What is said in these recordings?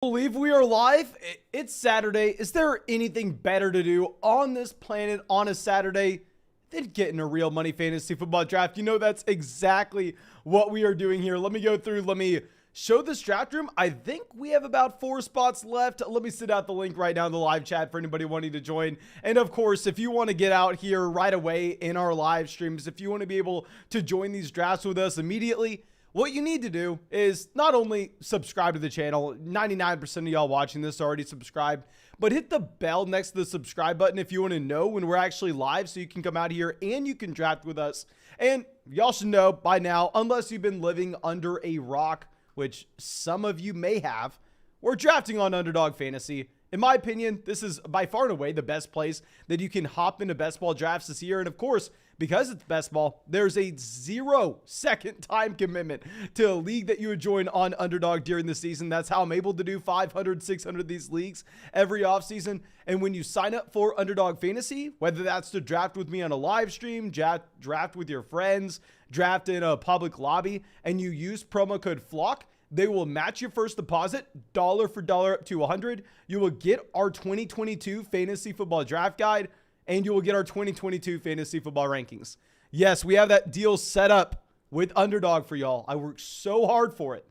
Believe we are live. It's Saturday. Is there anything better to do on this planet on a Saturday than getting a real money fantasy football draft? You know, that's exactly what we are doing here. Let me go through. Let me show this draft room. I think we have about 4 spots left. Let me send out the link right now in the live chat for anybody wanting to join. And of course, if you want to get out here right away in our live streams, if you want to be able to join these drafts with us immediately, what you need to do is not only subscribe to the channel, 99% of y'all watching this are already subscribed, but hit the bell next to the subscribe button if you want to know when we're actually live so you can come out here and you can draft with us. And y'all should know by now, unless you've been living under a rock, which some of you may have, we're drafting on Underdog Fantasy. In my opinion, this is by far and away the best place that you can hop into best ball drafts this year. And of course, because it's best ball, there's a 0-second time commitment to a league that you would join on Underdog during the season. That's how I'm able to do 500, 600 of these leagues every offseason. And when you sign up for Underdog Fantasy, whether that's to draft with me on a live stream, draft with your friends, draft in a public lobby, and you use promo code FLOCK, they will match your first deposit dollar for dollar up to 100. You will get our 2022 fantasy football draft guide, and you will get our 2022 fantasy football rankings. Yes, we have that deal set up with Underdog for y'all. I worked so hard for it.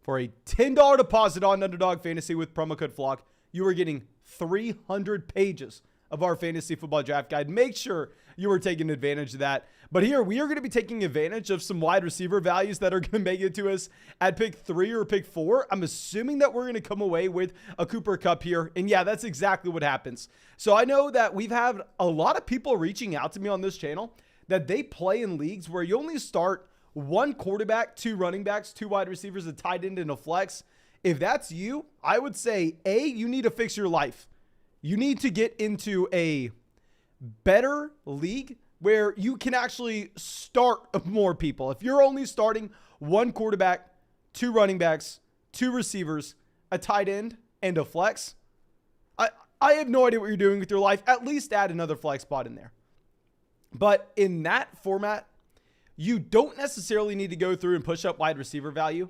For a $10 deposit on Underdog Fantasy with promo code FLOCK, you are getting 300 pages of our fantasy football draft guide. Make sure you are taking advantage of that. But here we are going to be taking advantage of some wide receiver values that are going to make it to us at pick 3 or pick 4. I'm assuming that we're going to come away with a Cooper Kupp here. And yeah, that's exactly what happens. So I know that we've had a lot of people reaching out to me on this channel that they play in leagues where you only start 1 quarterback, 2 running backs, 2 wide receivers, a tight end, and a flex. If that's you, I would say, A, you need to fix your life. You need to get into a better league where you can actually start more people. If you're only starting 1 quarterback, 2 running backs, 2 receivers, a tight end, and a flex, I have no idea what you're doing with your life. At least add another flex spot in there. But in that format, you don't necessarily need to go through and push up wide receiver value.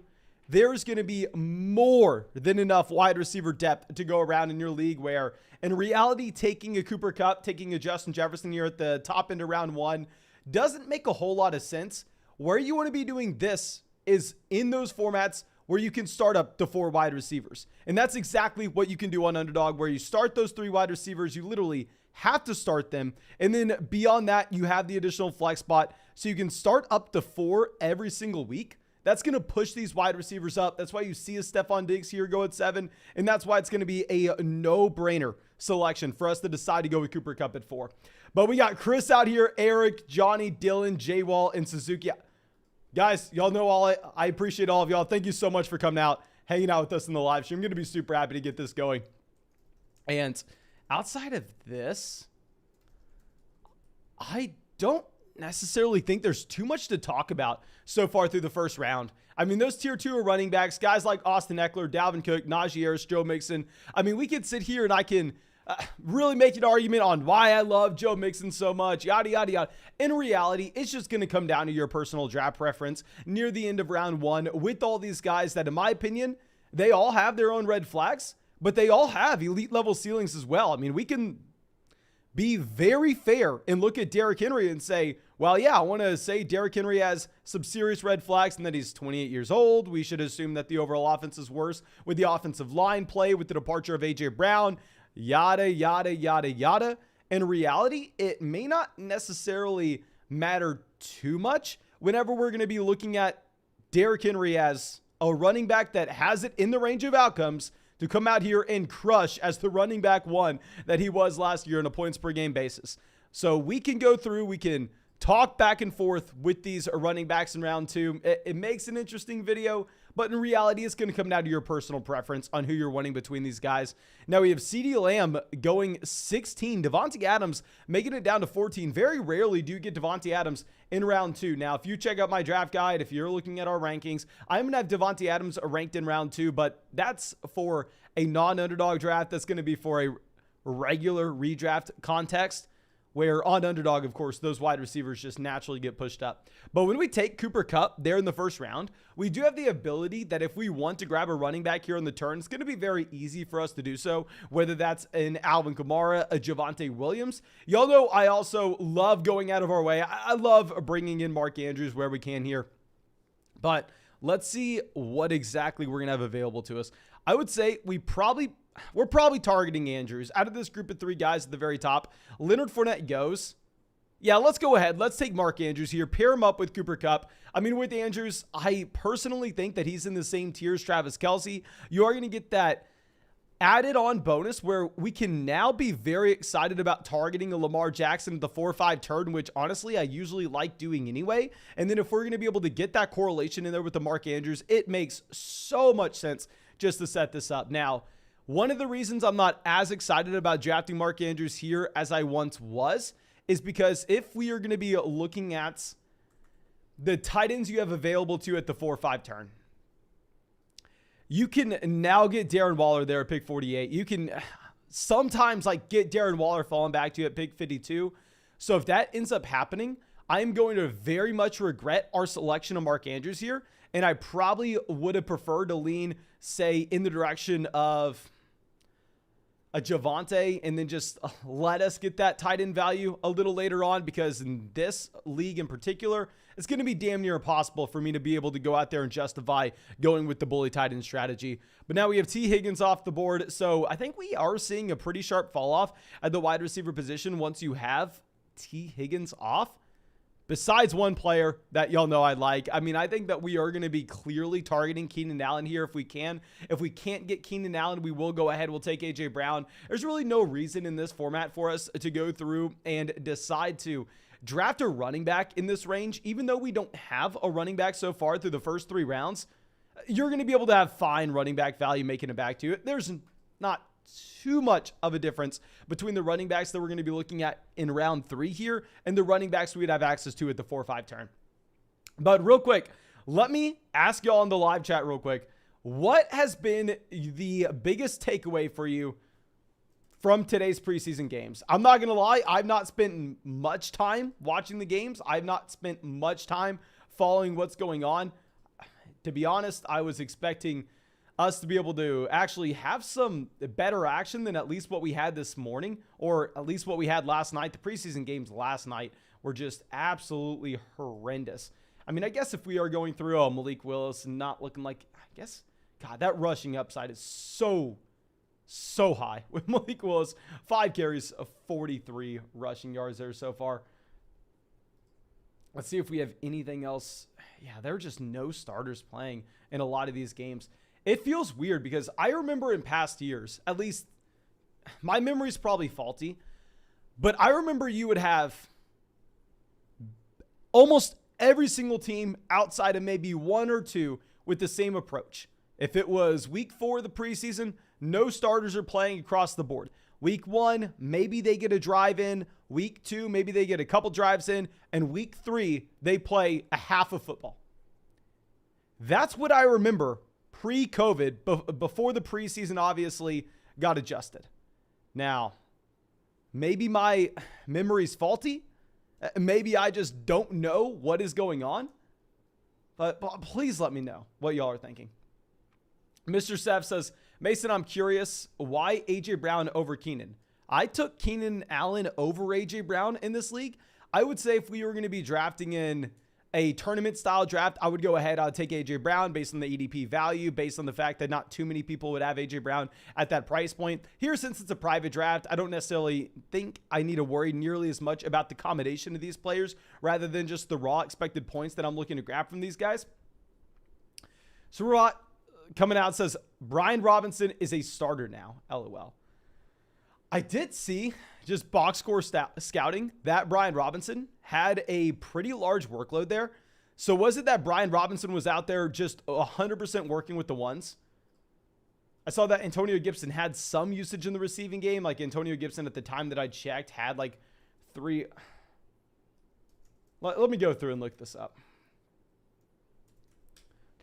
There's going to be more than enough wide receiver depth to go around in your league where, in reality, taking a Cooper Kupp, taking a Justin Jefferson here at the top end of round 1 doesn't make a whole lot of sense. Where you want to be doing this is in those formats where you can start up to 4 wide receivers. And that's exactly what you can do on Underdog, where you start those 3 wide receivers. You literally have to start them. And then beyond that, you have the additional flex spot. So you can start up to 4 every single week. That's going to push these wide receivers up. That's why you see a Stephon Diggs here go at 7. And that's why it's going to be a no-brainer selection for us to decide to go with Cooper Kupp at 4. But we got Chris out here, Eric, Johnny, Dylan, J-Wall, and Suzuki. Guys, y'all know I appreciate all of y'all. Thank you so much for coming out, hanging out with us in the live stream. I'm going to be super happy to get this going. And outside of this, I don't necessarily think there's too much to talk about so far through the first round. I mean, those tier 2 are running backs, guys like Austin Eckler, Dalvin Cook, Najee Harris, Joe Mixon. I mean, we could sit here and I can really make an argument on why I love Joe Mixon so much, yada, yada, yada. In reality, it's just going to come down to your personal draft preference near the end of round 1 with all these guys that, in my opinion, they all have their own red flags, but they all have elite level ceilings as well. I mean, we can be very fair and look at Derrick Henry and say, well, yeah, I want to say Derrick Henry has some serious red flags and that he's 28 years old. We should assume that the overall offense is worse with the offensive line play, with the departure of A.J. Brown, yada, yada, yada, yada. In reality, it may not necessarily matter too much whenever we're going to be looking at Derrick Henry as a running back that has it in the range of outcomes to come out here and crush as the running back 1 that he was last year on a points per game basis. So we can go through, we can talk back and forth with these running backs in round 2. It makes an interesting video, but in reality, it's going to come down to your personal preference on who you're wanting between these guys. Now we have CeeDee Lamb going 16, Davante Adams making it down to 14. Very rarely do you get Davante Adams in round 2. Now, if you check out my draft guide, if you're looking at our rankings, I'm going to have Davante Adams ranked in round 2, but that's for a non-underdog draft. That's going to be for a regular redraft context. where on underdog, of course, those wide receivers just naturally get pushed up. But when we take Cooper Kupp there in the first round, we do have the ability that if we want to grab a running back here on the turn, it's going to be very easy for us to do so, whether that's an Alvin Kamara, a Javonte Williams. Y'all know I also love going out of our way. I love bringing in Mark Andrews where we can here. But let's see what exactly we're going to have available to us. I would say we're probably targeting Andrews. Out of this group of 3 guys at the very top, Leonard Fournette goes. Yeah, let's go ahead. Let's take Mark Andrews here. Pair him up with Cooper Kupp. I mean, with Andrews, I personally think that he's in the same tier as Travis Kelce. You are going to get that added on bonus where we can now be very excited about targeting a Lamar Jackson at the 4-5 turn, which honestly I usually like doing anyway. And then if we're going to be able to get that correlation in there with the Mark Andrews, it makes so much sense just to set this up. Now, one of the reasons I'm not as excited about drafting Mark Andrews here as I once was is because if we are going to be looking at the tight ends you have available to at the 4-5 turn, you can now get Darren Waller there at pick 48. You can sometimes get Darren Waller falling back to you at pick 52. So if that ends up happening, I'm going to very much regret our selection of Mark Andrews here. And I probably would have preferred to lean, say, in the direction of a Javonte and then just let us get that tight end value a little later on, because in this league in particular, it's going to be damn near impossible for me to be able to go out there and justify going with the bully tight end strategy. But now we have T. Higgins off the board. So I think we are seeing a pretty sharp fall off at the wide receiver position once you have T. Higgins off. Besides one player that y'all know I like. I mean, I think that we are going to be clearly targeting Keenan Allen here if we can. If we can't get Keenan Allen, we will go ahead. We'll take A.J. Brown. There's really no reason in this format for us to go through and decide to draft a running back in this range. Even though we don't have a running back so far through the first 3 rounds, you're going to be able to have fine running back value making it back to you. There's not too much of a difference between the running backs that we're going to be looking at in round 3 here and the running backs we'd have access to at the 4-5 turn. But real quick, let me ask y'all in the live chat real quick, what has been the biggest takeaway for you from today's preseason games? I'm not going to lie, I've not spent much time watching the games. I've not spent much time following what's going on. To be honest, I was expecting us to be able to actually have some better action than at least what we had this morning, or at least what we had last night. The preseason games last night were just absolutely horrendous. I mean, I guess if we are going through Malik Willis and not looking like, I guess, God, that rushing upside is so high with Malik Willis. 5 carries of 43 rushing yards there so far. Let's see if we have anything else. Yeah, there are just no starters playing in a lot of these games. It feels weird because I remember in past years, at least my memory's probably faulty, but I remember you would have almost every single team outside of maybe 1 or 2 with the same approach. If it was week 4 of the preseason, no starters are playing across the board. Week 1, maybe they get a drive in. Week 2, maybe they get a couple drives in. And week 3, they play a half of football. That's what I remember pre-COVID, before the preseason obviously got adjusted. Now, maybe my memory's faulty. Maybe I just don't know what is going on. But please let me know what y'all are thinking. Mr. Sev says, Mason, I'm curious, why A.J. Brown over Keenan? I took Keenan Allen over A.J. Brown in this league. I would say if we were going to be drafting in a tournament style draft, I would go ahead. I would take A.J. Brown based on the EDP value, based on the fact that not too many people would have A.J. Brown at that price point. Here, since it's a private draft, I don't necessarily think I need to worry nearly as much about the combination of these players rather than just the raw expected points that I'm looking to grab from these guys. Surat coming out says, Brian Robinson is a starter now, LOL. I did see, just box score scouting, that Brian Robinson had a pretty large workload there. So was it that Brian Robinson was out there just 100% working with the ones? I saw that Antonio Gibson had some usage in the receiving game. Like Antonio Gibson at the time that I checked had like 3. Let me go through and look this up.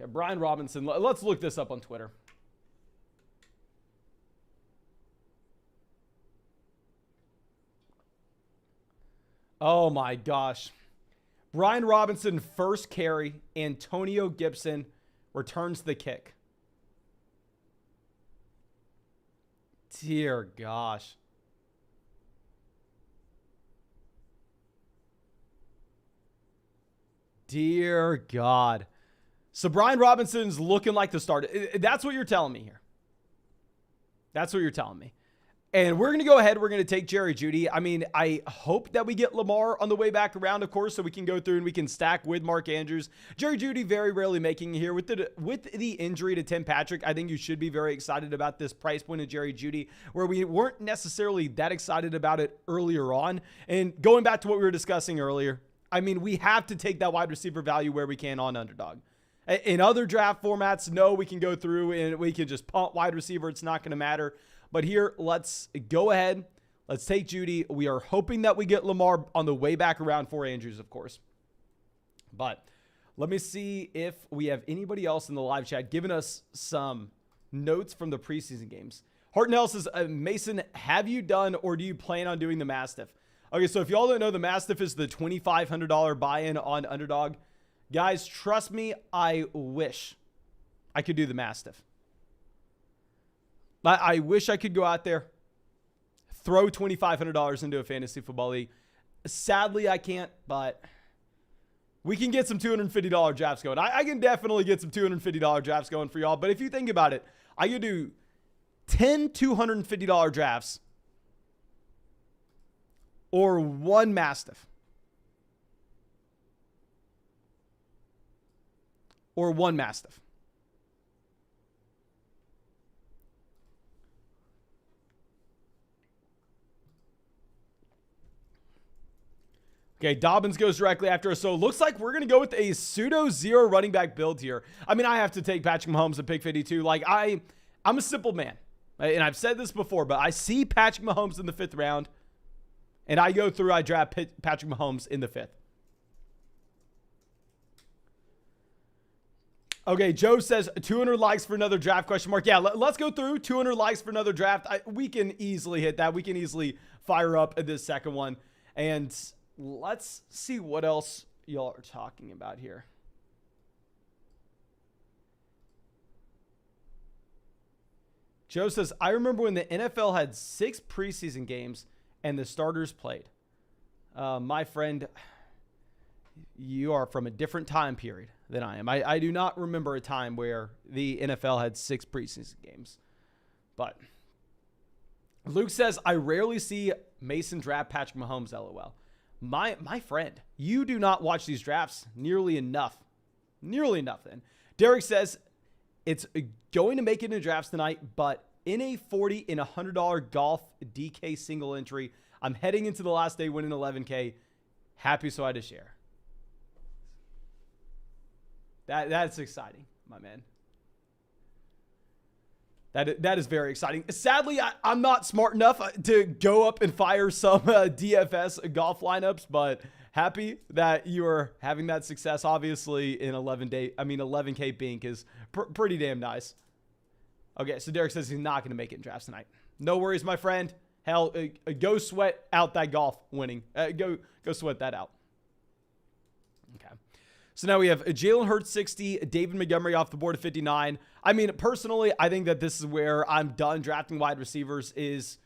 Okay, Brian Robinson. Let's look this up on Twitter. Oh my gosh. Brian Robinson, first carry. Antonio Gibson returns the kick. Dear gosh. Dear God. So Brian Robinson's looking like the starter. That's what you're telling me here. That's what you're telling me. And we're going to go ahead. We're going to take Jerry Judy. I mean, I hope that we get Lamar on the way back around, of course, so we can go through and we can stack with Mark Andrews. Jerry Judy very rarely making it here. With the injury to Tim Patrick, I think you should be very excited about this price point of Jerry Judy, where we weren't necessarily that excited about it earlier on. And going back to what we were discussing earlier, I mean, we have to take that wide receiver value where we can on underdog. In other draft formats, no, we can go through and we can just punt wide receiver. It's not going to matter. But here, let's go ahead. Let's take Judy. We are hoping that we get Lamar on the way back around for Andrews, of course. But let me see if we have anybody else in the live chat giving us some notes from the preseason games. Hartnell says, Mason, have you done or do you plan on doing the Mastiff? Okay, so if y'all don't know, the Mastiff is the $2,500 buy-in on Underdog. Guys, trust me, I wish I could do the Mastiff. I wish I could go out there, throw $2,500 into a fantasy football league. Sadly, I can't, but we can get some $250 drafts going. I can definitely get some $250 drafts going for y'all. But if you think about it, I could do 10 $250 drafts or one Mastiff. Or one Mastiff. Okay, Dobbins goes directly after us. So it looks like we're going to go with a pseudo-zero running back build here. I mean, I have to take Patrick Mahomes at pick 52. Like, I'm a simple man. And I've said this before, but I see Patrick Mahomes in the 5th round. And I go through, I draft Patrick Mahomes in the 5th. Okay, Joe says 200 likes for another draft question mark. Yeah, let's go through 200 likes for another draft. We can easily hit that. We can easily fire up at this second one. And let's see what else y'all are talking about here. Joe says, I remember when the NFL had 6 preseason games and the starters played. My friend, you are from a different time period than I am. I do not remember a time where the NFL had 6 preseason games. But Luke says, I rarely see Mason draft Patrick Mahomes, LOL. My friend, you do not watch these drafts nearly enough. Nearly enough, then. Derek says, it's going to make it in drafts tonight, but in a $40 and $100 golf DK single entry, I'm heading into the last day winning $11K. Happy so I had to share. That's exciting, my man. That is very exciting. Sadly, I'm not smart enough to go up and fire some DFS golf lineups, but happy that you are having that success. Obviously, in 11K Bink is pretty damn nice. Okay, so Derek says he's not going to make it in drafts tonight. No worries, my friend. Hell, go sweat out that golf winning. Go sweat that out. Okay. So now we have Jalen Hurts 60, David Montgomery off the board at 59. I mean, personally, I think that this is where I'm done drafting wide receivers is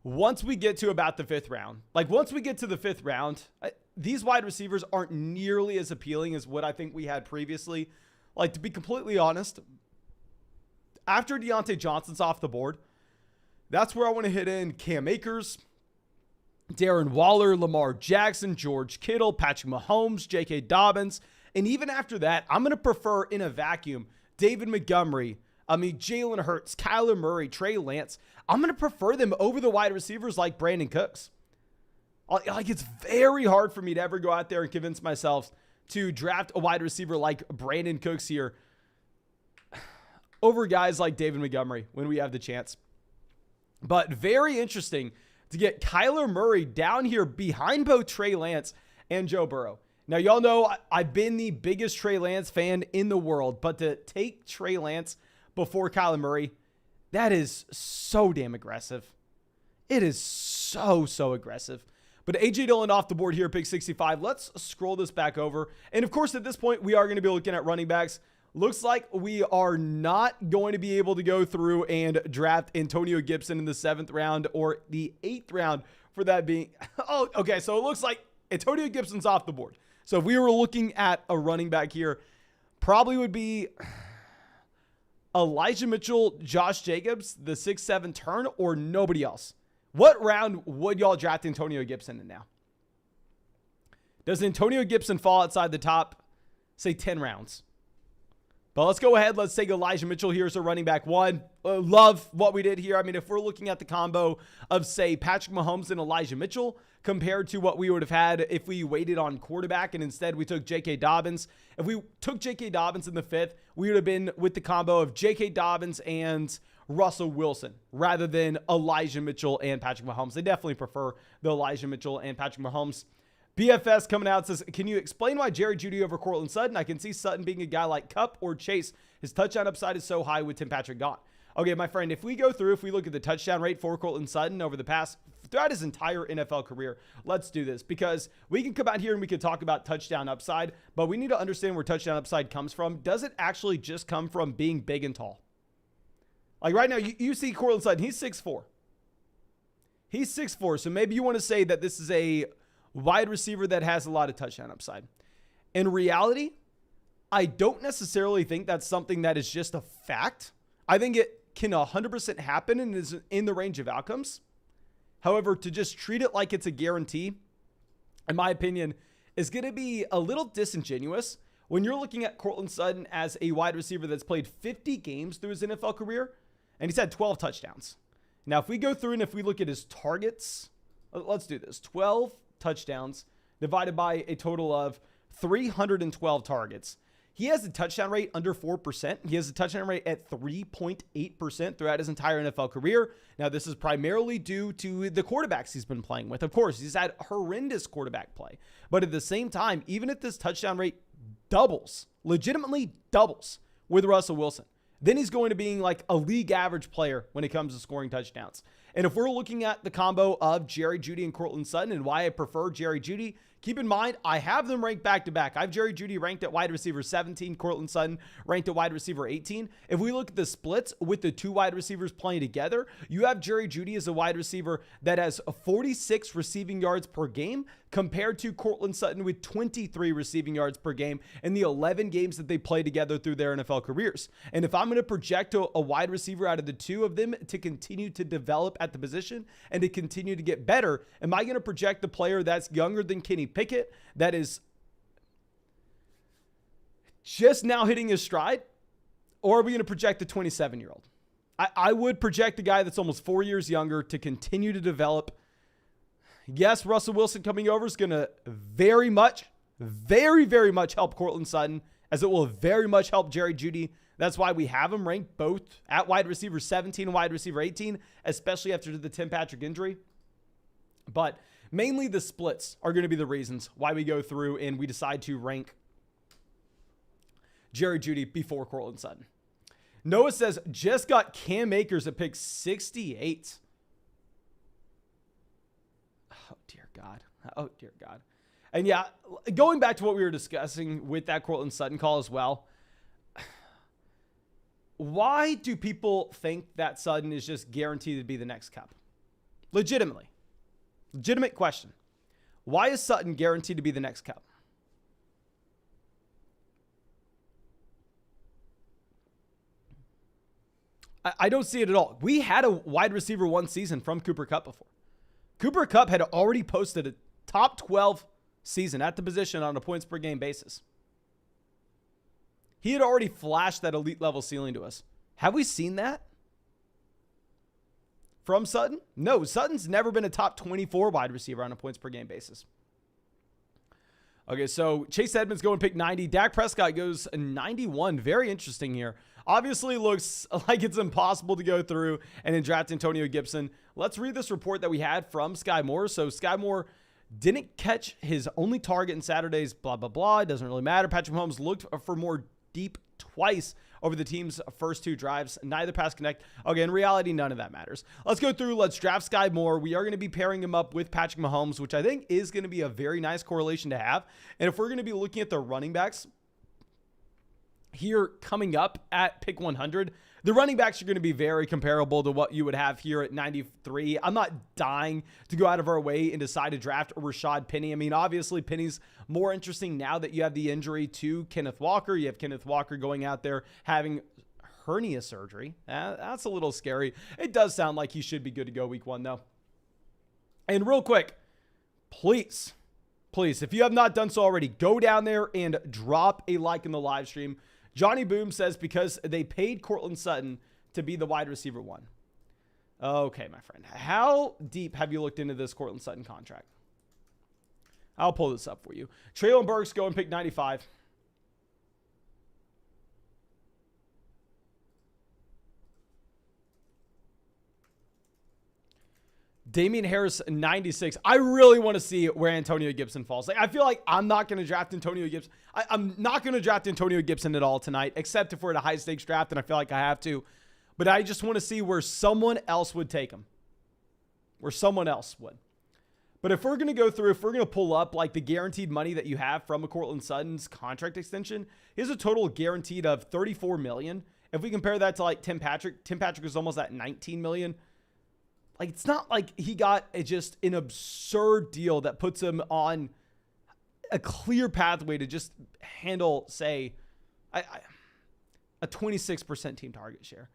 once we get to about the 5th round. Like, once we get to the 5th round, these wide receivers aren't nearly as appealing as what I think we had previously. Like, to be completely honest, after Deontay Johnson's off the board, that's where I want to hit in Cam Akers, Darren Waller, Lamar Jackson, George Kittle, Patrick Mahomes, J.K. Dobbins. And even after that, I'm going to prefer in a vacuum David Montgomery, Jalen Hurts, Kyler Murray, Trey Lance. I'm going to prefer them over the wide receivers like Brandon Cooks. Like, it's very hard for me to ever go out there and convince myself to draft a wide receiver like Brandon Cooks here over guys like David Montgomery when we have the chance. But very interesting to get Kyler Murray down here behind both Trey Lance and Joe Burrow. Now, y'all know I've been the biggest Trey Lance fan in the world, but to take Trey Lance before Kyler Murray, that is so damn aggressive. It is so aggressive. But A.J. Dillon off the board here, pick 65. Let's scroll this back over. And of course, at this point, we are going to be looking at running backs. Looks like we are not going to be able to go through and draft Antonio Gibson in the 7th round or the 8th round for that being. Oh, okay. So it looks like Antonio Gibson's off the board. So if we were looking at a running back here, probably would be Elijah Mitchell, Josh Jacobs, the 6-7 turn, or nobody else. What round would y'all draft Antonio Gibson in now? Does Antonio Gibson fall outside the top, say, 10 rounds? But let's go ahead. Let's take Elijah Mitchell here as a running back 1. Love what we did here. I mean, if we're looking at the combo of, say, Patrick Mahomes and Elijah Mitchell compared to what we would have had if we waited on quarterback and instead we took J.K. Dobbins. If we took J.K. Dobbins in the 5th, we would have been with the combo of J.K. Dobbins and Russell Wilson rather than Elijah Mitchell and Patrick Mahomes. They definitely prefer the Elijah Mitchell and Patrick Mahomes. BFS coming out says, can you explain why Jerry Judy over Courtland Sutton? I can see Sutton being a guy like Kupp or Chase. His touchdown upside is so high with Tim Patrick gone. Okay, my friend, if we look at the touchdown rate for Courtland Sutton over the past, throughout his entire NFL career, let's do this because we can come out here and we can talk about touchdown upside, but we need to understand where touchdown upside comes from. Does it actually just come from being big and tall? Like right now, you see Courtland Sutton, he's 6'4". He's 6'4", so maybe you want to say that this is a wide receiver that has a lot of touchdown upside. In reality, I don't necessarily think that's something that is just a fact. I think it can 100% happen and is in the range of outcomes. However, to just treat it like it's a guarantee, in my opinion, is going to be a little disingenuous when you're looking at Courtland Sutton as a wide receiver that's played 50 games through his NFL career, and he's had 12 touchdowns. Now, if we go through and if we look at his targets, let's do this. 12 touchdowns divided by a total of 312 targets. He has a touchdown rate under 4%. He has a touchdown rate at 3.8% throughout his entire NFL career. Now, this is primarily due to the quarterbacks he's been playing with. Of course, he's had horrendous quarterback play. But at the same time, even if this touchdown rate doubles, legitimately doubles with Russell Wilson, then he's going to being like a league average player when it comes to scoring touchdowns. And if we're looking at the combo of Jerry Judy and Courtland Sutton and why I prefer Jerry Judy, keep in mind, I have them ranked back to back. I have Jerry Judy ranked at wide receiver 17, Courtland Sutton ranked at wide receiver 18. If we look at the splits with the two wide receivers playing together, you have Jerry Judy as a wide receiver that has 46 receiving yards per game compared to Courtland Sutton with 23 receiving yards per game in the 11 games that they play together through their NFL careers. And if I'm going to project a wide receiver out of the two of them to continue to develop at the position and to continue to get better, am I going to project the player that's younger than Kenny Pickett, that is just now hitting his stride? Or are we going to project the 27-year-old? I would project the guy that's almost 4 years younger to continue to develop. Yes, Russell Wilson coming over is going to very much help Courtland Sutton, as it will very much help Jerry Judy. That's why we have him ranked both at wide receiver 17 and wide receiver 18, especially after the Tim Patrick injury. But mainly the splits are going to be the reasons why we go through and we decide to rank Jerry Judy before Courtland Sutton. Noah says, just got Cam Akers at pick 68. Oh, dear God. Oh, dear God. And yeah, going back to what we were discussing with that Courtland Sutton call as well, why do people think that Sutton is just guaranteed to be the next Cup? Legitimately. Legitimate question. Why is Sutton guaranteed to be the next Cup? I don't see it at all. We had a wide receiver 1 season from Cooper Kupp before. Cooper Kupp had already posted a top 12 season at the position on a points per game basis. He had already flashed that elite level ceiling to us. Have we seen that from Sutton? No, Sutton's never been a top 24 wide receiver on a points per game basis. Okay, so Chase Edmonds going pick 90. Dak Prescott goes 91. Very interesting here. Obviously looks like it's impossible to go through and then draft Antonio Gibson. Let's read this report that we had from Skyy Moore. So Skyy Moore didn't catch his only target in Saturday's blah, blah, blah. It doesn't really matter. Patrick Mahomes looked for more deep twice over the team's first 2 drives. Neither pass connect. Okay, in reality, none of that matters. Let's go through. Let's draft Skyy Moore. We are going to be pairing him up with Patrick Mahomes, which I think is going to be a very nice correlation to have. And if we're going to be looking at the running backs here coming up at pick 100, the running backs are going to be very comparable to what you would have here at 93. I'm not dying to go out of our way and decide to draft Rashad Penny. I mean, obviously, Penny's more interesting now that you have the injury to Kenneth Walker. You have Kenneth Walker going out there having hernia surgery. That's a little scary. It does sound like he should be good to go week 1, though. And real quick, please, if you have not done so already, go down there and drop a like in the live stream. Johnny Boom says because they paid Courtland Sutton to be the wide receiver 1. Okay, my friend. How deep have you looked into this Courtland Sutton contract? I'll pull this up for you. Traylon Burks going pick 95. Damian Harris, 96. I really want to see where Antonio Gibson falls. Like, I feel like I'm not going to draft Antonio Gibson. I'm not going to draft Antonio Gibson at all tonight, except if we're at a high-stakes draft, and I feel like I have to. But I just want to see where someone else would take him. Where someone else would. But if we're going to go through, if we're going to pull up, like, the guaranteed money that you have from a Courtland Sutton's contract extension, he has a total guaranteed of $34 million. If we compare that to, like, Tim Patrick was almost at $19 million. Like, it's not like he got just an absurd deal that puts him on a clear pathway to just handle, say, a 26% team target share.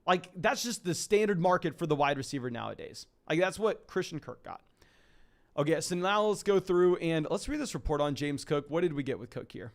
Like, that's just the standard market for the wide receiver nowadays. Like, that's what Christian Kirk got. Okay, so now let's go through and let's read this report on James Cook. What did we get with Cook here?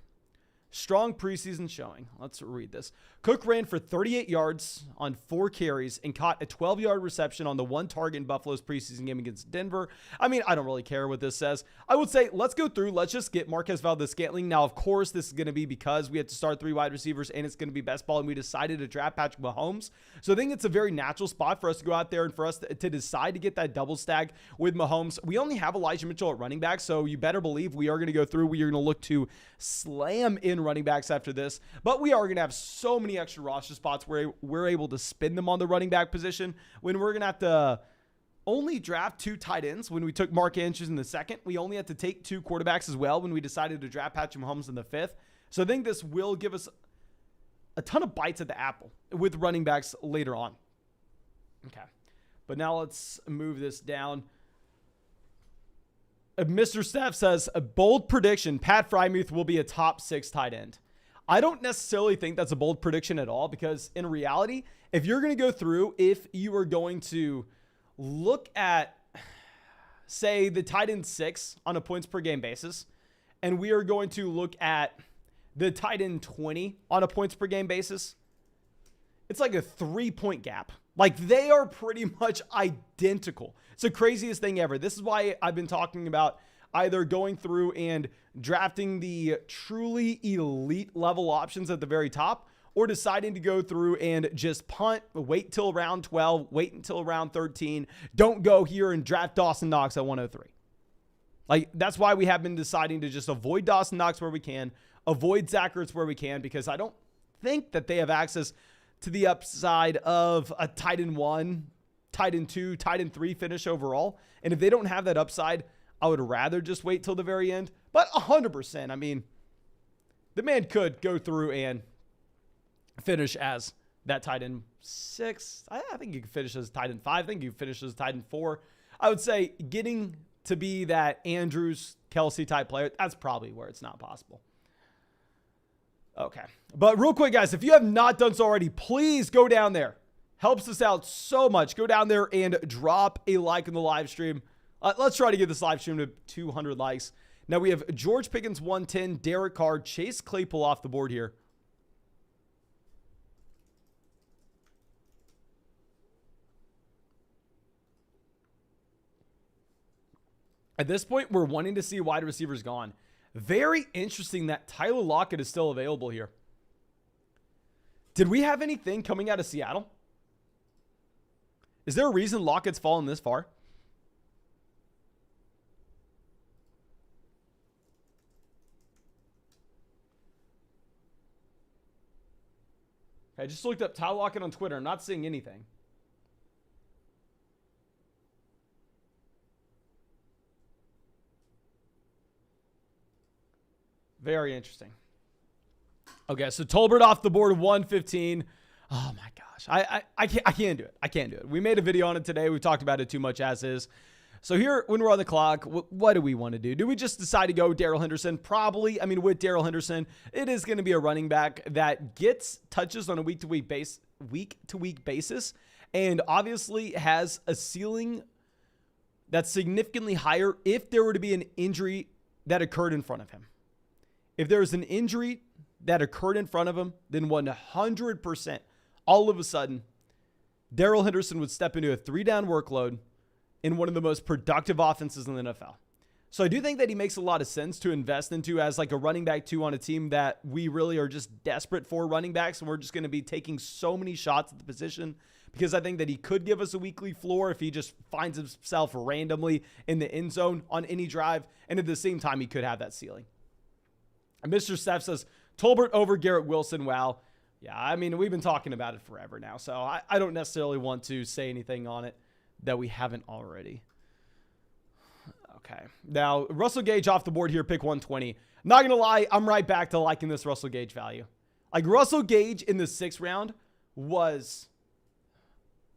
Strong preseason showing. Let's read this. Cook ran for 38 yards on 4 carries and caught a 12-yard reception on the 1 target in Buffalo's preseason game against Denver. I mean, I don't really care what this says. I would say let's go through. Let's just get Marquez Valdez-Scantling. Now, of course, this is going to be because we had to start 3 wide receivers and it's going to be best ball, and we decided to draft Patrick Mahomes. So I think it's a very natural spot for us to go out there and for us to decide to get that double stack with Mahomes. We only have Elijah Mitchell at running back, so you better believe we are going to go through. We are going to look to slam in running backs after this, but we are going to have so many extra roster spots where we're able to spin them on the running back position when we're going to have to only draft 2 tight ends. When we took Mark Andrews in the 2nd, we only had to take 2 quarterbacks as well when we decided to draft Patrick Mahomes in the 5th. So I think this will give us a ton of bites at the apple with running backs later on. Okay, but now let's move this down. Mr. Steph says, a bold prediction, Pat Freiermuth will be a top 6 tight end. I don't necessarily think that's a bold prediction at all, because in reality, if you're going to go through, if you are going to look at, say, the tight end 6 on a points per game basis, and we are going to look at the tight end 20 on a points per game basis, it's like a 3-point gap. Like, they are pretty much identical. It's the craziest thing ever. This is why I've been talking about either going through and drafting the truly elite level options at the very top, or deciding to go through and just punt, wait till round 12, wait until round 13. Don't go here and draft Dawson Knox at 103. Like, that's why we have been deciding to just avoid Dawson Knox where we can, avoid Zach Ertz where we can, because I don't think that they have access to the upside of a tight end 1, tight end 2, tight end 3 finish overall. And if they don't have that upside, I would rather just wait till the very end. But 100%, I mean, the man could go through and finish as that tight end 6. I think you could finish as tight end 5. I think you could finish as tight end 4. I would say getting to be that Andrews, Kelsey type player, that's probably where it's not possible. Okay. But real quick, guys, if you have not done so already, please go down there. Helps us out so much. Go down there and drop a like in the live stream. Let's try to get this live stream to 200 likes. Now we have George Pickens 110, Derek Carr, Chase Claypool off the board here. At this point, we're wanting to see wide receivers gone. Very interesting that Tyler Lockett is still available here. Did we have anything coming out of Seattle? Is there a reason Lockett's fallen this far? I just looked up Tyler Lockett on Twitter. I'm not seeing anything. Very interesting. Okay, so Tolbert off the board, 115. Oh my gosh, I can't do it. I can't do it. We made a video on it today. We talked about it too much as is. So here, when we're on the clock, what do we want to do? Do we just decide to go Daryl Henderson? Probably. I mean, with Daryl Henderson, it is going to be a running back that gets touches on a week-to-week basis, and obviously has a ceiling that's significantly higher if there were to be an injury that occurred in front of him. If there is an injury that occurred in front of him, then 100%, all of a sudden, Daryl Henderson would step into a 3-down workload in one of the most productive offenses in the NFL. So I do think that he makes a lot of sense to invest into as like a running back 2 on a team that we really are just desperate for running backs, and we're just going to be taking so many shots at the position, because I think that he could give us a weekly floor if he just finds himself randomly in the end zone on any drive, and at the same time, he could have that ceiling. And Mr. Steph says, Tolbert over Garrett Wilson. Wow. Yeah, I mean, we've been talking about it forever now, so I don't necessarily want to say anything on it that we haven't already. Okay. Now, Russell Gage off the board here, pick 120. Not going to lie, I'm right back to liking this Russell Gage value. Like, Russell Gage in the 6th round was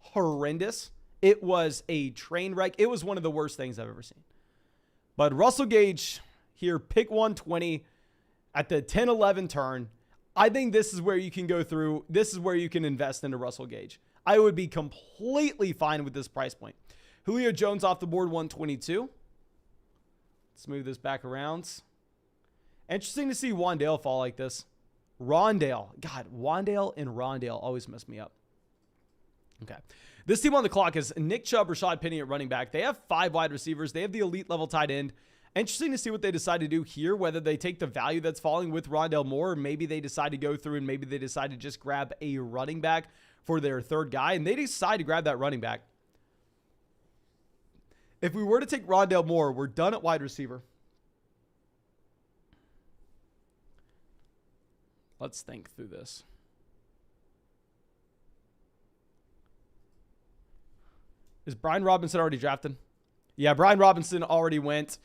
horrendous. It was a train wreck. It was one of the worst things I've ever seen. But Russell Gage here, pick 120 at the 10-11 turn. I think this is where you can go through. This is where you can invest into Russell Gage. I would be completely fine with this price point. Julio Jones off the board, 122. Let's move this back around. Interesting to see Rondale fall like this. Rondale. God, Rondale and Rondale always mess me up. Okay. This team on the clock is Nick Chubb, Rashad Penny at running back. They have 5 wide receivers. They have the elite level tight end. Interesting to see what they decide to do here, whether they take the value that's falling with Rondale Moore, or maybe they decide to go through and maybe they decide to just grab a running back for their 3rd guy, and they decide to grab that running back. If we were to take Rondale Moore, we're done at wide receiver. Let's think through this. Is Brian Robinson already drafted? Yeah, Brian Robinson already went.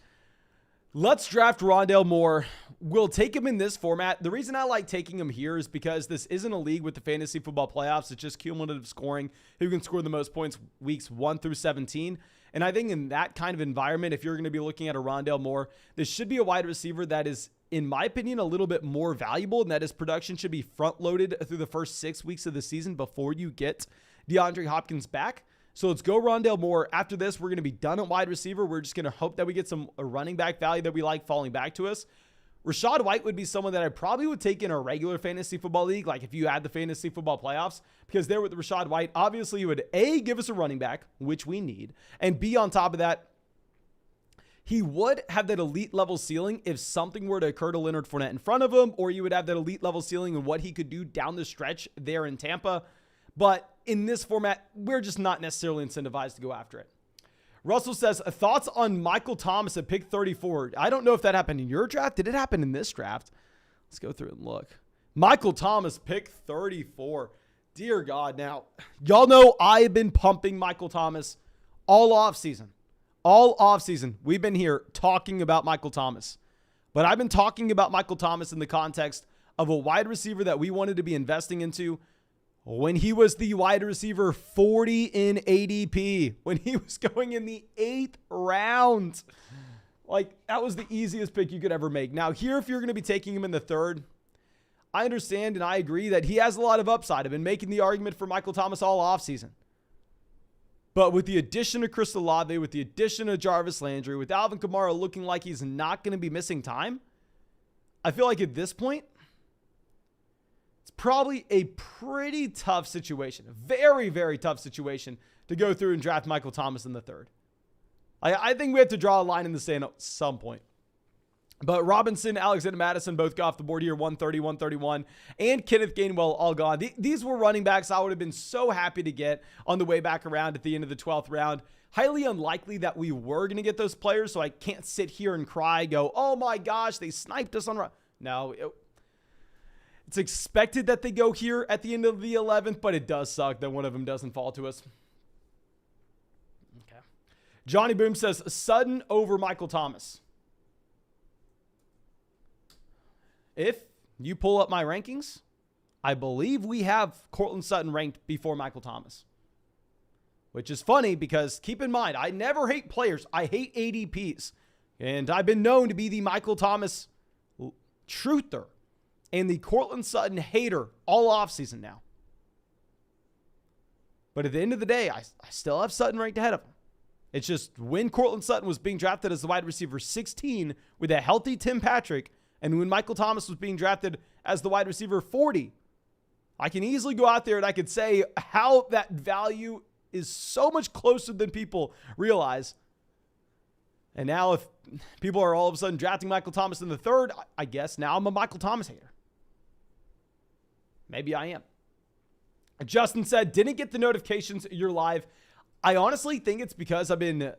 Let's draft Rondale Moore. We'll take him in this format. The reason I like taking him here is because this isn't a league with the fantasy football playoffs. It's just cumulative scoring. Who can score the most points weeks 1 through 17. And I think in that kind of environment, if you're going to be looking at a Rondale Moore, this should be a wide receiver that is, in my opinion, a little bit more valuable, and that his production should be front-loaded through the first 6 weeks of the season before you get DeAndre Hopkins back. So let's go Rondale Moore. After this, we're going to be done at wide receiver. We're just going to hope that we get a running back value that we like falling back to us. Rashad White would be someone that I probably would take in a regular fantasy football league, like if you had the fantasy football playoffs, because there with Rashad White, obviously you would A, give us a running back, which we need, and B, on top of that, he would have that elite level ceiling if something were to occur to Leonard Fournette in front of him, or you would have that elite level ceiling in what he could do down the stretch there in Tampa. But in this format, we're just not necessarily incentivized to go after it. Russell says, thoughts on Michael Thomas at pick 34. I don't know if that happened in your draft. Did it happen in this draft? Let's go through and look. Michael Thomas, pick 34. Dear God. Now, y'all know I've been pumping Michael Thomas all offseason. All offseason. We've been here talking about Michael Thomas. But I've been talking about Michael Thomas in the context of a wide receiver that we wanted to be investing into when he was the wide receiver 40 in ADP, when he was going in the 8th round. Like, that was the easiest pick you could ever make. Now, here, if you're going to be taking him in the 3rd, I understand and I agree that he has a lot of upside. I've been making the argument for Michael Thomas all offseason. But with the addition of Chris Olave, with the addition of Jarvis Landry, with Alvin Kamara looking like he's not going to be missing time, I feel like at this point, it's probably a pretty tough situation, a very, very tough situation to go through and draft Michael Thomas in the 3rd. I think we have to draw a line in the sand at some point. But Robinson, Alexander Madison both got off the board here, 130, 131, and Kenneth Gainwell all gone. These were running backs I would have been so happy to get on the way back around at the end of the 12th round. Highly unlikely that we were going to get those players, so I can't sit here and cry, go, oh my gosh, they sniped us on. No, It's expected that they go here at the end of the 11th, but it does suck that one of them doesn't fall to us. Okay. Johnny Boom says Sutton over Michael Thomas. If you pull up my rankings, I believe we have Courtland Sutton ranked before Michael Thomas. Which is funny because keep in mind, I never hate players. I hate ADPs. And I've been known to be the Michael Thomas truther and the Courtland Sutton hater all offseason now. But at the end of the day, I still have Sutton ranked ahead of him. It's just when Courtland Sutton was being drafted as the wide receiver 16 with a healthy Tim Patrick, and when Michael Thomas was being drafted as the wide receiver 40, I can easily go out there and I could say how that value is so much closer than people realize. And now if people are all of a sudden drafting Michael Thomas in the third, I guess now I'm a Michael Thomas hater. Maybe I am. Justin said, didn't get the notifications you're live. I honestly think it's because I've been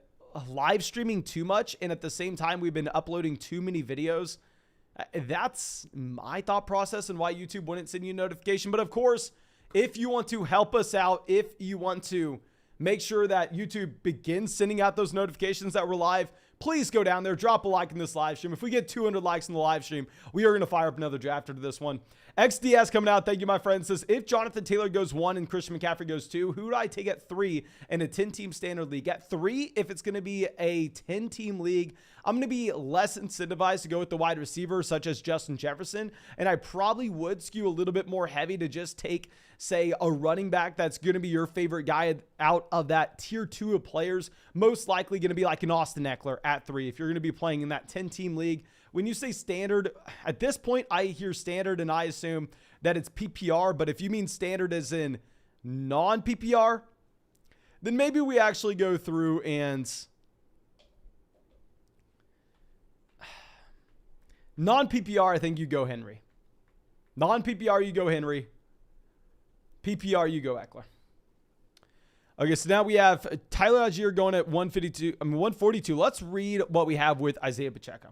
live streaming too much, and at the same time, we've been uploading too many videos. That's my thought process and why YouTube wouldn't send you a notification. But of course, if you want to help us out, if you want to make sure that YouTube begins sending out those notifications that we're live, please go down there, drop a like in this live stream. If we get 200 likes in the live stream, we are going to fire up another draft after this one. XDS coming out. Thank you, my friend. Says, if Jonathan Taylor goes 1 and Christian McCaffrey goes 2, who do I take at 3 in a 10-team standard league? At 3, if it's going to be a 10-team league, I'm going to be less incentivized to go with the wide receiver, such as Justin Jefferson. And I probably would skew a little bit more heavy to just take, say, a running back that's going to be your favorite guy out of that tier 2 of players. Most likely going to be like an Austin Eckler at 3 if you're going to be playing in that 10-team league. When you say standard, at this point, I hear standard and I assume that it's PPR. But if you mean standard as in non-PPR, then maybe we actually go through and non-PPR, I think you go Henry. Non-PPR, you go Henry. PPR, you go Eckler. Okay, so now we have Tyler Algier going at 142. Let's read what we have with Isaiah Pacheco.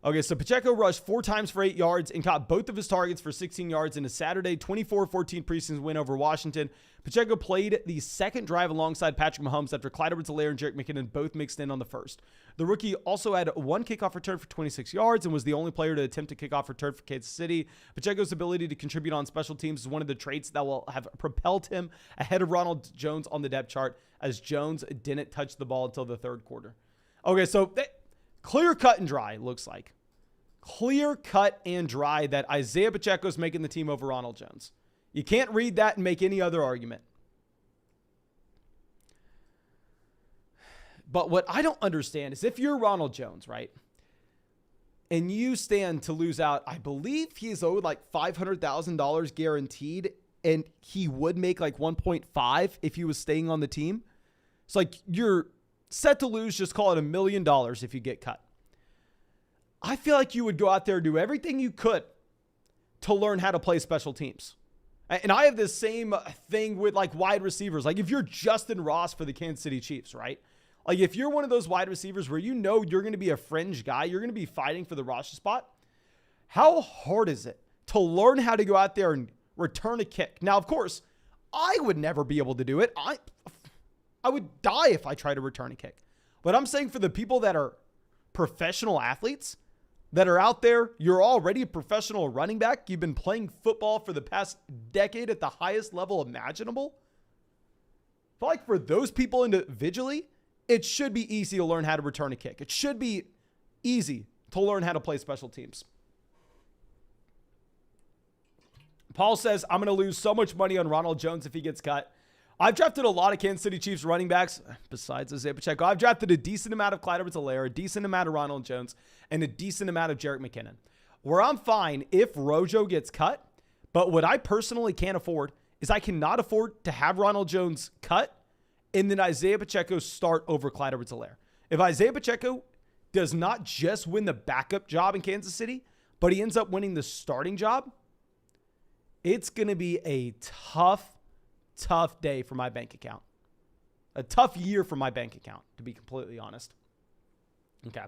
Okay, so Pacheco rushed 4 times for 8 yards and caught both of his targets for 16 yards in a Saturday 24-14 preseason win over Washington. Pacheco played the second drive alongside Patrick Mahomes after Clyde Edwards-Helaire and Jerick McKinnon both mixed in on the first. The rookie also had 1 kickoff return for 26 yards and was the only player to attempt a kickoff return for Kansas City. Pacheco's ability to contribute on special teams is one of the traits that will have propelled him ahead of Ronald Jones on the depth chart, as Jones didn't touch the ball until the third quarter. Okay, so clear cut and dry, looks like. Clear cut and dry that Isaiah Pacheco is making the team over Ronald Jones. You can't read that and make any other argument. But what I don't understand is if you're Ronald Jones, right, and you stand to lose out, I believe he's owed like $500,000 guaranteed, and he would make like 1.5 if he was staying on the team. It's like you're set to lose, just call it $1 million if you get cut. I feel like you would go out there and do everything you could to learn how to play special teams. And I have this same thing with like wide receivers. Like if you're Justin Ross for the Kansas City Chiefs, right? Like if you're one of those wide receivers where you know you're going to be a fringe guy, you're going to be fighting for the roster spot, how hard is it to learn how to go out there and return a kick? Now, of course, I would never be able to do it. I would die if I tried to return a kick. But I'm saying for the people that are professional athletes that are out there, you're already a professional running back. You've been playing football for the past decade at the highest level imaginable. I feel like for those people individually, it should be easy to learn how to return a kick. It should be easy to learn how to play special teams. Paul says, I'm going to lose so much money on Ronald Jones if he gets cut. I've drafted a lot of Kansas City Chiefs running backs, besides Isaiah Pacheco. I've drafted a decent amount of Clyde Edwards-Helaire, a decent amount of Ronald Jones, and a decent amount of Jerick McKinnon. Where I'm fine if Rojo gets cut, but what I personally can't afford is I cannot afford to have Ronald Jones cut and then Isaiah Pacheco start over Clyde Edwards-Helaire. If Isaiah Pacheco does not just win the backup job in Kansas City, but he ends up winning the starting job, it's going to be a tough day for my bank account. A tough year for my bank account, to be completely honest. Okay.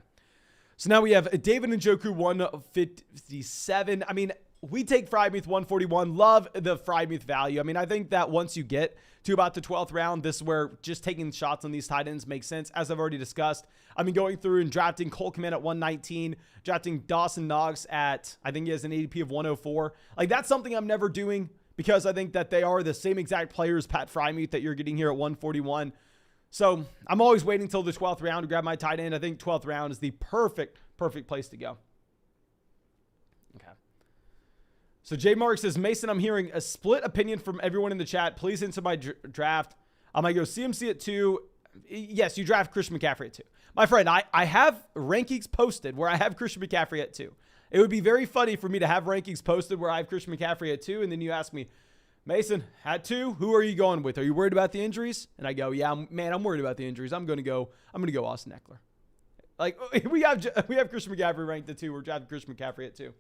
So now we have David Njoku 157. I mean, we take Freiermuth 141. Love the Freiermuth value. I mean, I think that once you get to about the 12th round, this is where just taking shots on these tight ends makes sense. As I've already discussed, I mean, going through and drafting Cole Kmet at 119, drafting Dawson Knox at, I think he has an ADP of 104. Like, that's something I'm never doing because I think that they are the same exact players, Pat Freiermuth, that you're getting here at 141. So I'm always waiting until the 12th round to grab my tight end. I think 12th round is the perfect place to go. Okay. So J Mark says, Mason, I'm hearing a split opinion from everyone in the chat. Please into my draft. I might go CMC at 2. Yes, you draft Christian McCaffrey at 2. My friend, I have rankings posted where I have Christian McCaffrey at 2. It would be very funny for me to have rankings posted where I have Christian McCaffrey at 2, and then you ask me, Mason, at 2, who are you going with? Are you worried about the injuries? And I go, yeah, man, I'm worried about the injuries. I'm going to go Austin Eckler. Like, we have Christian McCaffrey ranked at 2. We're drafting Christian McCaffrey at 2.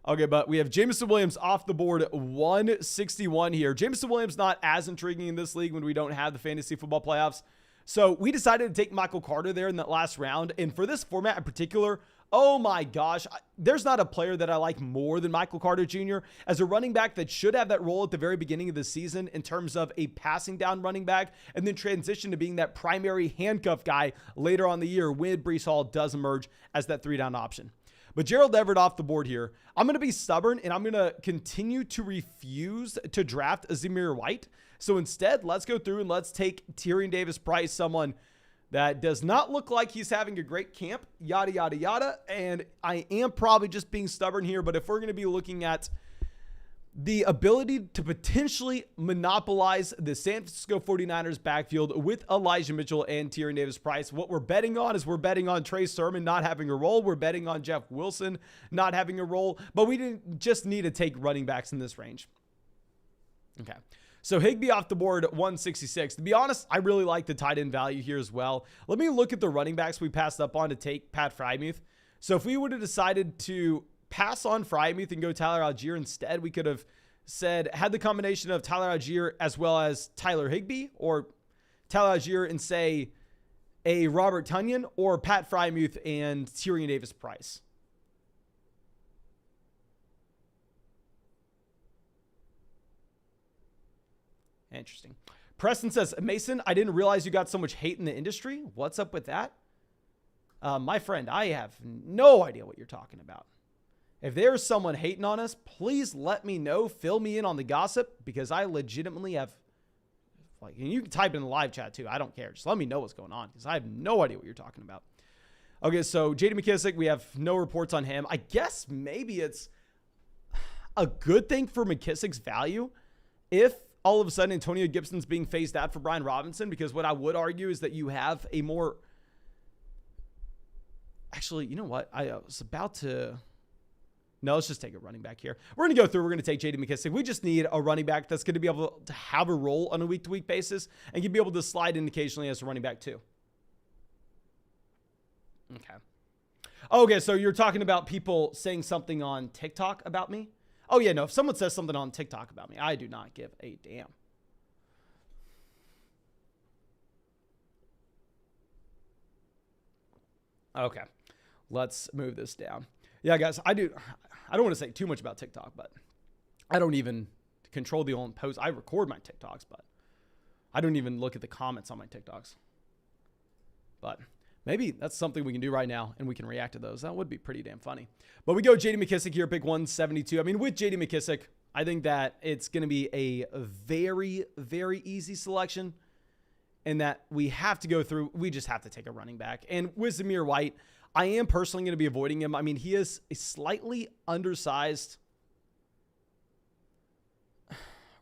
Okay, but we have Jameson Williams off the board at 161 here. Jameson Williams not as intriguing in this league when we don't have the fantasy football playoffs. So we decided to take Michael Carter there in that last round. And for this format in particular, oh my gosh, there's not a player that I like more than Michael Carter Jr. as a running back that should have that role at the very beginning of the season in terms of a passing down running back and then transition to being that primary handcuff guy later on the year when Breece Hall does emerge as that 3-down option. But Gerald Everett off the board here. I'm going to be stubborn and I'm going to continue to refuse to draft Zamir White. So instead, let's go through and let's take Tyrion Davis-Price, someone that does not look like he's having a great camp, yada, yada, yada. And I am probably just being stubborn here, but if we're going to be looking at the ability to potentially monopolize the San Francisco 49ers backfield with Elijah Mitchell and Tyrion Davis-Price, what we're betting on is we're betting on Trey Sermon not having a role. We're betting on Jeff Wilson not having a role, but we didn't just need to take running backs in this range. Okay. So Higbee off the board at 166. To be honest, I really like the tight end value here as well. Let me look at the running backs we passed up on to take Pat Freiermuth. So if we would have decided to pass on Freiermuth and go Tyler Algier instead, we could have had the combination of Tyler Algier as well as Tyler Higbee, or Tyler Algier and say a Robert Tonyan, or Pat Freiermuth and Tyrion Davis-Price. Interesting. Preston says, Mason, I didn't realize you got so much hate in the industry. What's up with that? My friend, I have no idea what you're talking about. If there's someone hating on us, please let me know. Fill me in on the gossip, because I legitimately have, like, and you can type in the live chat too. I don't care. Just let me know what's going on, because I have no idea what you're talking about. Okay, so J.D. McKissic, we have no reports on him. I guess maybe it's a good thing for McKissic's value if all of a sudden Antonio Gibson's being phased out for Brian Robinson, because what I would argue is that you have a more, actually, you know what? I was about to, no, let's just take a running back here. We're going to go through. We're going to take J.D. McKissic. We just need a running back that's going to be able to have a role on a week-to-week basis and can be able to slide in occasionally as a running back too. Okay, so you're talking about people saying something on TikTok about me? Oh, yeah, no. If someone says something on TikTok about me, I do not give a damn. Okay, let's move this down. Yeah, guys, I don't want to say too much about TikTok, but I don't even control the own post. I record my TikToks, but I don't even look at the comments on my TikToks. But maybe that's something we can do right now, and we can react to those. That would be pretty damn funny. But we go J.D. McKissic here, pick 172. I mean, with J.D. McKissic, I think that it's going to be a very, very easy selection, and that we have to go through. We just have to take a running back. And with Zamir White, I am personally going to be avoiding him. I mean, he is a slightly undersized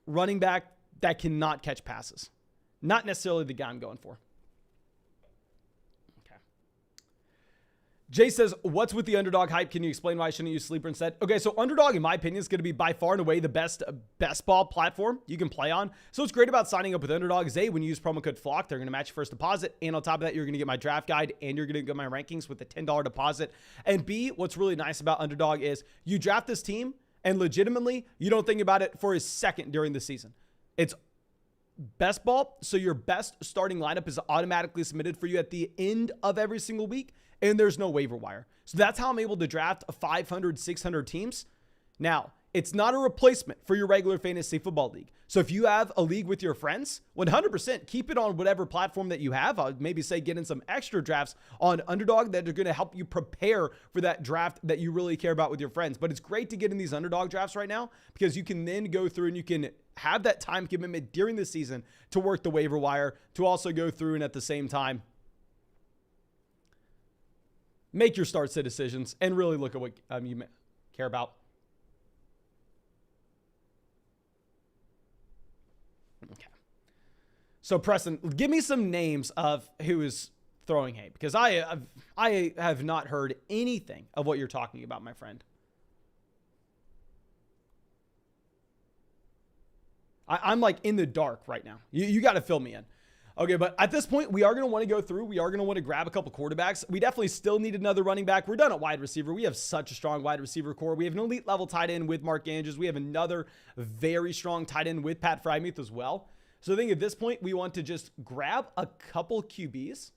running back that cannot catch passes. Not necessarily the guy I'm going for. Jay says, what's with the underdog hype? Can you explain why I shouldn't use Sleeper instead? Okay, so underdog, in my opinion, is going to be by far and away the best ball platform you can play on. So what's great about signing up with underdog is, A, when you use promo code FLOCK, they're going to match your first deposit. And on top of that, you're going to get my draft guide and you're going to get my rankings with a $10 deposit. And B, what's really nice about underdog is you draft this team and legitimately you don't think about it for a second during the season. It's best ball. So your best starting lineup is automatically submitted for you at the end of every single week. And there's no waiver wire. So that's how I'm able to draft 500, 600 teams Now, it's not a replacement for your regular fantasy football league. So if you have a league with your friends, 100% keep it on whatever platform that you have. I would maybe say get in some extra drafts on Underdog that are going to help you prepare for that draft that you really care about with your friends. But it's great to get in these Underdog drafts right now because you can then go through and you can have that time commitment during the season to work the waiver wire, to also go through and at the same time make your start sit decisions and really look at what you care about. Okay. So Preston, give me some names of who is throwing hate, because I have not heard anything of what you're talking about, my friend. I'm like in the dark right now. You got to fill me in. Okay, but at this point, we are going to want to go through. We are going to want to grab a couple quarterbacks. We definitely still need another running back. We're done at wide receiver. We have such a strong wide receiver core. We have an elite level tight end with Mark Andrews. We have another very strong tight end with Pat Freiermuth as well. So I think at this point, we want to just grab a couple QBs.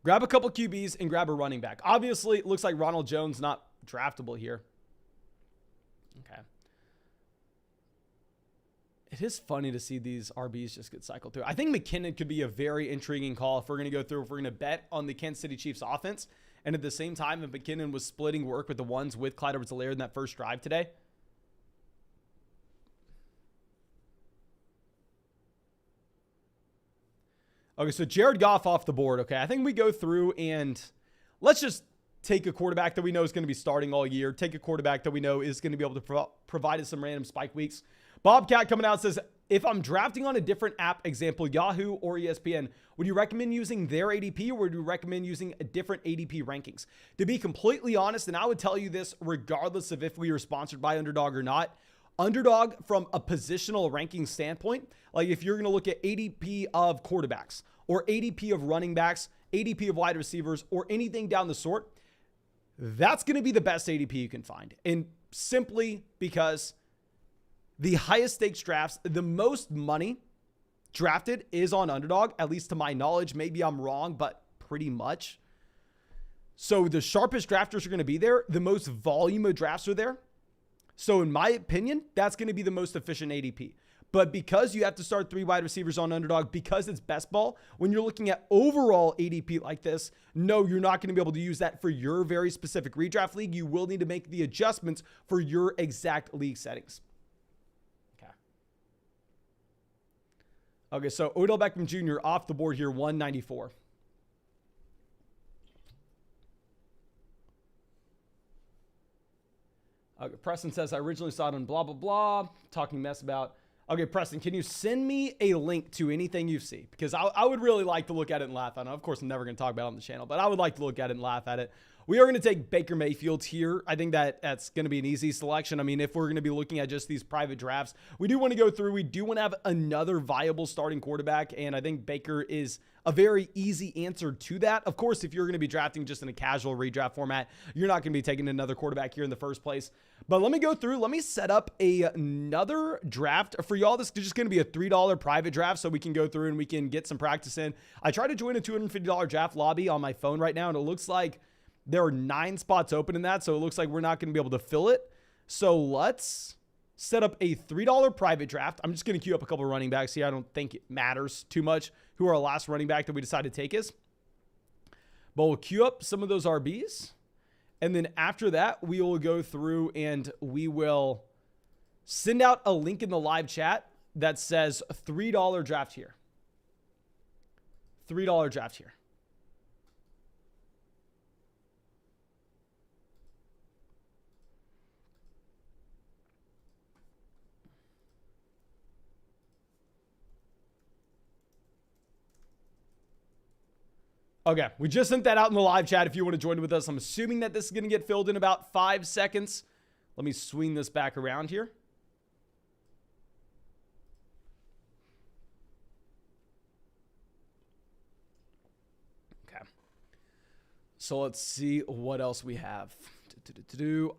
Grab a couple QBs and grab a running back. Obviously, it looks like Ronald Jones not draftable here. Okay. It is funny to see these RBs just get cycled through. I think McKinnon could be a very intriguing call if we're going to go through, if we're going to bet on the Kansas City Chiefs offense. And at the same time, if McKinnon was splitting work with the ones with Clyde Edwards-Helaire in that first drive today. Okay, so Jared Goff off the board. Okay, I think we go through and let's just take a quarterback that we know is going to be starting all year. Take a quarterback that we know is going to be able to provide us some random spike weeks. Bobcat coming out says, if I'm drafting on a different app, example, Yahoo or ESPN, would you recommend using their ADP or would you recommend using a different ADP rankings? To be completely honest, and I would tell you this regardless of if we are sponsored by Underdog or not, Underdog from a positional ranking standpoint, like if you're going to look at ADP of quarterbacks or ADP of running backs, ADP of wide receivers, or anything down the sort, that's going to be the best ADP you can find. And simply because the highest stakes drafts, the most money drafted is on Underdog, at least to my knowledge. Maybe I'm wrong, but pretty much. So the sharpest drafters are going to be there. The most volume of drafts are there. So in my opinion, that's going to be the most efficient ADP. But because you have to start 3 wide receivers on Underdog, because it's best ball, when you're looking at overall ADP like this, no, you're not going to be able to use that for your very specific redraft league. You will need to make the adjustments for your exact league settings. Okay, so Odell Beckham Jr. off the board here, 194. Okay, Preston says, I originally saw it on blah, blah, blah, talking mess about. Okay, Preston, can you send me a link to anything you see? Because I would really like to look at it and laugh at it. Of course, I'm never going to talk about it on the channel, but I would like to look at it and laugh at it. We are going to take Baker Mayfield here. I think that's going to be an easy selection. I mean, if we're going to be looking at just these private drafts, we do want to go through. We do want to have another viable starting quarterback, and I think Baker is a very easy answer to that. Of course, if you're going to be drafting just in a casual redraft format, you're not going to be taking another quarterback here in the first place. But let me go through. Let me set up another draft for y'all. This is just going to be a $3 private draft so we can go through and we can get some practice in. I tried to join a $250 draft lobby on my phone right now, and it looks like there are 9 spots open in that, so it looks like we're not going to be able to fill it. So let's set up a $3 private draft. I'm just going to queue up a couple of running backs here. I don't think it matters too much who our last running back that we decided to take is. But we'll queue up some of those RBs. And then after that, we will go through and we will send out a link in the live chat that says $3 draft here. $3 draft here. Okay, we just sent that out in the live chat if you want to join with us. I'm assuming that this is going to get filled in about 5 seconds. Let me swing this back around here. Okay. So let's see what else we have.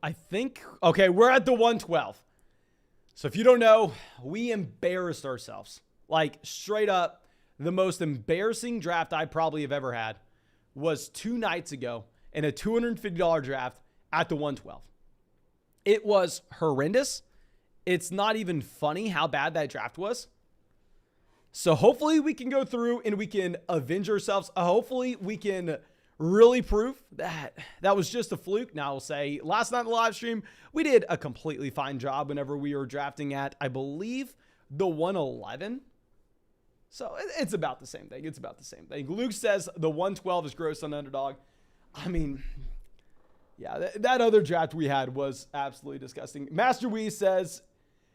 I think, okay, we're at the 112. So if you don't know, we embarrassed ourselves. Like straight up. The most embarrassing draft I probably have ever had was 2 nights ago in a $250 draft at the 112. It was horrendous. It's not even funny how bad that draft was. So hopefully we can go through and we can avenge ourselves. Hopefully we can really prove that that was just a fluke. Now I'll say last night in the live stream, we did a completely fine job whenever we were drafting at, I believe, the 111. So it's about the same thing. It's about the same thing. Luke says the 112 is gross on underdog. I mean, yeah, that other draft we had was absolutely disgusting. Master Wee says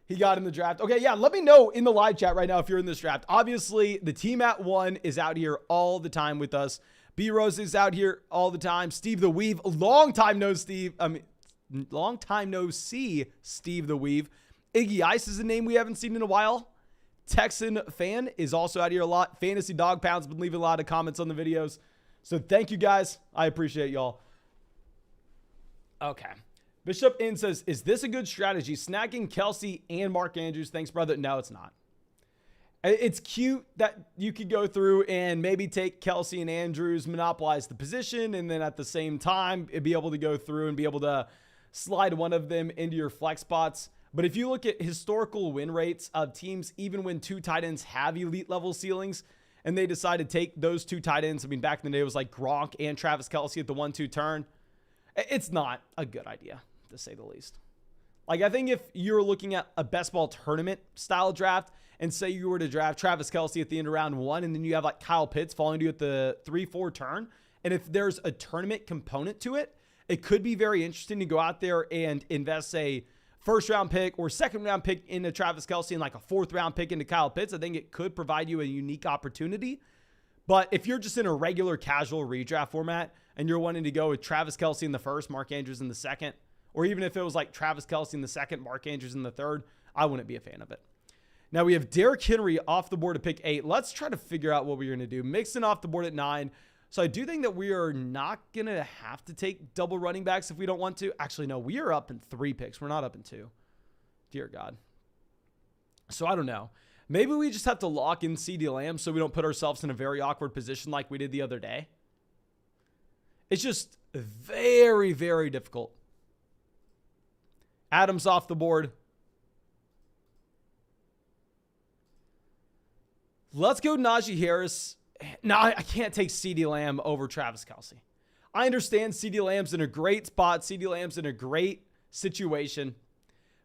he got in the draft. Okay, yeah, let me know in the live chat right now if you're in this draft. Obviously, the team at 1 is out here all the time with us. B Rose is out here all the time. Steve the Weave, long time no see Steve the Weave. Iggy Ice is a name we haven't seen in a while. Texan fan is also out here a lot. Fantasy Dog Pound's been leaving a lot of comments on the videos. So thank you guys. I appreciate y'all. Okay. Bishop In says, is this a good strategy? Snagging Kelsey and Mark Andrews. Thanks, brother. No, it's not. It's cute that you could go through and maybe take Kelsey and Andrews, monopolize the position, and then at the same time, be able to go through and be able to slide one of them into your flex spots. But if you look at historical win rates of teams, even when 2 tight ends have elite level ceilings, and they decide to take those 2 tight ends, I mean, back in the day, it was like Gronk and Travis Kelsey at the 1-2 turn. It's not a good idea, to say the least. Like, I think if you're looking at a best ball tournament style draft, and say you were to draft Travis Kelsey at the end of round 1, and then you have like Kyle Pitts following you at the 3-4 turn, and if there's a tournament component to it, it could be very interesting to go out there and invest a first round pick or second round pick into Travis Kelsey and like a 4th round pick into Kyle Pitts. I think it could provide you a unique opportunity. But if you're just in a regular casual redraft format and you're wanting to go with Travis Kelsey in the 1st, Mark Andrews in the 2nd, or even if it was like Travis Kelsey in the 2nd, Mark Andrews in the 3rd, I wouldn't be a fan of it. Now we have Derrick Henry off the board at pick 8. Let's try to figure out what we're going to do. Mixon off the board at 9. So I do think that we are not going to have to take double running backs if we don't want to. Actually, no, we are up in 3 picks. We're not up in 2. Dear God. So I don't know. Maybe we just have to lock in CeeDee Lamb so we don't put ourselves in a very awkward position like we did the other day. It's just very, very difficult. Adams off the board. Let's go Najee Harris. No, I can't take CeeDee Lamb over Travis Kelsey. I understand CeeDee Lamb's in a great spot. CeeDee Lamb's in a great situation.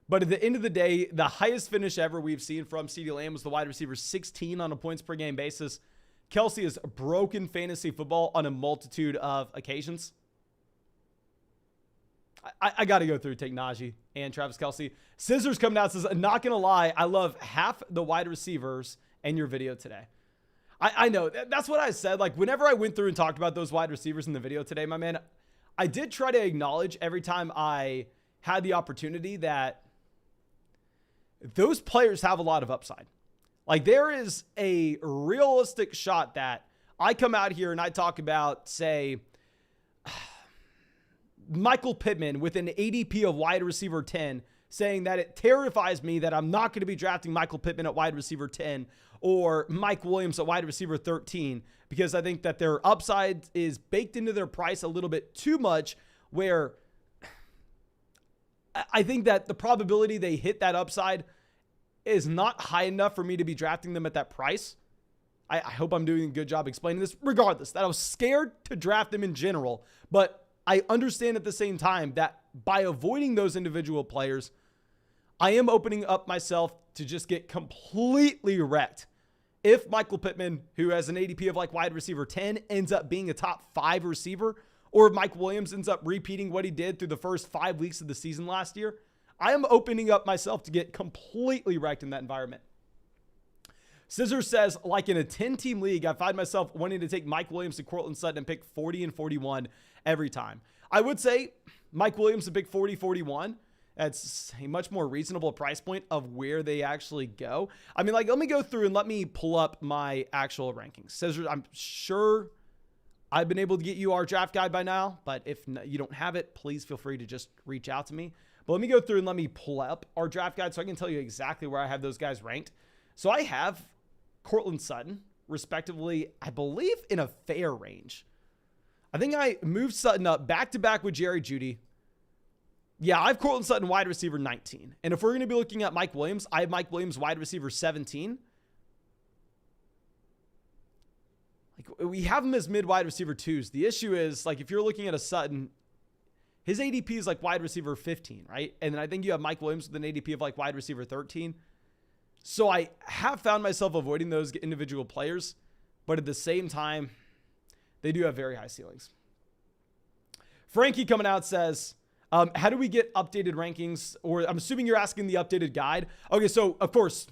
But at the end of the day, the highest finish ever we've seen from CeeDee Lamb was the wide receiver 16 on a points per game basis. Kelsey has broken fantasy football on a multitude of occasions. I got to go through, take Najee and Travis Kelsey. Scissors coming out says, not going to lie, I love half the wide receivers in your video today. I know. That's what I said. Like, whenever I went through and talked about those wide receivers in the video today, my man, I did try to acknowledge every time I had the opportunity that those players have a lot of upside. Like, there is a realistic shot that I come out here and I talk about, say, Michael Pittman with an ADP of wide receiver 10, saying that it terrifies me that I'm not going to be drafting Michael Pittman at wide receiver 10 or Mike Williams at wide receiver 13, because I think that their upside is baked into their price a little bit too much, where I think that the probability they hit that upside is not high enough for me to be drafting them at that price. I hope I'm doing a good job explaining this. Regardless, that I was scared to draft them in general, but I understand at the same time that by avoiding those individual players, I am opening up myself to just get completely wrecked. If Michael Pittman, who has an ADP of like wide receiver 10, ends up being a top 5 receiver, or if Mike Williams ends up repeating what he did through the first 5 weeks of the season last year, I am opening up myself to get completely wrecked in that environment. Scissor says, like in a 10-team league, I find myself wanting to take Mike Williams and Courtland Sutton and pick 40 and 41 every time. I would say Mike Williams and pick 40, 41. That's a much more reasonable price point of where they actually go. I mean, like, let me go through and let me pull up my actual rankings. Scissor, I'm sure I've been able to get you our draft guide by now, but if you don't have it, please feel free to just reach out to me. But let me go through and let me pull up our draft guide so I can tell you exactly where I have those guys ranked. So I have Courtland Sutton, respectively, I believe in a fair range. I think I moved Sutton up back-to-back with Jerry Judy. Yeah, I have Courtland Sutton wide receiver 19. And if we're going to be looking at Mike Williams, I have Mike Williams wide receiver 17. Like, we have him as mid wide receiver 2s. The issue is, like, if you're looking at a Sutton, his ADP is like wide receiver 15, right? And then I think you have Mike Williams with an ADP of like wide receiver 13. So I have found myself avoiding those individual players, but at the same time, they do have very high ceilings. Frankie coming out says, how do we get updated rankings? Or I'm assuming you're asking the updated guide. Okay, so of course,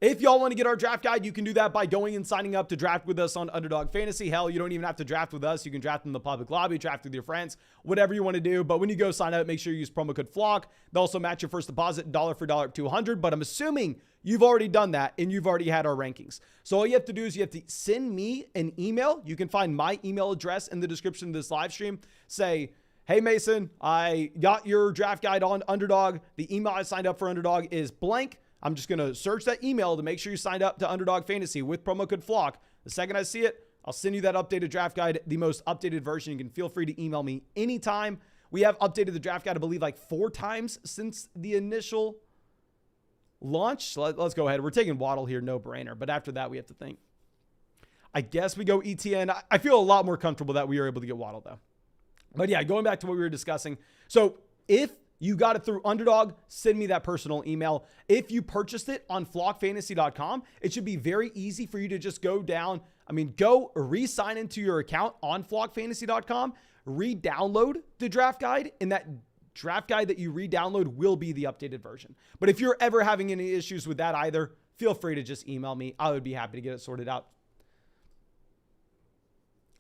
if y'all want to get our draft guide, you can do that by going and signing up to draft with us on Underdog Fantasy. Hell, you don't even have to draft with us. You can draft in the public lobby, draft with your friends, whatever you want to do. But when you go sign up, make sure you use promo code FLOCK. They'll also match your first deposit dollar for dollar up to $200. But I'm assuming you've already done that and you've already had our rankings. So all you have to do is you have to send me an email. You can find my email address in the description of this live stream. Say, hey, Mason, I got your draft guide on Underdog. The email I signed up for Underdog is blank. I'm just going to search that email to make sure you signed up to Underdog Fantasy with promo code FLOCK. The second I see it, I'll send you that updated draft guide, the most updated version. You can feel free to email me anytime. We have updated the draft guide, I believe, like 4 times since the initial launch. So let's go ahead. We're taking Waddle here, no brainer. But after that, we have to think. I guess we go ETN. I feel a lot more comfortable that we were able to get Waddle, though. But yeah, going back to what we were discussing. So if you got it through Underdog, send me that personal email. If you purchased it on flockfantasy.com, it should be very easy for you to just go down. Go re-sign into your account on flockfantasy.com, re-download the draft guide, and that draft guide that you re-download will be the updated version. But if you're ever having any issues with that either, feel free to just email me. I would be happy to get it sorted out.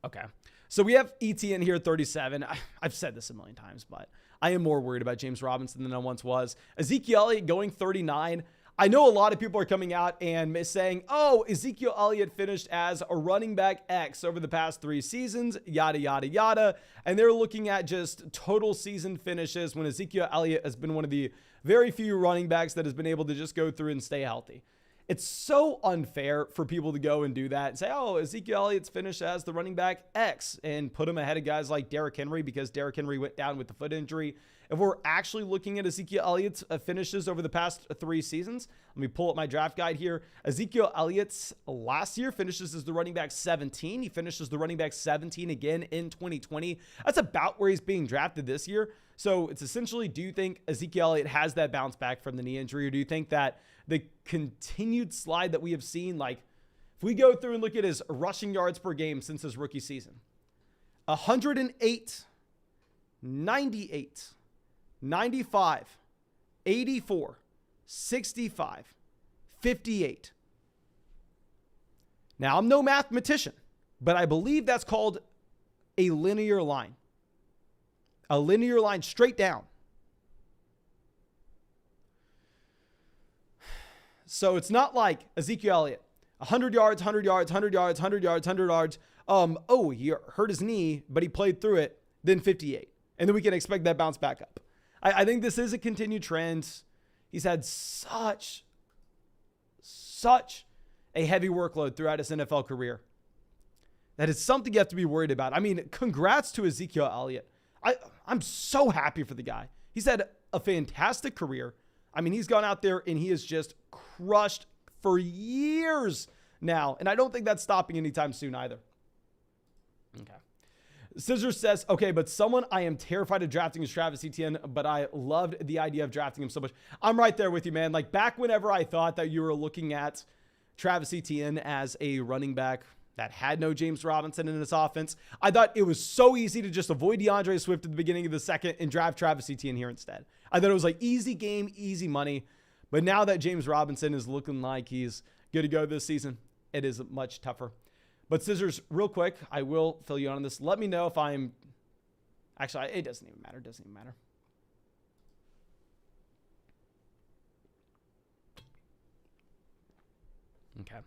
Okay. So we have ETN here at 37. I've said this a million times, but I am more worried about James Robinson than I once was. Ezekiel Elliott going 39. I know a lot of people are coming out and saying, oh, Ezekiel Elliott finished as a running back X over the past 3 seasons, yada, yada, yada. And they're looking at just total season finishes when Ezekiel Elliott has been one of the very few running backs that has been able to just go through and stay healthy. It's so unfair for people to go and do that and say, oh, Ezekiel Elliott's finished as the running back X and put him ahead of guys like Derrick Henry because Derrick Henry went down with the foot injury. If we're actually looking at Ezekiel Elliott's finishes over the past 3 seasons, let me pull up my draft guide here. Ezekiel Elliott's last year finishes as the running back 17. He finishes the running back 17 again in 2020. That's about where he's being drafted this year. So it's essentially, do you think Ezekiel Elliott has that bounce back from the knee injury, or do you think that the continued slide that we have seen, like if we go through and look at his rushing yards per game since his rookie season, 108, 98, 95, 84, 65, 58. Now, I'm no mathematician, but I believe that's called a linear line. A linear line straight down. So it's not like Ezekiel Elliott, 100 yards, 100 yards, 100 yards, 100 yards, 100 yards. Oh, he hurt his knee, but he played through it, then 58. And then we can expect that bounce back up. I think this is a continued trend. He's had such a heavy workload throughout his NFL career. That is something you have to be worried about. I mean, congrats to Ezekiel Elliott. I'm so happy for the guy. He's had a fantastic career. I mean, he's gone out there and he has just crushed for years now. And I don't think that's stopping anytime soon either. Okay. Scissors says, okay, but someone I am terrified of drafting is Travis Etienne, but I loved the idea of drafting him so much. I'm right there with you, man. Like back whenever I thought that you were looking at Travis Etienne as a running back that had no James Robinson in his offense, I thought it was so easy to just avoid DeAndre Swift at the beginning of the second and draft Travis Etienne here instead. I thought it was like easy game, easy money. But now that James Robinson is looking like he's good to go this season, it is much tougher. But Scissors, real quick, I will fill you in on this. Let me know if I'm... Actually, it doesn't even matter. It doesn't even matter. Okay.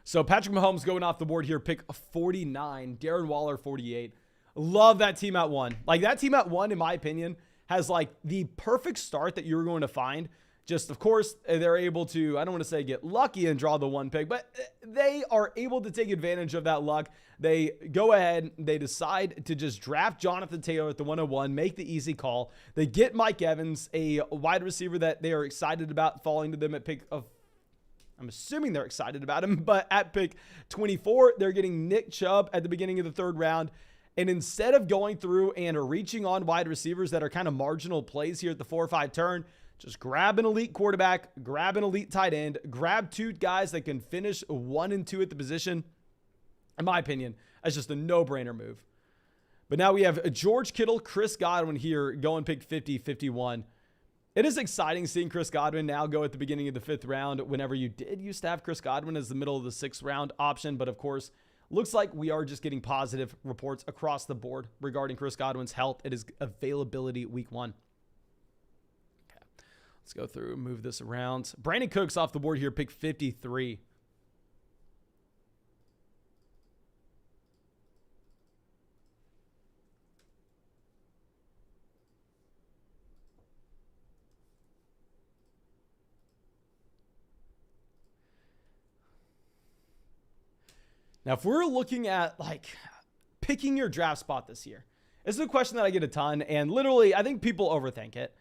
So Patrick Mahomes going off the board here, pick 49. Darren Waller, 48. Love that team at 1. Like that team at 1, in my opinion, has like the perfect start that you're going to find Just, of course, they're able to, I don't want to say get lucky and draw the one pick, but they are able to take advantage of that luck. They go ahead, they decide to just draft Jonathan Taylor at the 101, make the easy call. They get Mike Evans, a wide receiver that they are excited about falling to them at pick of, I'm assuming they're excited about him, but at pick 24, they're getting Nick Chubb at the beginning of the 3rd round. And instead of going through and reaching on wide receivers that are kind of marginal plays here at the 4 or 5 turn, just grab an elite quarterback, grab an elite tight end, grab 2 guys that can finish 1 and 2 at the position. In my opinion, that's just a no-brainer move. But now we have George Kittle, Chris Godwin here going pick 50, 51. It is exciting seeing Chris Godwin now go at the beginning of the 5th round whenever you did used to have Chris Godwin as the middle of the 6th round option. But of course, looks like we are just getting positive reports across the board regarding Chris Godwin's health and his availability week 1. Let's go through and move this around. Brandon Cooks off the board here, pick 53. Now, if we're looking at like picking your draft spot this year, this is a question that I get a ton, and literally I think people overthink it.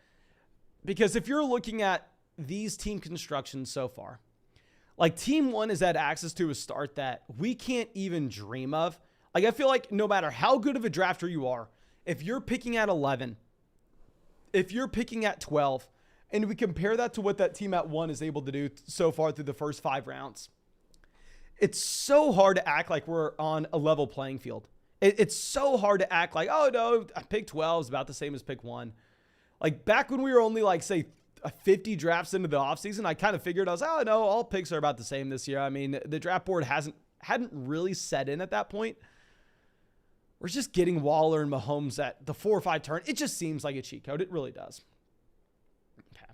Because if you're looking at these team constructions so far, like team 1 has had access to a start that we can't even dream of. Like I feel like no matter how good of a drafter you are, if you're picking at 11, if you're picking at 12, and we compare that to what that team at 1 is able to do so far through the first 5 rounds, it's so hard to act like we're on a level playing field. It's so hard to act like, oh no, pick 12 is about the same as pick 1. Like back when we were only like, say, 50 drafts into the offseason, I kind of figured, I was, oh no, all picks are about the same this year. I mean, the draft board hadn't really set in at that point. We're just getting Waller and Mahomes at the 4 or 5 turn. It just seems like a cheat code. It really does. Okay.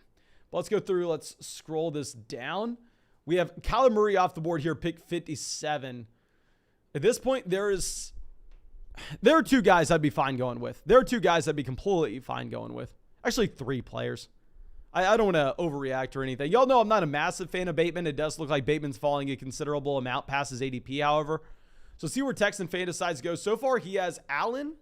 But let's go through. Let's scroll this down. We have Kyler Murray off the board here, pick 57. At this point, there are 2 guys I'd be fine going with. There are 2 guys I'd be completely fine going with. Actually, 3 players. I don't want to overreact or anything. Y'all know I'm not a massive fan of Bateman. It does look like Bateman's falling a considerable amount past his ADP, however. So see where Texan fan decides to go. So far, he has Allen.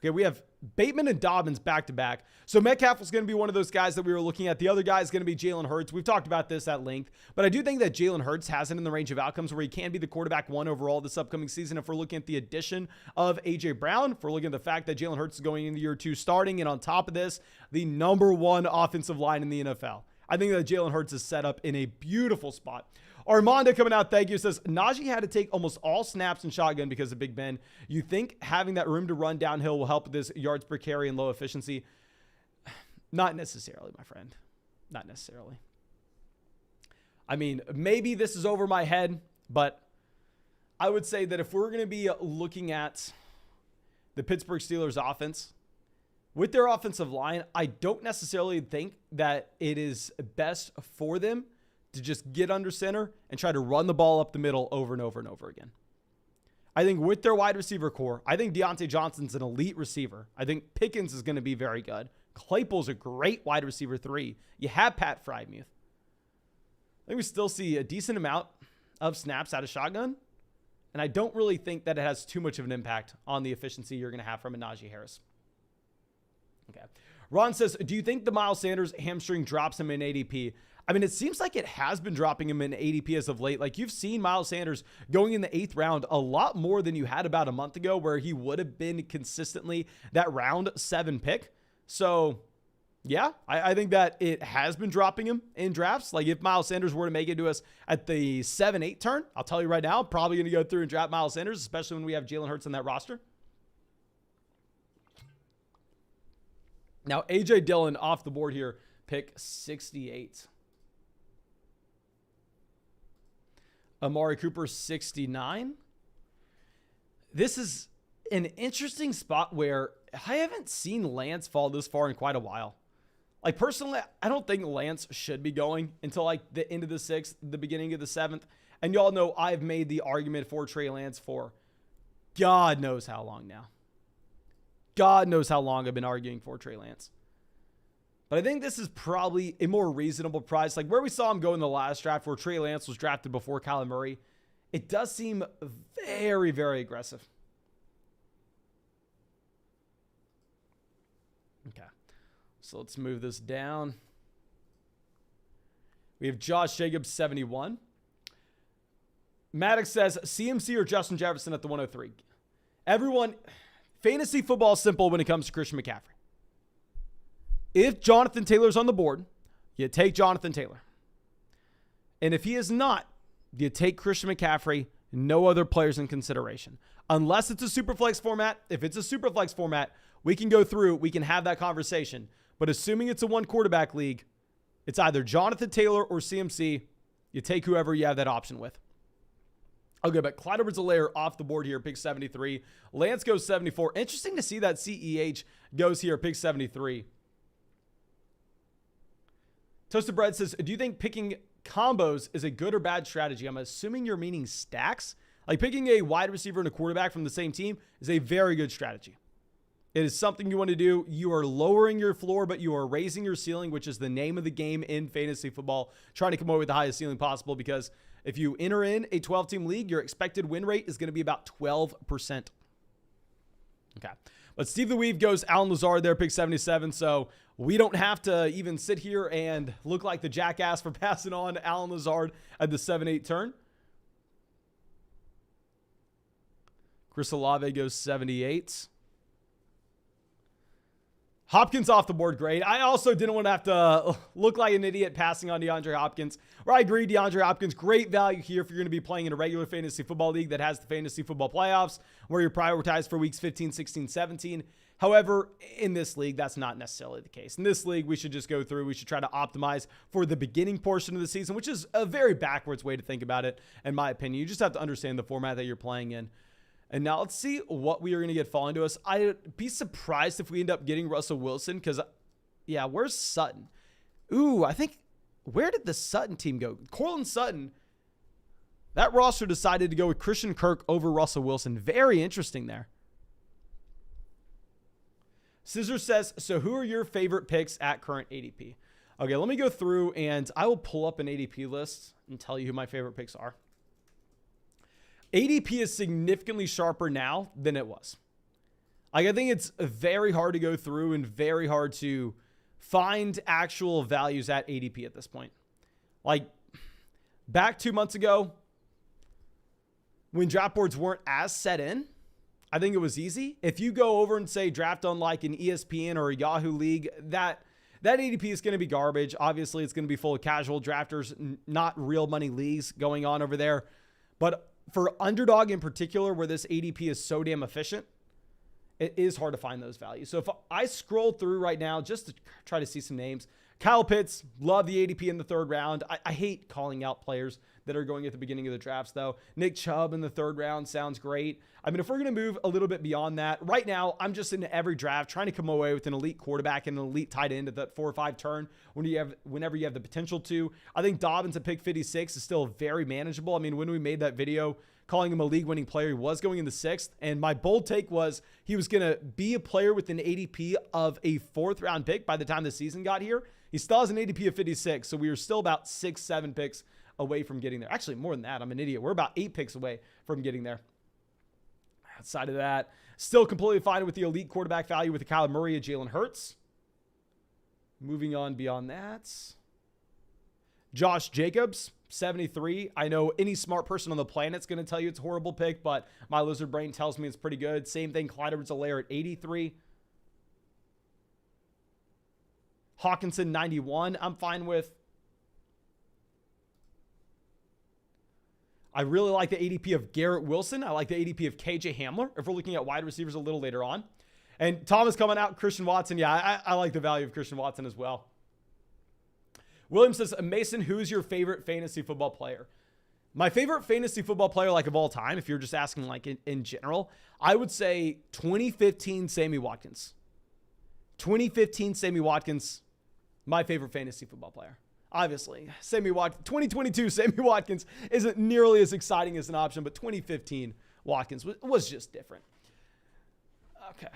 Okay, we have Bateman and Dobbins back-to-back. So Metcalf was going to be one of those guys that we were looking at. The other guy is going to be Jalen Hurts. We've talked about this at length. But I do think that Jalen Hurts has it in the range of outcomes where he can be the quarterback 1 overall this upcoming season. If we're looking at the addition of A.J. Brown, if we're looking at the fact that Jalen Hurts is going into year 2 starting, and on top of this, the number 1 offensive line in the NFL. I think that Jalen Hurts is set up in a beautiful spot. Armando coming out, thank you, says, Najee had to take almost all snaps in shotgun because of Big Ben. You think having that room to run downhill will help with this yards per carry and low efficiency? Not necessarily, my friend. Not necessarily. I mean, maybe this is over my head, but I would say that if we're going to be looking at the Pittsburgh Steelers offense, with their offensive line, I don't necessarily think that it is best for them to just get under center and try to run the ball up the middle over and over and over again. I think with their wide receiver core, I think Deontay Johnson's an elite receiver. I think Pickens is going to be very good. Claypool's a great wide receiver 3. You have Pat Freiermuth. I think we still see a decent amount of snaps out of shotgun, and I don't really think that it has too much of an impact on the efficiency you're going to have from a Najee Harris. Okay. Ron says, do you think the Miles Sanders hamstring drops him in ADP? I mean, it seems like it has been dropping him in ADP as of late. Like, you've seen Miles Sanders going in the 8th round a lot more than you had about a month ago, where he would have been consistently that round 7 pick. So, yeah, I think that it has been dropping him in drafts. Like, if Miles Sanders were to make it to us at the 7-8 turn, I'll tell you right now, I'm probably going to go through and draft Miles Sanders, especially when we have Jalen Hurts on that roster. Now, A.J. Dillon off the board here, pick 68. Amari Cooper, 69. This is an interesting spot where I haven't seen Lance fall this far in quite a while. Like, personally, I don't think Lance should be going until like the end of the 6th, the beginning of the 7th. And y'all know I've made the argument for Trey Lance for God knows how long now. God knows how long I've been arguing for Trey Lance. But I think this is probably a more reasonable price. Like where we saw him go in the last draft where Trey Lance was drafted before Kyler Murray, it does seem very, very aggressive. Okay. So let's move this down. We have Josh Jacobs, 71. Maddox says, CMC or Justin Jefferson at the 103. Everyone, fantasy football is simple when it comes to Christian McCaffrey. If Jonathan Taylor's on the board, you take Jonathan Taylor. And if he is not, you take Christian McCaffrey, no other players in consideration. Unless it's a superflex format. If it's a superflex format, we can go through, we can have that conversation. But assuming it's a one quarterback league, it's either Jonathan Taylor or CMC. You take whoever you have that option with. Okay, but Clyde Edwards-Helaire off the board here, pick 73. Lance goes 74. Interesting to see that CEH goes here, pick 73. Toasted Bread says, do you think picking combos is a good or bad strategy? I'm assuming you're meaning stacks. Like picking a wide receiver and a quarterback from the same team is a very good strategy. It is something you want to do. You are lowering your floor, but you are raising your ceiling, which is the name of the game in fantasy football. Trying to come away with the highest ceiling possible, because if you enter in a 12-team league, your expected win rate is going to be about 12%. Okay. But Steve the Weave goes Alan Lazard there, pick 77. So we don't have to even sit here and look like the jackass for passing on Alan Lazard at the 7-8 turn. Chris Olave goes 78. Hopkins off the board, great. I also didn't want to have to look like an idiot passing on DeAndre Hopkins. Where I agree, DeAndre Hopkins, great value here if you're going to be playing in a regular fantasy football league that has the fantasy football playoffs, where you're prioritized for weeks 15, 16, 17. However, in this league, that's not necessarily the case. In this league, we should just go through. We should try to optimize for the beginning portion of the season, which is a very backwards way to think about it, in my opinion. You just have to understand the format that you're playing in. And now let's see what we are going to get falling to us. I'd be surprised if we end up getting Russell Wilson because, yeah, where's Sutton? Ooh, I think, where did the Sutton team go? Cortland Sutton, that roster decided to go with Christian Kirk over Russell Wilson. Very interesting there. Scissor says, so who are your favorite picks at current ADP? Okay, let me go through and I will pull up an ADP list and tell you who my favorite picks are. ADP is significantly sharper now than it was. Like, I think it's very hard to go through and very hard to find actual values at ADP at this point. Like, back 2 months ago, when draft boards weren't as set in, I think it was easy. If you go over and say draft on like an ESPN or a Yahoo league, that ADP is going to be garbage. Obviously, it's going to be full of casual drafters, not real money leagues going on over there. But for Underdog in particular, where this ADP is so damn efficient, it is hard to find those values. So if I scroll through right now just to try to see some names, Kyle Pitts, love the ADP in the third round. I hate calling out players that are going at the beginning of the drafts, though. Nick Chubb in the third round sounds great. I mean, if we're going to move a little bit beyond that, right now, I'm just in every draft trying to come away with an elite quarterback and an elite tight end at that 4 or 5 turn whenever you have the potential to. I think Dobbins at pick 56 is still very manageable. I mean, when we made that video calling him a league-winning player, he was going in the 6th, and my bold take was he was going to be a player with an ADP of a 4th-round pick by the time the season got here. He still has an ADP of 56, so we were still about 6-7 picks away from getting there. Actually, more than that. I'm an idiot. We're about 8 picks away from getting there. Outside of that, still completely fine with the elite quarterback value with the Kyler Murray and Jalen Hurts. Moving on beyond that. Josh Jacobs, 73. I know any smart person on the planet's going to tell you it's a horrible pick, but my lizard brain tells me it's pretty good. Same thing, Clyde Edwards-Helaire at 83. Hawkinson, 91. I'm fine with. I really like the ADP of Garrett Wilson. I like the ADP of KJ Hamler if we're looking at wide receivers a little later on. And Thomas coming out, Christian Watson. Yeah, I like the value of Christian Watson as well. William says, Mason, who's your favorite fantasy football player? My favorite fantasy football player, like of all time, if you're just asking like in general, I would say 2015 Sammy Watkins. 2015 Sammy Watkins, my favorite fantasy football player. Obviously, 2022 Sammy Watkins isn't nearly as exciting as an option, but 2015 Watkins was just different. Okay.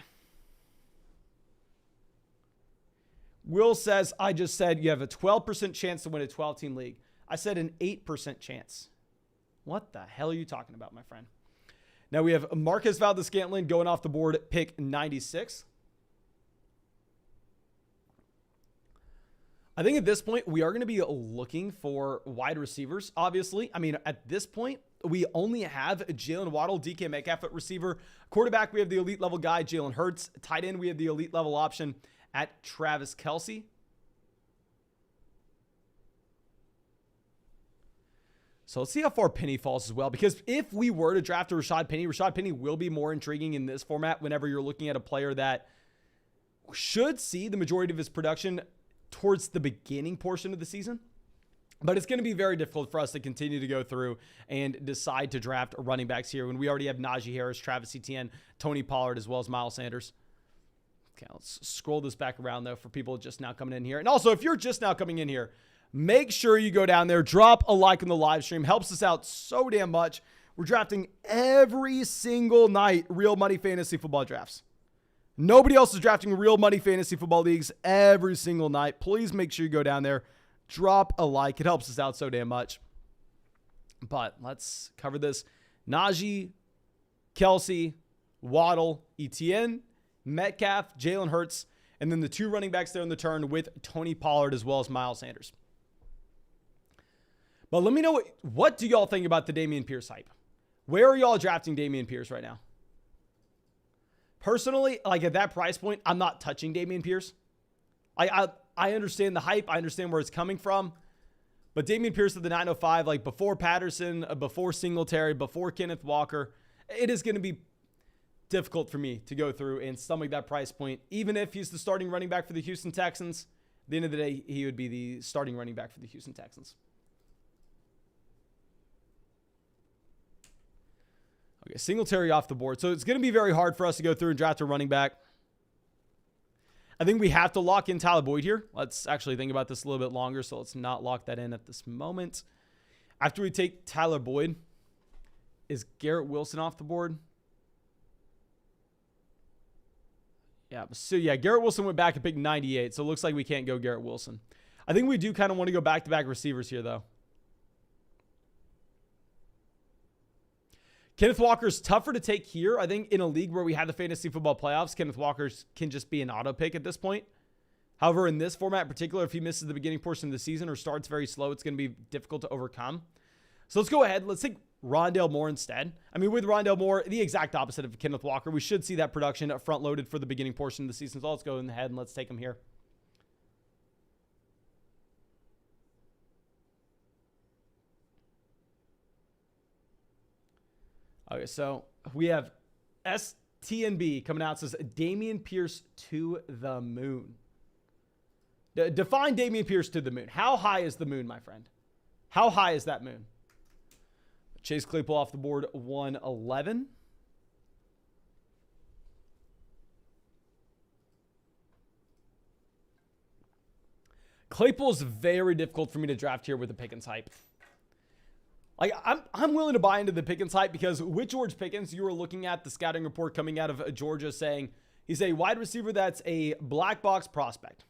Will says, I just said you have a 12% chance to win a 12-team league. I said an 8% chance. What the hell are you talking about, my friend? Now we have Marquez Valdes-Scantling going off the board at pick 96. I think at this point, we are going to be looking for wide receivers, obviously. I mean, at this point, we only have Jalen Waddle, DK Metcalf at receiver. Quarterback, we have the elite level guy, Jalen Hurts. Tight end, we have the elite level option at Travis Kelce. So let's see how far Penny falls as well. Because if we were to draft a Rashad Penny will be more intriguing in this format whenever you're looking at a player that should see the majority of his production towards the beginning portion of the season. But it's going to be very difficult for us to continue to go through and decide to draft running backs here when we already have Najee Harris, Travis Etienne, Tony Pollard, as well as Miles Sanders. Okay, let's scroll this back around, though, for people just now coming in here. And also, if you're just now coming in here, make sure you go down there, drop a like on the live stream. Helps us out so damn much. We're drafting every single night real money fantasy football drafts. Nobody else is drafting real money fantasy football leagues every single night. Please make sure you go down there, drop a like. It helps us out so damn much. But let's cover this. Najee, Kelce, Waddle, Etienne, Metcalf, Jalen Hurts, and then the two running backs there in the turn with Tony Pollard as well as Miles Sanders. But let me know, what do y'all think about the Dameon Pierce hype? Where are y'all drafting Dameon Pierce right now? Personally, like at that price point, I'm not touching Dameon Pierce. I understand the hype. I understand where it's coming from. But Dameon Pierce at the 905, like before Patterson, before Singletary, before Kenneth Walker, it is going to be difficult for me to go through and stomach that price point. Even if he's the starting running back for the Houston Texans, at the end of the day, he would be the starting running back for the Houston Texans. Okay, Singletary off the board. So it's going to be very hard for us to go through and draft a running back. I think we have to lock in Tyler Boyd here. Let's actually think about this a little bit longer, so let's not lock that in at this moment. After we take Tyler Boyd, is Garrett Wilson off the board? Yeah, so yeah, Garrett Wilson went back and picked 98, so it looks like we can't go Garrett Wilson. I think we do kind of want to go back-to-back receivers here, though. Kenneth Walker's tougher to take here. I think in a league where we have the fantasy football playoffs, Kenneth Walker can just be an auto pick at this point. However, in this format in particular, if he misses the beginning portion of the season or starts very slow, it's going to be difficult to overcome. So let's go ahead. Let's take Rondale Moore instead. I mean, with Rondale Moore, the exact opposite of Kenneth Walker. We should see that production front-loaded for the beginning portion of the season. So let's go ahead and let's take him here. Okay, so we have STNB coming out. It says Dameon Pierce to the moon. Define Dameon Pierce to the moon. How high is the moon, my friend? How high is that moon? Chase Claypool off the board, 111. Claypool's very difficult for me to draft here with the Pickens hype. Like, I'm willing to buy into the Pickens hype because with George Pickens, you were looking at the scouting report coming out of Georgia saying he's a wide receiver that's a black box prospect.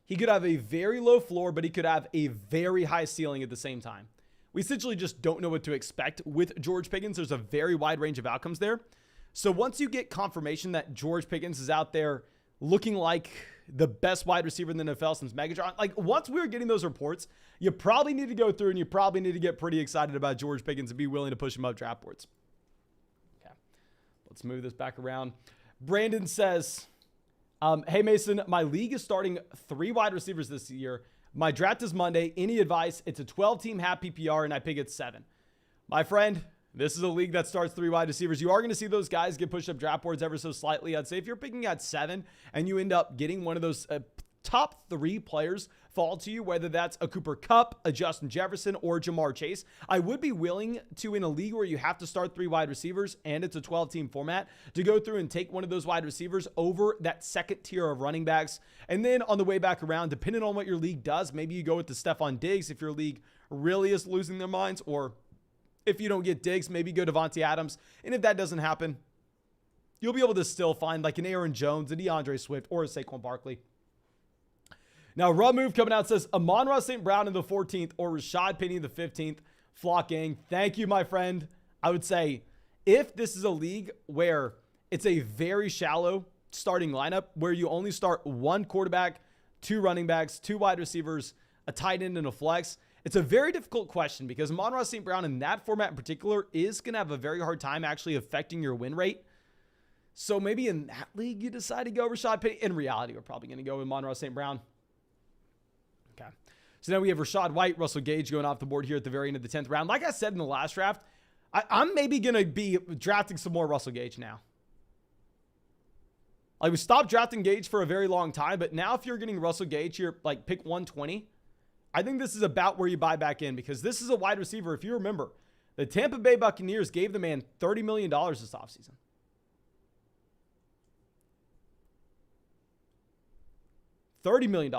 He could have a very low floor, but he could have a very high ceiling at the same time. We essentially just don't know what to expect with George Pickens. There's a very wide range of outcomes there. So once you get confirmation that George Pickens is out there looking like the best wide receiver in the NFL since Megatron, like once we're getting those reports, you probably need to go through and you probably need to get pretty excited about George Pickens and be willing to push him up draft boards. Okay, let's move this back around. Brandon says, hey Mason, my league is starting 3 wide receivers this year. My draft is Monday. Any advice? It's a 12-team half PPR and I pick at 7. My friend, this is a league that starts 3 wide receivers. You are going to see those guys get pushed up draft boards ever so slightly. I'd say if you're picking at 7 and you end up getting one of those top 3 players fall to you, whether that's a Cooper Kupp, a Justin Jefferson, or Jamar Chase, I would be willing to, in a league where you have to start 3 wide receivers and it's a 12-team format, to go through and take one of those wide receivers over that second tier of running backs. And then on the way back around, depending on what your league does, maybe you go with the Stephon Diggs if your league really is losing their minds, or if you don't get Diggs, maybe go Devontae Adams. And if that doesn't happen, you'll be able to still find like an Aaron Jones, a DeAndre Swift, or a Saquon Barkley. Now, Rub Move coming out says Amon-Ra St. Brown in the 14th or Rashad Penny in the 15th. Flock gang, thank you, my friend. I would say if this is a league where it's a very shallow starting lineup where you only start one quarterback, two running backs, two wide receivers, a tight end, and a flex, it's a very difficult question because Amon-Ra St. Brown in that format in particular is going to have a very hard time actually affecting your win rate. So maybe in that league you decide to go Rashad Penny. In reality, we're probably going to go with Amon-Ra St. Brown. Okay. So now we have Rashad White, Russell Gage going off the board here at the very end of the 10th round. Like I said in the last draft, I'm maybe going to be drafting some more Russell Gage now. Like we stopped drafting Gage for a very long time, but now if you're getting Russell Gage here, like pick 120, I think this is about where you buy back in because this is a wide receiver. If you remember, the Tampa Bay Buccaneers gave the man $30 million this offseason. $30 million.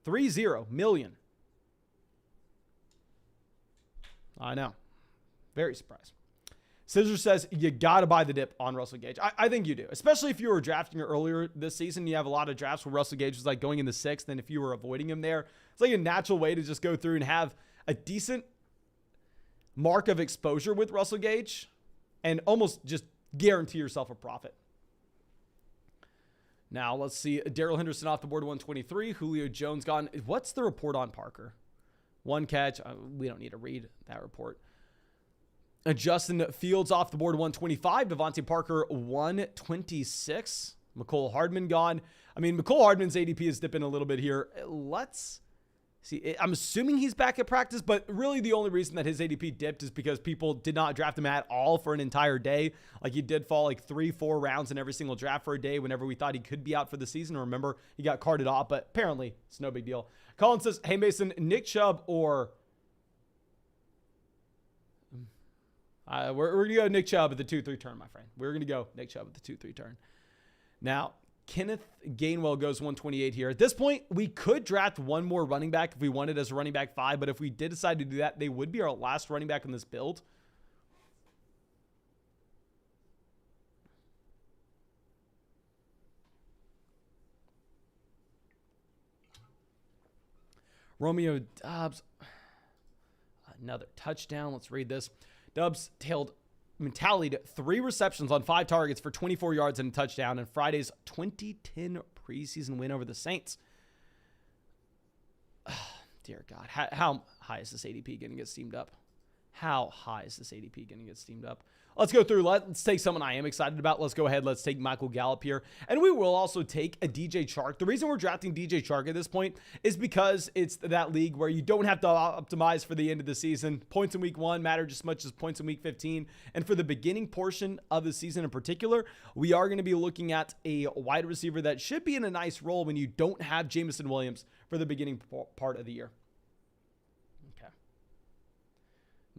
30 million. I know. Very surprised. Scissor says you got to buy the dip on Russell Gage. I think you do, especially if you were drafting earlier this season. You have a lot of drafts where Russell Gage was like going in the 6th, and if you were avoiding him there, it's like a natural way to just go through and have a decent mark of exposure with Russell Gage and almost just guarantee yourself a profit. Now, let's see. Daryl Henderson off the board, 123. Julio Jones gone. What's the report on Parker? One catch. We don't need to read that report. Justin Fields off the board, 125. Devontae Parker, 126. Mecole Hardman gone. I mean, Mecole Hardman's ADP is dipping a little bit here. Let's see. I'm assuming he's back at practice, but really the only reason that his ADP dipped is because people did not draft him at all for an entire day. Like he did fall like 3-4 rounds in every single draft for a day whenever we thought he could be out for the season. Remember, he got carted off, but apparently it's no big deal. Colin says, hey, Mason, Nick Chubb or... we're going to go Nick Chubb at the 2-3 turn, my friend. We're going to go Nick Chubb at the 2-3 turn. Now, Kenneth Gainwell goes 128 here. At this point, we could draft one more running back if we wanted as a running back 5, but if we did decide to do that, they would be our last running back in this build. Romeo Doubs. Another touchdown. Let's read this. Dubs tallied 3 receptions on 5 targets for 24 yards and a touchdown in Friday's 2010 preseason win over the Saints. Oh, dear God. How high is this ADP going to get steamed up? How high is this ADP going to get steamed up? Let's go through. Let's take someone I am excited about. Let's go ahead. Let's take Michael Gallup here. And we will also take a DJ Chark. The reason we're drafting DJ Chark at this point is because it's that league where you don't have to optimize for the end of the season. Points in week 1 matter just as much as points in week 15. And for the beginning portion of the season in particular, we are going to be looking at a wide receiver that should be in a nice role when you don't have Jameson Williams for the beginning part of the year.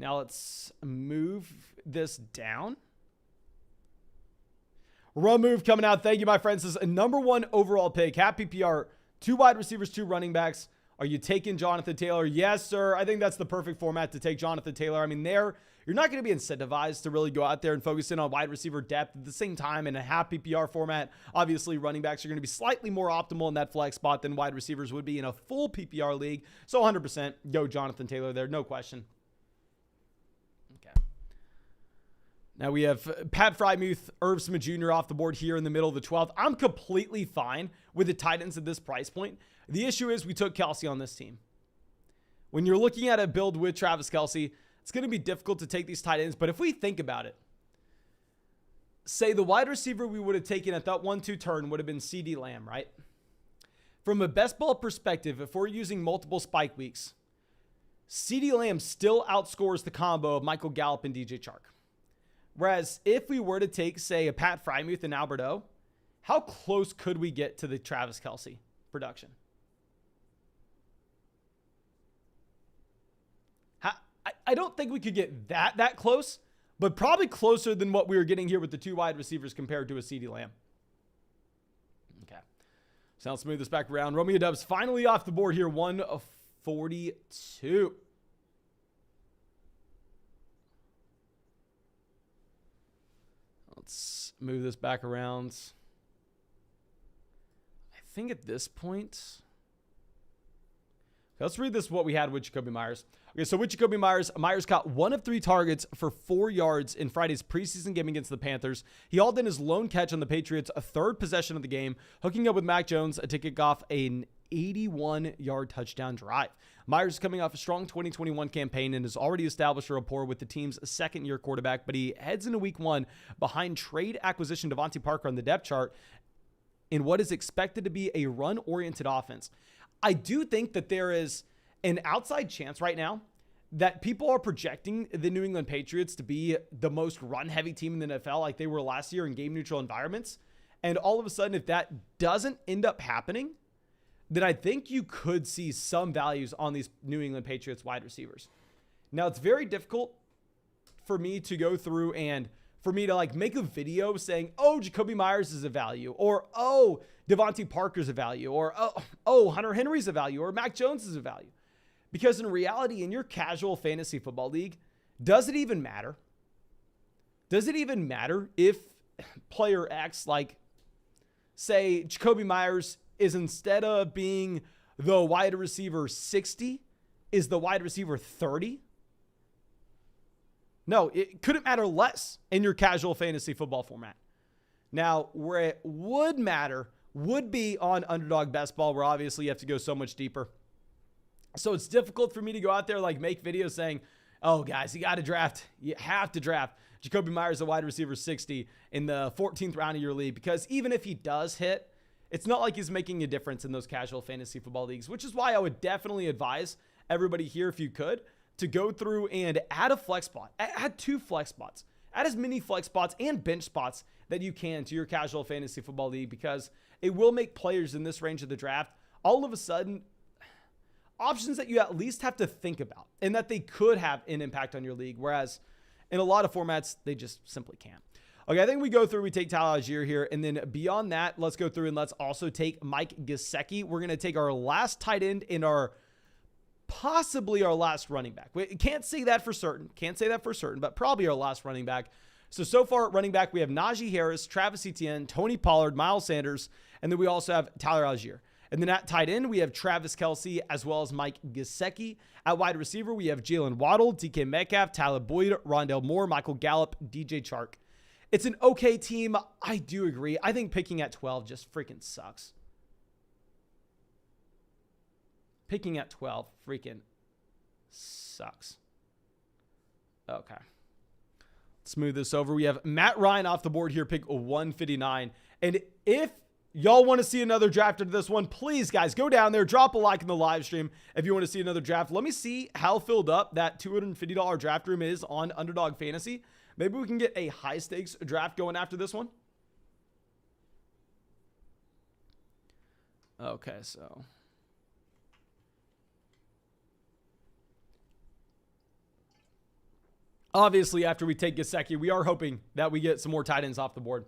Now let's move this down. Run move coming out. Thank you, my friends. This is a number 1 overall pick. Half PPR, 2 wide receivers, 2 running backs. Are you taking Jonathan Taylor? Yes, sir. I think that's the perfect format to take Jonathan Taylor. I mean, you're not going to be incentivized to really go out there and focus in on wide receiver depth. At the same time, in a half PPR format, obviously running backs are going to be slightly more optimal in that flex spot than wide receivers would be in a full PPR league. So 100% go Jonathan Taylor there. No question. Now we have Pat Frymuth, Irv Smith Jr. off the board here in the middle of the 12th. I'm completely fine with the tight ends at this price point. The issue is we took Kelce on this team. When you're looking at a build with Travis Kelce, it's going to be difficult to take these tight ends. But if we think about it, say the wide receiver we would have taken at that 1-2 turn would have been CeeDee Lamb, right? From a best ball perspective, if we're using multiple spike weeks, CeeDee Lamb still outscores the combo of Michael Gallup and DJ Chark. Whereas if we were to take, say, a Pat Frymuth and Albert O, how close could we get to the Travis Kelce production? I don't think we could get that close, but probably closer than what we were getting here with the 2 wide receivers compared to a CeeDee Lamb. Okay. So let's move this back around. Romeo Doubs finally off the board here, 142. Let's move this back around. I think at this point, let's read this, what we had with Jakobi Meyers. Okay, so with Jakobi Meyers, Meyers caught 1 of 3 targets for 4 yards in Friday's preseason game against the Panthers. He hauled in his lone catch on the Patriots' 3rd possession of the game, hooking up with Mac Jones to kick off an 81-yard touchdown drive. Meyers is coming off a strong 2021 campaign and has already established a rapport with the team's second-year quarterback, but he heads into week 1 behind trade acquisition Devontae Parker on the depth chart in what is expected to be a run-oriented offense. I do think that there is an outside chance right now that people are projecting the New England Patriots to be the most run-heavy team in the NFL like they were last year in game-neutral environments. And all of a sudden, if that doesn't end up happening, then I think you could see some values on these New England Patriots wide receivers. Now, it's very difficult for me to go through and for me to like make a video saying, oh, Jakobi Meyers is a value, or oh, Devontae Parker's a value, or oh, Hunter Henry's a value, or Mac Jones is a value. Because in reality, in your casual fantasy football league, does it even matter? Does it even matter if player X, like say Jakobi Meyers, is instead of being the wide receiver 60, is the wide receiver 30? No, it couldn't matter less in your casual fantasy football format. Now, where it would matter would be on Underdog Best Ball, where obviously you have to go so much deeper. So it's difficult for me to go out there, like make videos saying, oh guys, you have to draft Jakobi Meyers, a wide receiver 60 in the 14th round of your league, because even if he does hit, it's not like he's making a difference in those casual fantasy football leagues, which is why I would definitely advise everybody here, if you could, to go through and add a flex spot, add 2 flex spots, add as many flex spots and bench spots that you can to your casual fantasy football league, because it will make players in this range of the draft all of a sudden options that you at least have to think about and that they could have an impact on your league. Whereas in a lot of formats, they just simply can't. Okay, I think we go through, we take Tyler Algier here. And then beyond that, let's go through and let's also take Mike Gesicki. We're going to take our last tight end and possibly our last running back. We can't say that for certain. But probably our last running back. So far at running back, we have Najee Harris, Travis Etienne, Tony Pollard, Miles Sanders, and then we also have Tyler Algier. And then at tight end, we have Travis Kelce as well as Mike Gesicki. At wide receiver, we have Jalen Waddle, DK Metcalf, Tyler Boyd, Rondale Moore, Michael Gallup, DJ Chark. It's an okay team. I do agree. I think picking at 12 just freaking sucks. Picking at 12 freaking sucks. Okay. Let's move this over. We have Matt Ryan off the board here, pick 159. And if y'all want to see another draft of this one, please, guys, go down there, drop a like in the live stream if you want to see another draft. Let me see how filled up that $250 draft room is on Underdog Fantasy. Maybe we can get a high-stakes draft going after this one. Okay, so obviously, after we take Gesicki, we are hoping that we get some more tight ends off the board.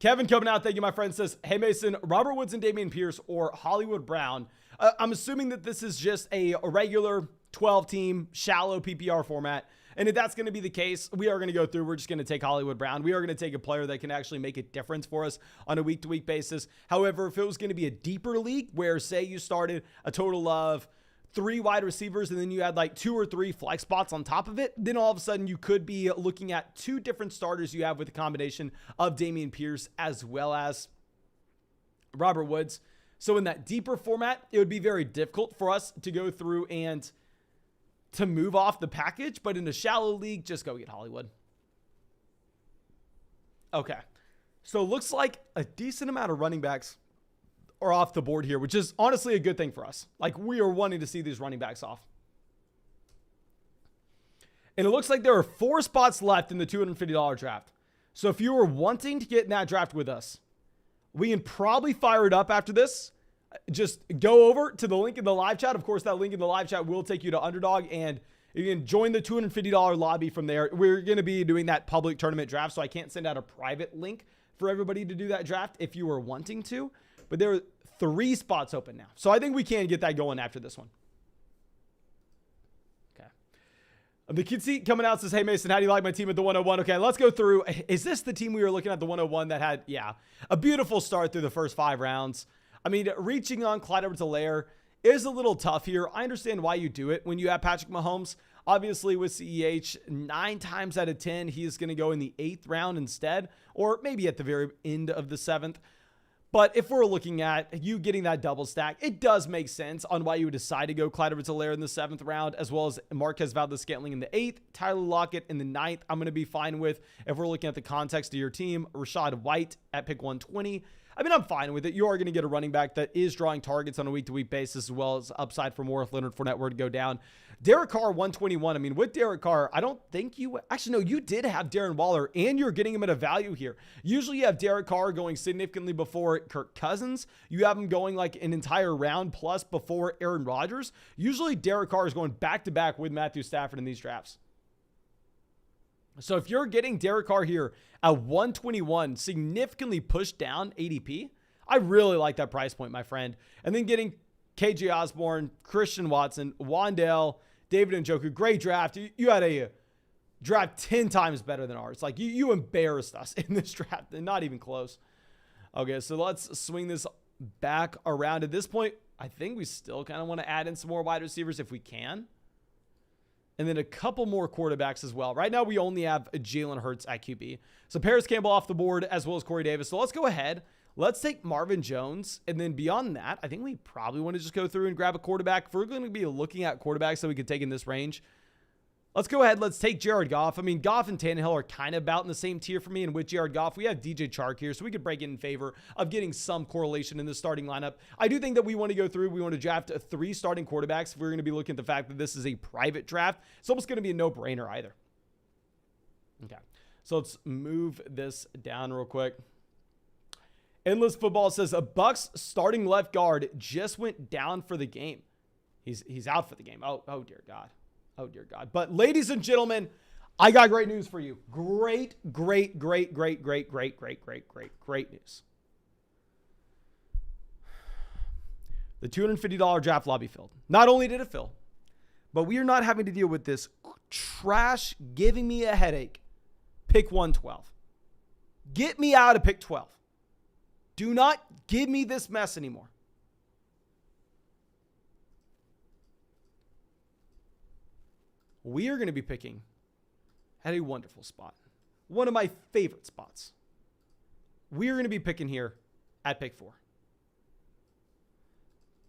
Kevin coming out, thank you, my friend, says, hey, Mason, Robert Woods and Dameon Pierce or Hollywood Brown. I'm assuming that this is just a regular 12-team, shallow PPR format. And if that's going to be the case, we are going to go through. We're just going to take Hollywood Brown. We are going to take a player that can actually make a difference for us on a week-to-week basis. However, if it was going to be a deeper league where, say, you started a total of 3 wide receivers and then you had like 2 or 3 flex spots on top of it, then all of a sudden you could be looking at 2 different starters you have with a combination of Dameon Pierce as well as Robert Woods. So in that deeper format, it would be very difficult for us to go through and to move off the package, but in a shallow league, just go get Hollywood. Okay. So it looks like a decent amount of running backs are off the board here, which is honestly a good thing for us. Like, we are wanting to see these running backs off. And it looks like there are 4 spots left in the $250 draft. So if you were wanting to get in that draft with us, we can probably fire it up after this. Just go over to the link in the live chat. Of course, that link in the live chat will take you to Underdog, and you can join the $250 lobby from there. We're going to be doing that public tournament draft, so I can't send out a private link for everybody to do that draft if you were wanting to. But there are 3 spots open now. So I think we can get that going after this one. Okay. The Kid Seat coming out says, hey, Mason, how do you like my team at the 101? Okay, let's go through. Is this the team we were looking at, the 101 that had, yeah, a beautiful start through the first 5 rounds? I mean, reaching on Clyde Edwards-Helaire is a little tough here. I understand why you do it when you have Patrick Mahomes. Obviously, with CEH, 9 times out of 10, he is going to go in the 8th round instead, or maybe at the very end of the 7th. But if we're looking at you getting that double stack, it does make sense on why you would decide to go Clyde Edwards-Helaire in the 7th round, as well as Marquez Valdes-Scantling in the 8th, Tyler Lockett in the 9th. I'm going to be fine with, if we're looking at the context of your team, Rachaad White at pick 120. I mean, I'm fine with it. You are going to get a running back that is drawing targets on a week-to-week basis, as well as upside for more if Leonard Fournette were to go down. Derek Carr, 121. I mean, with Derek Carr, I don't think you... Actually, no, you did have Darren Waller, and you're getting him at a value here. Usually you have Derek Carr going significantly before Kirk Cousins. You have him going like an entire round plus before Aaron Rodgers. Usually Derek Carr is going back-to-back with Matthew Stafford in these drafts. So if you're getting Derek Carr here at 121, significantly pushed down ADP, I really like that price point, my friend. And then getting KJ Osborne, Christian Watson, Wandale, David Njoku, great draft. You had a draft 10 times better than ours. Like you embarrassed us in this draft, and not even close. Okay, so let's swing this back around. At this point, I think we still kind of want to add in some more wide receivers if we can. And then a couple more quarterbacks as well. Right now, we only have Jalen Hurts at QB. So Paris Campbell off the board, as well as Corey Davis. So let's go ahead. Let's take Marvin Jones. And then beyond that, I think we probably want to just go through and grab a quarterback. If we're going to be looking at quarterbacks that we could take in this range, let's go ahead. Let's take Jared Goff. I mean, Goff and Tannehill are kind of about in the same tier for me. And with Jared Goff, we have DJ Chark here, so we could break it in favor of getting some correlation in the starting lineup. I do think that we want to go through. We want to draft 3 starting quarterbacks. If we're going to be looking at the fact that this is a private draft, it's almost going to be a no-brainer either. Okay, so let's move this down real quick. Endless Football says a Bucks starting left guard just went down for the game. He's out for the game. Oh dear God. Oh, dear God. But ladies and gentlemen, I got great news for you. Great news. The $250 draft lobby filled. Not only did it fill, but we are not having to deal with this trash giving me a headache. Pick 112. Get me out of pick 12. Do not give me this mess anymore. We are going to be picking at a wonderful spot. One of my favorite spots. We are going to be picking here at pick 4.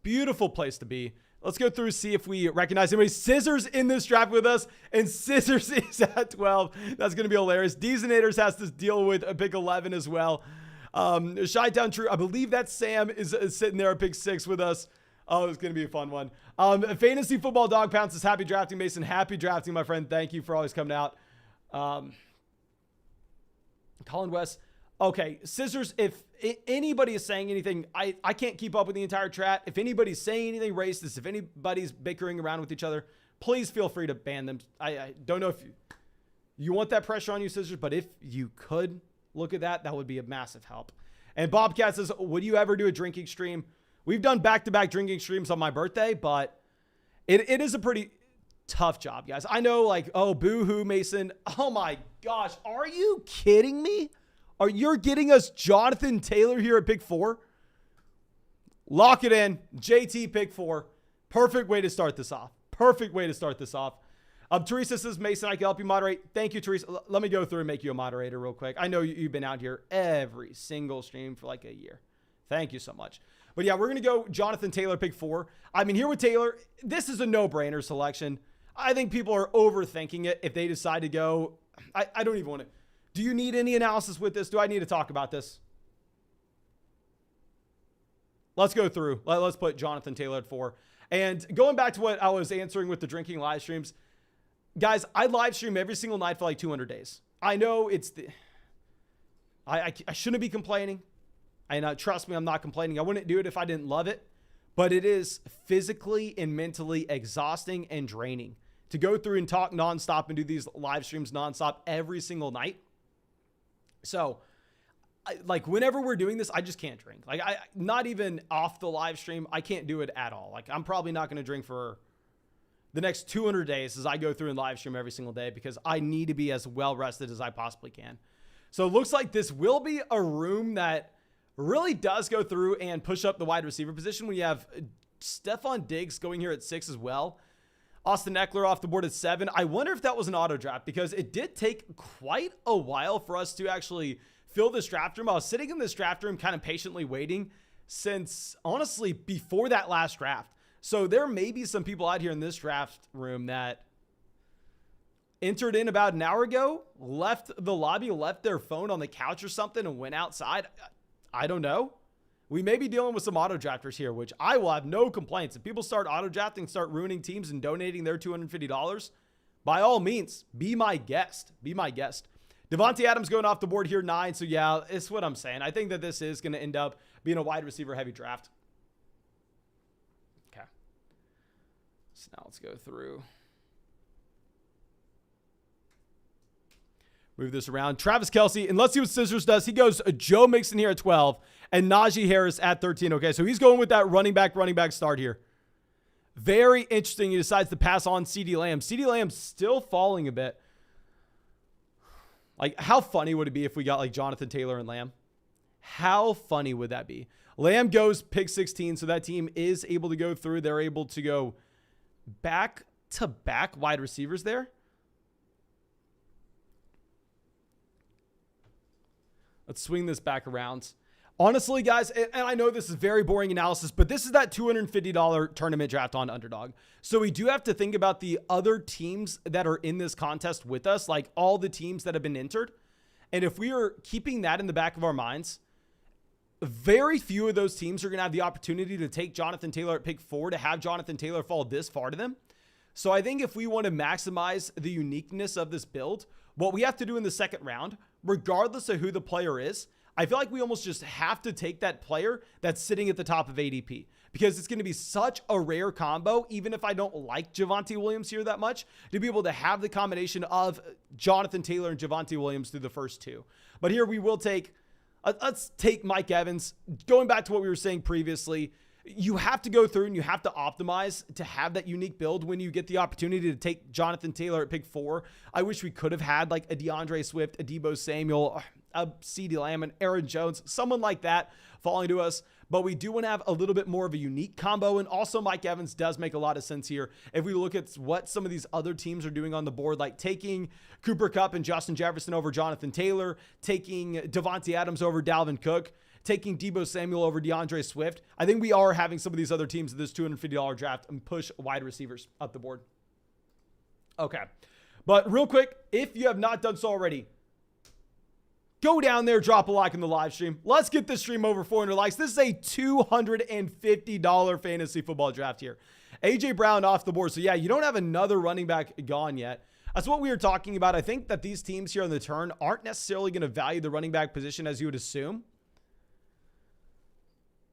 Beautiful place to be. Let's go through, see if we recognize anybody. Scissors in this draft with us, and Scissors is at 12. That's going to be hilarious. Deezonators has to deal with a pick 11 as well. Chi-Town True, I believe that Sam is sitting there at pick 6 with us. Oh, it's going to be a fun one. Fantasy Football Dog Pounce is happy drafting, Mason. Happy drafting, my friend. Thank you for always coming out. Colin West. Okay, Scissors, if anybody is saying anything, I can't keep up with the entire chat. If anybody's saying anything racist, if anybody's bickering around with each other, please feel free to ban them. I don't know if you want that pressure on you, Scissors, but if you could look at that, that would be a massive help. And Bobcat says, would you ever do a drinking stream? We've done back-to-back drinking streams on my birthday, but it is a pretty tough job, guys. I know, like, oh, boo-hoo, Mason. Oh, my gosh. Are you kidding me? Are you getting us Jonathan Taylor here at pick 4? Lock it in. JT pick 4. Perfect way to start this off. Perfect way to start this off. Teresa says, Mason, I can help you moderate. Thank you, Teresa. Let me go through and make you a moderator real quick. I know you've been out here every single stream for like a year. Thank you so much. But yeah, we're going to go Jonathan Taylor, pick 4. I mean, here with Taylor, this is a no-brainer selection. I think people are overthinking it if they decide to go. I don't even want to. Do you need any analysis with this? Do I need to talk about this? Let's go through. Let's put Jonathan Taylor at 4. And going back to what I was answering with the drinking live streams, guys, I live stream every single night for like 200 days. I know it's the... I shouldn't be complaining. And trust me, I'm not complaining. I wouldn't do it if I didn't love it. But it is physically and mentally exhausting and draining to go through and talk nonstop and do these live streams nonstop every single night. So, like, whenever we're doing this, I just can't drink. Like, not even off the live stream, I can't do it at all. Like, I'm probably not going to drink for the next 200 days as I go through and live stream every single day because I need to be as well rested as I possibly can. So, it looks like this will be a room that really does go through and push up the wide receiver position when you have Stephon Diggs going here at 6 as well. Austin Eckler off the board at 7. I wonder if that was an auto draft because it did take quite a while for us to actually fill this draft room. I was sitting in this draft room kind of patiently waiting since, honestly, before that last draft. So there may be some people out here in this draft room that entered in about an hour ago, left the lobby, left their phone on the couch or something and went outside. I don't know. We may be dealing with some auto drafters here, which I will have no complaints. If people start auto drafting, start ruining teams and donating their $250, by all means, be my guest. Be my guest. Devontae Adams going off the board here, 9. So yeah, it's what I'm saying. I think that this is going to end up being a wide receiver heavy draft. Okay. So now let's go through. Move this around. Travis Kelce, and let's see what Scissors does. He goes Joe Mixon here at 12 and Najee Harris at 13. Okay, so he's going with that running back start here. Very interesting. He decides to pass on CeeDee Lamb. CeeDee Lamb's still falling a bit. Like, how funny would it be if we got like Jonathan Taylor and Lamb? How funny would that be? Lamb goes pick 16, so that team is able to go through. They're able to go back-to-back wide receivers there. Let's swing this back around. Honestly, guys, and I know this is very boring analysis, but this is that $250 tournament draft on Underdog. So we do have to think about the other teams that are in this contest with us, like all the teams that have been entered. And if we are keeping that in the back of our minds, very few of those teams are going to have the opportunity to take Jonathan Taylor at pick 4, to have Jonathan Taylor fall this far to them. So I think if we want to maximize the uniqueness of this build, what we have to do in the second round, regardless of who the player is, I feel like we almost just have to take that player that's sitting at the top of ADP because it's going to be such a rare combo, even if I don't like Javonte Williams here that much, to be able to have the combination of Jonathan Taylor and Javonte Williams through the first 2. But here we will take, let's take Mike Evans. Going back to what we were saying previously, you have to go through and you have to optimize to have that unique build when you get the opportunity to take Jonathan Taylor at pick 4. I wish we could have had like a DeAndre Swift, a Deebo Samuel, a CeeDee Lamb, and Aaron Jones, someone like that falling to us. But we do want to have a little bit more of a unique combo. And also Mike Evans does make a lot of sense here. If we look at what some of these other teams are doing on the board, like taking Cooper Kupp and Justin Jefferson over Jonathan Taylor, taking Devontae Adams over Dalvin Cook, taking Deebo Samuel over DeAndre Swift. I think we are having some of these other teams in this $250 draft and push wide receivers up the board. Okay. But real quick, if you have not done so already, go down there, drop a like in the live stream. Let's get this stream over 400 likes. This is a $250 fantasy football draft here. AJ Brown off the board. So yeah, you don't have another running back gone yet. That's what we were talking about. I think that these teams here on the turn aren't necessarily going to value the running back position as you would assume.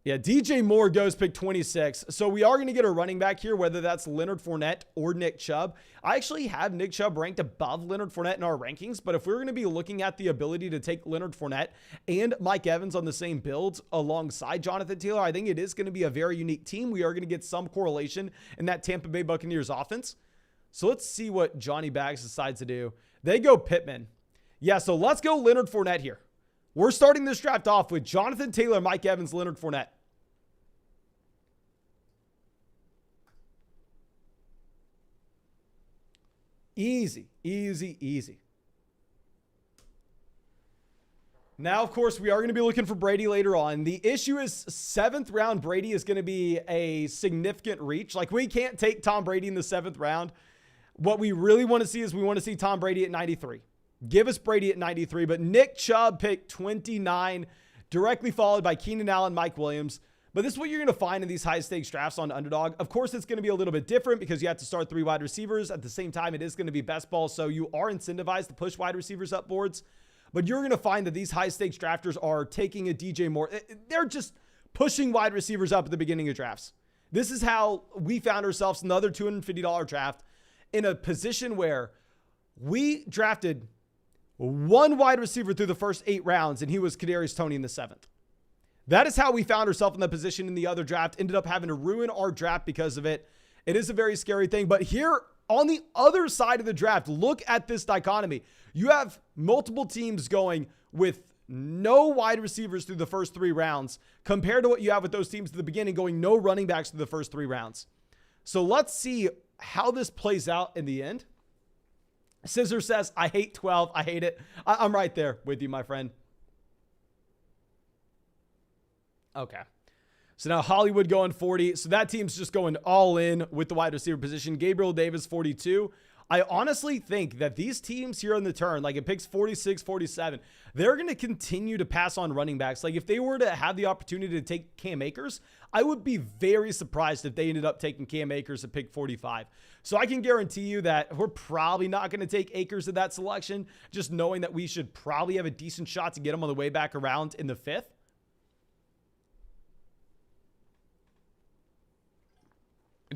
Yeah, DJ Moore goes pick 26. So we are going to get a running back here, whether that's Leonard Fournette or Nick Chubb. I actually have Nick Chubb ranked above Leonard Fournette in our rankings, but if we're going to be looking at the ability to take Leonard Fournette and Mike Evans on the same build alongside Jonathan Taylor, I think it is going to be a very unique team. We are going to get some correlation in that Tampa Bay Buccaneers offense. So let's see what Johnny Bags decides to do. They go Pittman. Yeah, so let's go Leonard Fournette here. We're starting this draft off with Jonathan Taylor, Mike Evans, Leonard Fournette. Easy, easy, easy. Now, of course, we are going to be looking for Brady later on. The issue is 7th round Brady is going to be a significant reach. Like, we can't take Tom Brady in the 7th round. What we really want to see is we want to see Tom Brady at 93. Give us Brady at 93, but Nick Chubb picked 29, directly followed by Keenan Allen, Mike Williams. But this is what you're going to find in these high-stakes drafts on Underdog. Of course, it's going to be a little bit different because you have to start 3 wide receivers. At the same time, it is going to be best ball, so you are incentivized to push wide receivers up boards. But you're going to find that these high-stakes drafters are taking a DJ Moore. They're just pushing wide receivers up at the beginning of drafts. This is how we found ourselves another $250 draft in a position where we drafted 1 wide receiver through the first 8 rounds, and he was Kadarius Toney in the 7th. That is how we found ourselves in that position in the other draft. Ended up having to ruin our draft because of it. It is a very scary thing. But here on the other side of the draft, look at this dichotomy. You have multiple teams going with no wide receivers through the first 3 rounds compared to what you have with those teams at the beginning going no running backs through the first 3 rounds. So let's see how this plays out in the end. Scissor says, I hate 12. I hate it. I'm right there with you, my friend. Okay. So now Hollywood going 40. So that team's just going all in with the wide receiver position. Gabriel Davis, 42. I honestly think that these teams here on the turn, like it picks 46, 47, they're going to continue to pass on running backs. Like if they were to have the opportunity to take Cam Akers, I would be very surprised if they ended up taking Cam Akers at pick 45. So I can guarantee you that we're probably not going to take Akers at that selection, just knowing that we should probably have a decent shot to get him on the way back around in the 5th.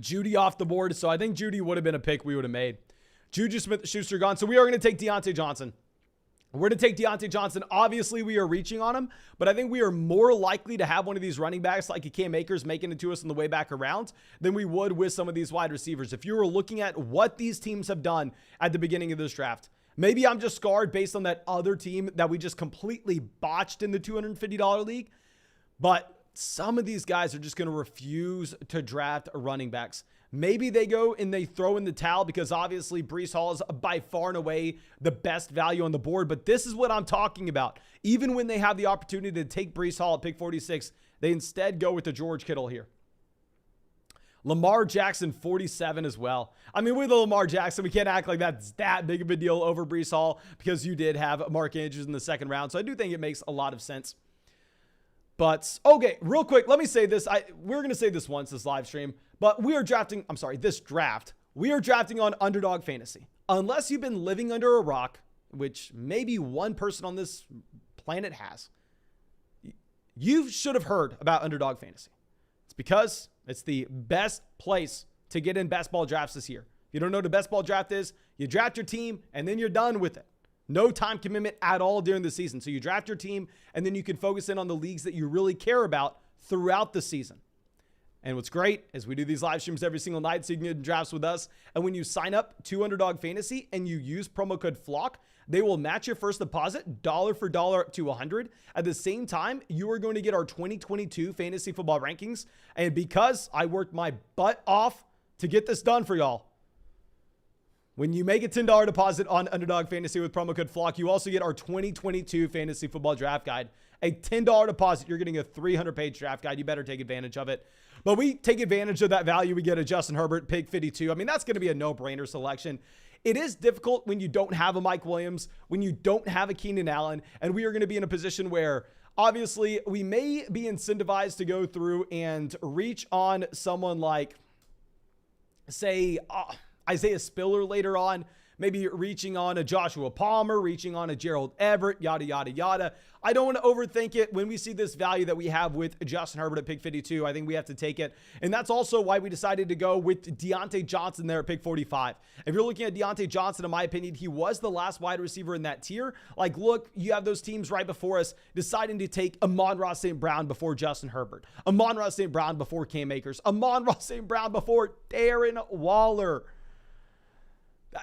Judy off the board. So I think Judy would have been a pick we would have made. Juju Smith-Schuster gone. So we are going to take Deontay Johnson. We're going to take Deontay Johnson. Obviously, we are reaching on him, but I think we are more likely to have one of these running backs like a Cam Akers making it to us on the way back around than we would with some of these wide receivers. If you were looking at what these teams have done at the beginning of this draft, maybe I'm just scarred based on that other team that we just completely botched in the $250 league, but some of these guys are just going to refuse to draft running backs. Maybe they go and they throw in the towel because obviously Breece Hall is by far and away the best value on the board. But this is what I'm talking about. Even when they have the opportunity to take Breece Hall at pick 46, they instead go with the George Kittle here. Lamar Jackson, 47 as well. I mean, with the Lamar Jackson, we can't act like that's that big of a deal over Breece Hall because you did have Mark Andrews in the 2nd round. So I do think it makes a lot of sense. But, okay, real quick, let me say this. We're going to say this once, this live stream, but we are drafting, this draft, we are drafting on Underdog Fantasy. Unless you've been living under a rock, which maybe one person on this planet has, you should have heard about Underdog Fantasy. It's because it's the best place to get in best ball drafts this year. If you don't know what a best ball draft is, you draft your team and then you're done with it. No time commitment at all during the season. So you draft your team and then you can focus in on the leagues that you really care about throughout the season. And what's great is we do these live streams every single night so you can get drafts with us. And when you sign up to Underdog Fantasy and you use promo code FLOCK, they will match your first deposit dollar for dollar up to $100. At the same time, you are going to get our 2022 fantasy football rankings. And because I worked my butt off to get this done for y'all, when you make a $10 deposit on Underdog Fantasy with promo code FLOCK, you also get our 2022 Fantasy Football Draft Guide. A $10 deposit, you're getting a 300-page draft guide. You better take advantage of it. But we take advantage of that value. We get a Justin Herbert, pick 52. I mean, that's going to be a no-brainer selection. It is difficult when you don't have a Mike Williams, when you don't have a Keenan Allen, and we are going to be in a position where, obviously, we may be incentivized to go through and reach on someone like, say, Isaiah Spiller later on, maybe reaching on a Joshua Palmer, reaching on a Gerald Everett, yada, yada, yada. I don't want to overthink it. When we see this value that we have with Justin Herbert at pick 52, I think we have to take it. And that's also why we decided to go with Deontay Johnson there at pick 45. If you're looking at Deontay Johnson, in my opinion, he was the last wide receiver in that tier. Like, look, you have those teams right before us deciding to take Amon-Ra St. Brown before Justin Herbert, Amon-Ra St. Brown before Cam Akers, Amon-Ra St. Brown before Darren Waller.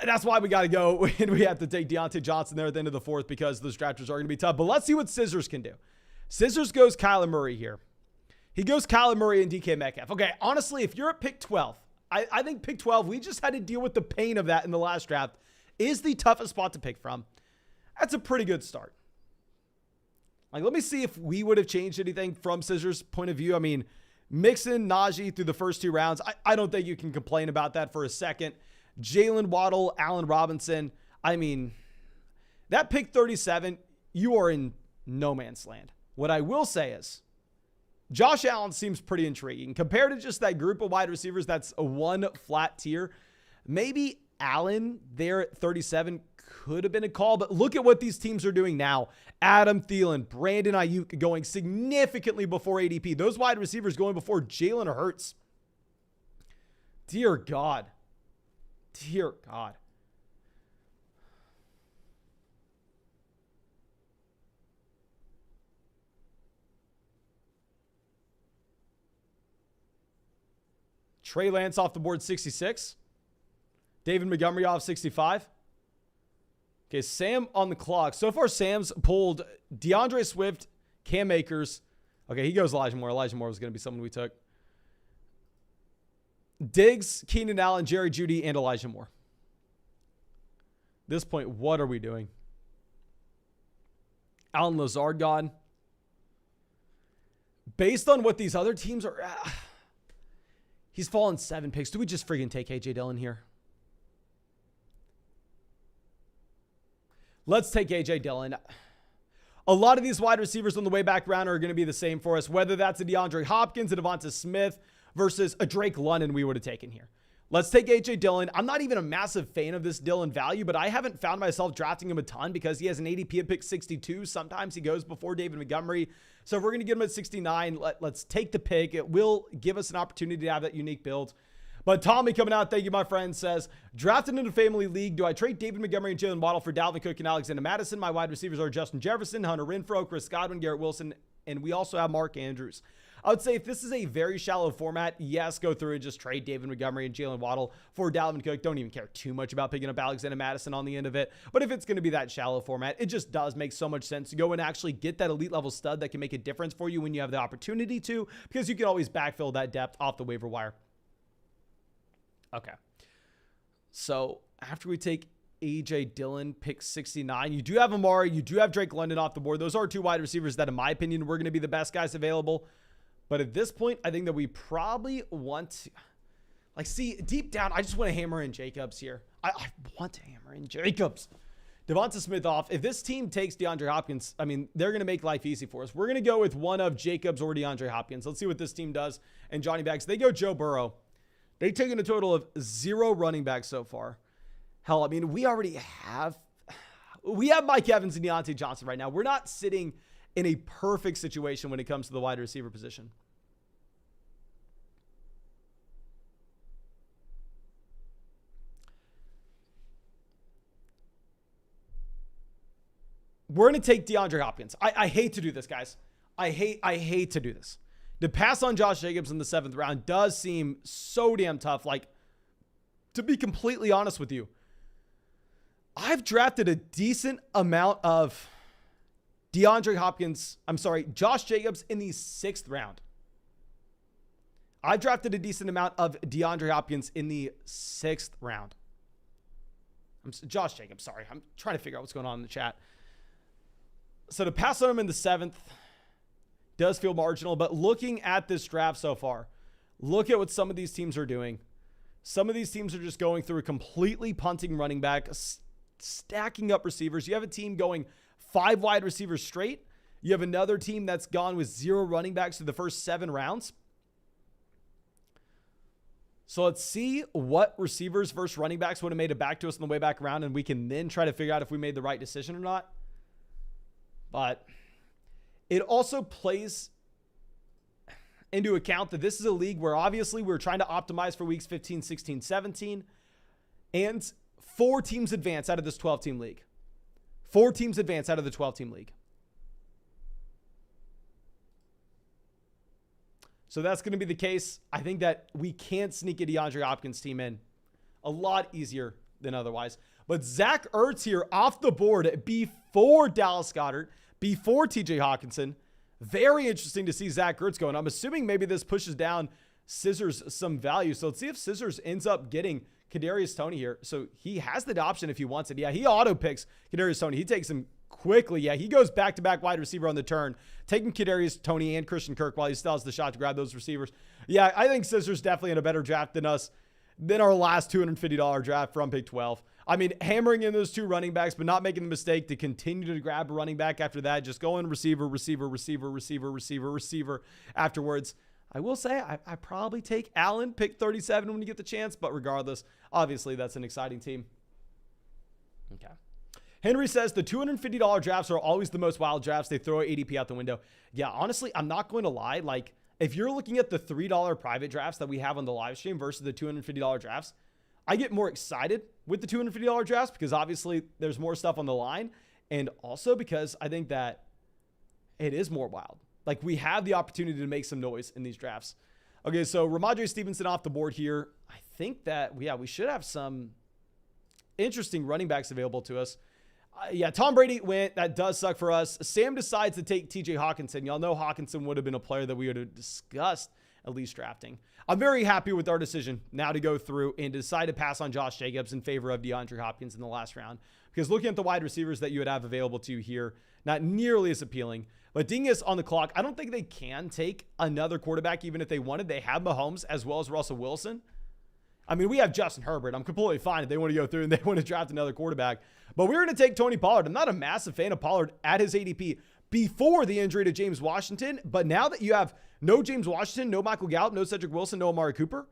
That's why we got to go and we have to take Deontay Johnson there at the end of the 4th because those drafters are going to be tough. But let's see what Scissors can do. Scissors goes Kyler Murray here. He goes Kyler Murray and DK Metcalf. Okay, honestly, if you're at pick 12, I think pick 12, we just had to deal with the pain of that in the last draft, is the toughest spot to pick from. That's a pretty good start. Like, let me see if we would have changed anything from Scissors' point of view. I mean, Mixon, Najee through the first 2 rounds. I don't think you can complain about that for a second. Jalen Waddle, Allen Robinson. I mean, that pick 37, you are in no man's land. What I will say is Josh Allen seems pretty intriguing. Compared to just that group of wide receivers, that's a one flat tier. Maybe Allen there at 37 could have been a call, but look at what these teams are doing now. Adam Thielen, Brandon Ayuk going significantly before ADP. Those wide receivers going before Jalen Hurts. Dear God. Dear God. Trey Lance off the board, 66. David Montgomery off 65. Okay, Sam on the clock. So far, Sam's pulled DeAndre Swift, Cam Akers. Okay, he goes Elijah Moore. Elijah Moore was going to be someone we took. Diggs, Keenan Allen, Jerry Judy, and Elijah Moore. At this point, what are we doing? Allen Lazard gone. Based on what these other teams are... he's fallen 7 picks. Do we just friggin' take A.J. Dillon here? Let's take A.J. Dillon. A lot of these wide receivers on the way back round are going to be the same for us, whether that's a DeAndre Hopkins, a Devonta Smith, versus a Drake London we would have taken here. Let's take A.J. Dillon. I'm not even a massive fan of this Dillon value, but I haven't found myself drafting him a ton because he has an ADP at pick 62. Sometimes he goes before David Montgomery. So if we're going to get him at 69, let's take the pick. It will give us an opportunity to have that unique build. But Tommy coming out, thank you, my friend, says, drafted in a family league. Do I trade David Montgomery and Jalen Waddle for Dalvin Cook and Alexander Madison? My wide receivers are Justin Jefferson, Hunter Renfrow, Chris Godwin, Garrett Wilson, and we also have Mark Andrews. I would say if this is a very shallow format, yes, go through and just trade David Montgomery and Jalen Waddle for Dalvin Cook. Don't even care too much about picking up Alexander Madison on the end of it. But if it's going to be that shallow format, it just does make so much sense to go and actually get that elite level stud that can make a difference for you when you have the opportunity to, because you can always backfill that depth off the waiver wire. Okay. So after we take A.J. Dillon, pick 69, you do have Amari, you do have Drake London off the board. Those are two wide receivers that, in my opinion, were going to be the best guys available. But at this point, I think that we probably want to, like, see, deep down, I just want to hammer in Jacobs here. I want to hammer in Jacobs. Devonta Smith off. If this team takes DeAndre Hopkins, I mean, they're going to make life easy for us. We're going to go with one of Jacobs or DeAndre Hopkins. Let's see what this team does. And Johnny Bags, they go Joe Burrow. They've taken a total of 0 running backs so far. Hell, I mean, we have Mike Evans and Deontay Johnson right now. We're not sitting in a perfect situation when it comes to the wide receiver position. We're going to take DeAndre Hopkins. I hate to do this, guys. I hate to do this. To pass on Josh Jacobs in the 7th round does seem so damn tough. Like, to be completely honest with you, I've drafted a decent amount of Josh Jacobs in the 6th round. I've drafted a decent amount of DeAndre Hopkins in the 6th round. Josh Jacobs, sorry. I'm trying to figure out what's going on in the chat. So to pass on him in the 7th does feel marginal, but looking at this draft so far, look at what some of these teams are doing. Some of these teams are just going through a completely punting running back, stacking up receivers. You have a team going 5 wide receivers straight. You have another team that's gone with 0 running backs through the first 7 rounds. So let's see what receivers versus running backs would have made it back to us on the way back around, and we can then try to figure out if we made the right decision or not. But it also plays into account that this is a league where obviously we're trying to optimize for weeks 15, 16, 17, and 4 teams advance out of this 12-team league. 4 teams advance out of the 12-team league. So that's going to be the case. I think that we can't sneak a DeAndre Hopkins team in a lot easier than otherwise. But Zach Ertz here off the board before Dallas Goedert, before TJ Hawkinson. Very interesting to see Zach Ertz going. I'm assuming maybe this pushes down Scissors some value. So let's see if Scissors ends up getting Kadarius Toney here. So he has the option if he wants it. Yeah, he auto picks Kadarius Toney. He takes him quickly. Yeah, he goes back-to-back wide receiver on the turn, taking Kadarius Toney and Christian Kirk while he still has the shot to grab those receivers. Yeah, I think Scissors definitely in a better draft than us, than our last $250 draft from pick 12. I mean, hammering in those 2 running backs, but not making the mistake to continue to grab a running back after that. Just going receiver afterwards. I will say I probably take Allen, pick 37 when you get the chance, but regardless, obviously that's an exciting team. Okay. Henry says the $250 drafts are always the most wild drafts. They throw ADP out the window. Yeah, honestly, I'm not going to lie. Like, if you're looking at the $3 private drafts that we have on the live stream versus the $250 drafts, I get more excited with the $250 drafts because obviously there's more stuff on the line. And also because I think that it is more wild. Like, we have the opportunity to make some noise in these drafts. Okay, so Ramondre Stevenson off the board here. I think that, we should have some interesting running backs available to us. Yeah, Tom Brady went. That does suck for us. Sam decides to take TJ Hawkinson. Y'all know Hawkinson would have been a player that we would have discussed at least drafting. I'm very happy with our decision now to go through and decide to pass on Josh Jacobs in favor of DeAndre Hopkins in the last round. Because looking at the wide receivers that you would have available to you here, not nearly as appealing. But Dingus on the clock, I don't think they can take another quarterback even if they wanted. They have Mahomes as well as Russell Wilson. I mean, we have Justin Herbert. I'm completely fine if they want to go through and they want to draft another quarterback. But we're going to take Tony Pollard. I'm not a massive fan of Pollard at his ADP before the injury to James Washington. But now that you have no James Washington, no Michael Gallup, no Cedric Wilson, no Amari Cooper,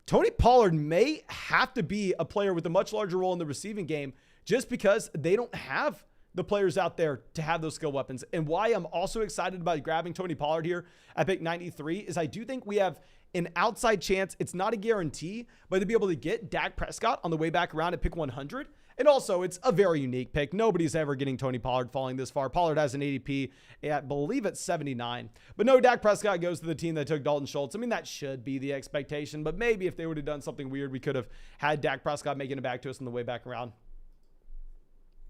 Tony Pollard may have to be a player with a much larger role in the receiving game just because they don't have the players out there to have those skill weapons. And why I'm also excited about grabbing Tony Pollard here at pick 93 is I do think we have an outside chance. It's not a guarantee, but to be able to get Dak Prescott on the way back around at pick 100. And also, it's a very unique pick. Nobody's ever getting Tony Pollard falling this far. Pollard has an ADP, I believe it's 79. But no, Dak Prescott goes to the team that took Dalton Schultz. I mean, that should be the expectation. But maybe if they would have done something weird, we could have had Dak Prescott making it back to us on the way back around.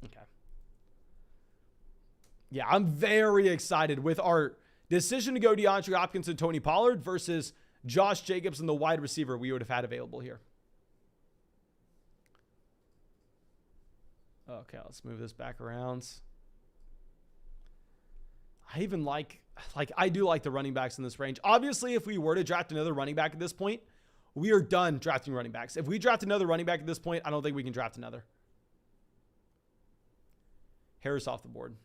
Okay. Yeah, I'm very excited with our decision to go DeAndre Hopkins and Tony Pollard versus Josh Jacobs and the wide receiver we would have had available here. Okay, let's move this back around. I even like I do like the running backs in this range. Obviously, if we were to draft another running back at this point, we are done drafting running backs. If we draft another running back at this point, I don't think we can draft another. Harris off the board.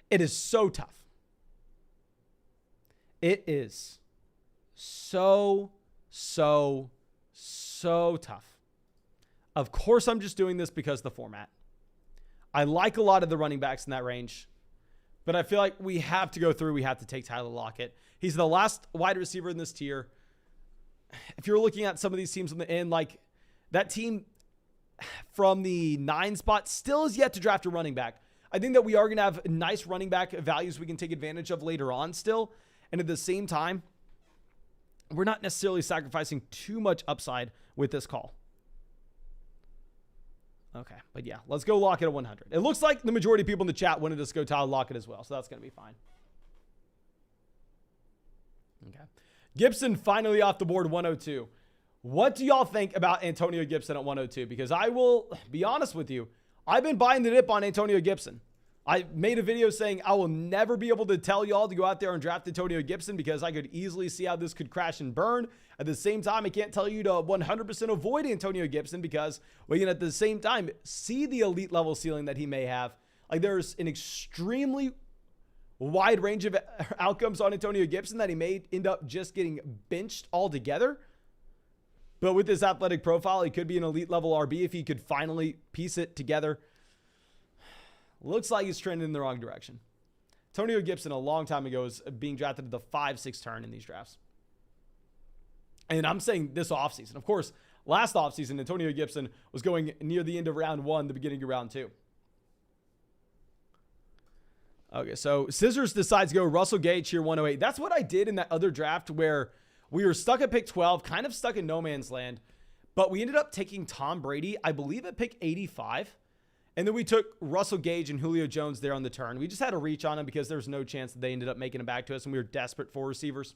It is so tough. It is so tough. Of course, I'm just doing this because of the format. I like a lot of the running backs in that range, but I feel like we have to go through. We have to take Tyler Lockett. He's the last wide receiver in this tier. If you're looking at some of these teams on the end, like that team from the 9 spot still is yet to draft a running back. I think that we are going to have nice running back values we can take advantage of later on still. And at the same time, we're not necessarily sacrificing too much upside with this call. Okay, but yeah, let's go Lockett at 100. It looks like the majority of people in the chat wanted us to go Tyler Lockett as well, so that's going to be fine. Okay. Gibson finally off the board, 102. What do y'all think about Antonio Gibson at 102? Because I will be honest with you, I've been buying the dip on Antonio Gibson. I made a video saying I will never be able to tell y'all to go out there and draft Antonio Gibson because I could easily see how this could crash and burn. At the same time, I can't tell you to 100% avoid Antonio Gibson because we can at the same time see the elite level ceiling that he may have. Like there's an extremely wide range of outcomes on Antonio Gibson that he may end up just getting benched altogether. But with his athletic profile, he could be an elite level RB if he could finally piece it together. Looks like he's trending in the wrong direction. Antonio Gibson a long time ago was being drafted at the 5-6 turn in these drafts. And I'm saying this offseason. Of course, last offseason, Antonio Gibson was going near the end of round 1, the beginning of round 2. Okay, so Scissors decides to go Russell Gage here, 108. That's what I did in that other draft where we were stuck at pick 12, kind of stuck in no man's land. But we ended up taking Tom Brady, I believe at pick 85. And then we took Russell Gage and Julio Jones there on the turn. We just had to reach on him because there was no chance that they ended up making it back to us, and we were desperate for receivers.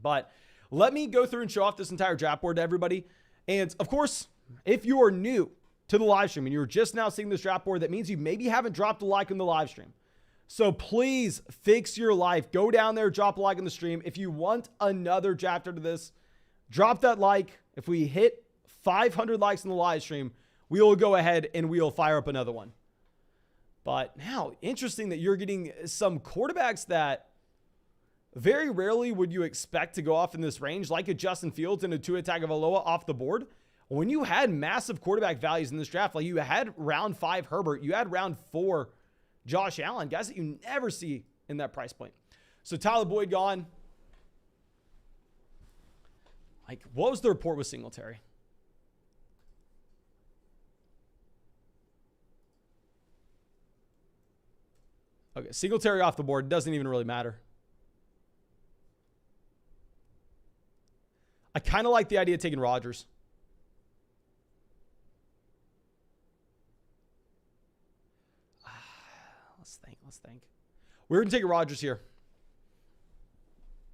But let me go through and show off this entire draft board to everybody. And, of course, if you are new to the live stream and you're just now seeing this draft board, that means you maybe haven't dropped a like on the live stream. So please fix your life. Go down there, drop a like on the stream. If you want another draft after this, drop that like. If we hit 500 likes in the live stream, we will go ahead and we'll fire up another one. But now, interesting that you're getting some quarterbacks that very rarely would you expect to go off in this range, like a Justin Fields and a Tua Tagovailoa off the board. When you had massive quarterback values in this draft, like you had round 5 Herbert, you had round 4 Josh Allen, guys that you never see in that price point. So Tyler Boyd gone. Like, what was the report with Singletary? Okay, Singletary off the board. Doesn't even really matter. I kind of like the idea of taking Rodgers. Let's think. We're going to take Rodgers here.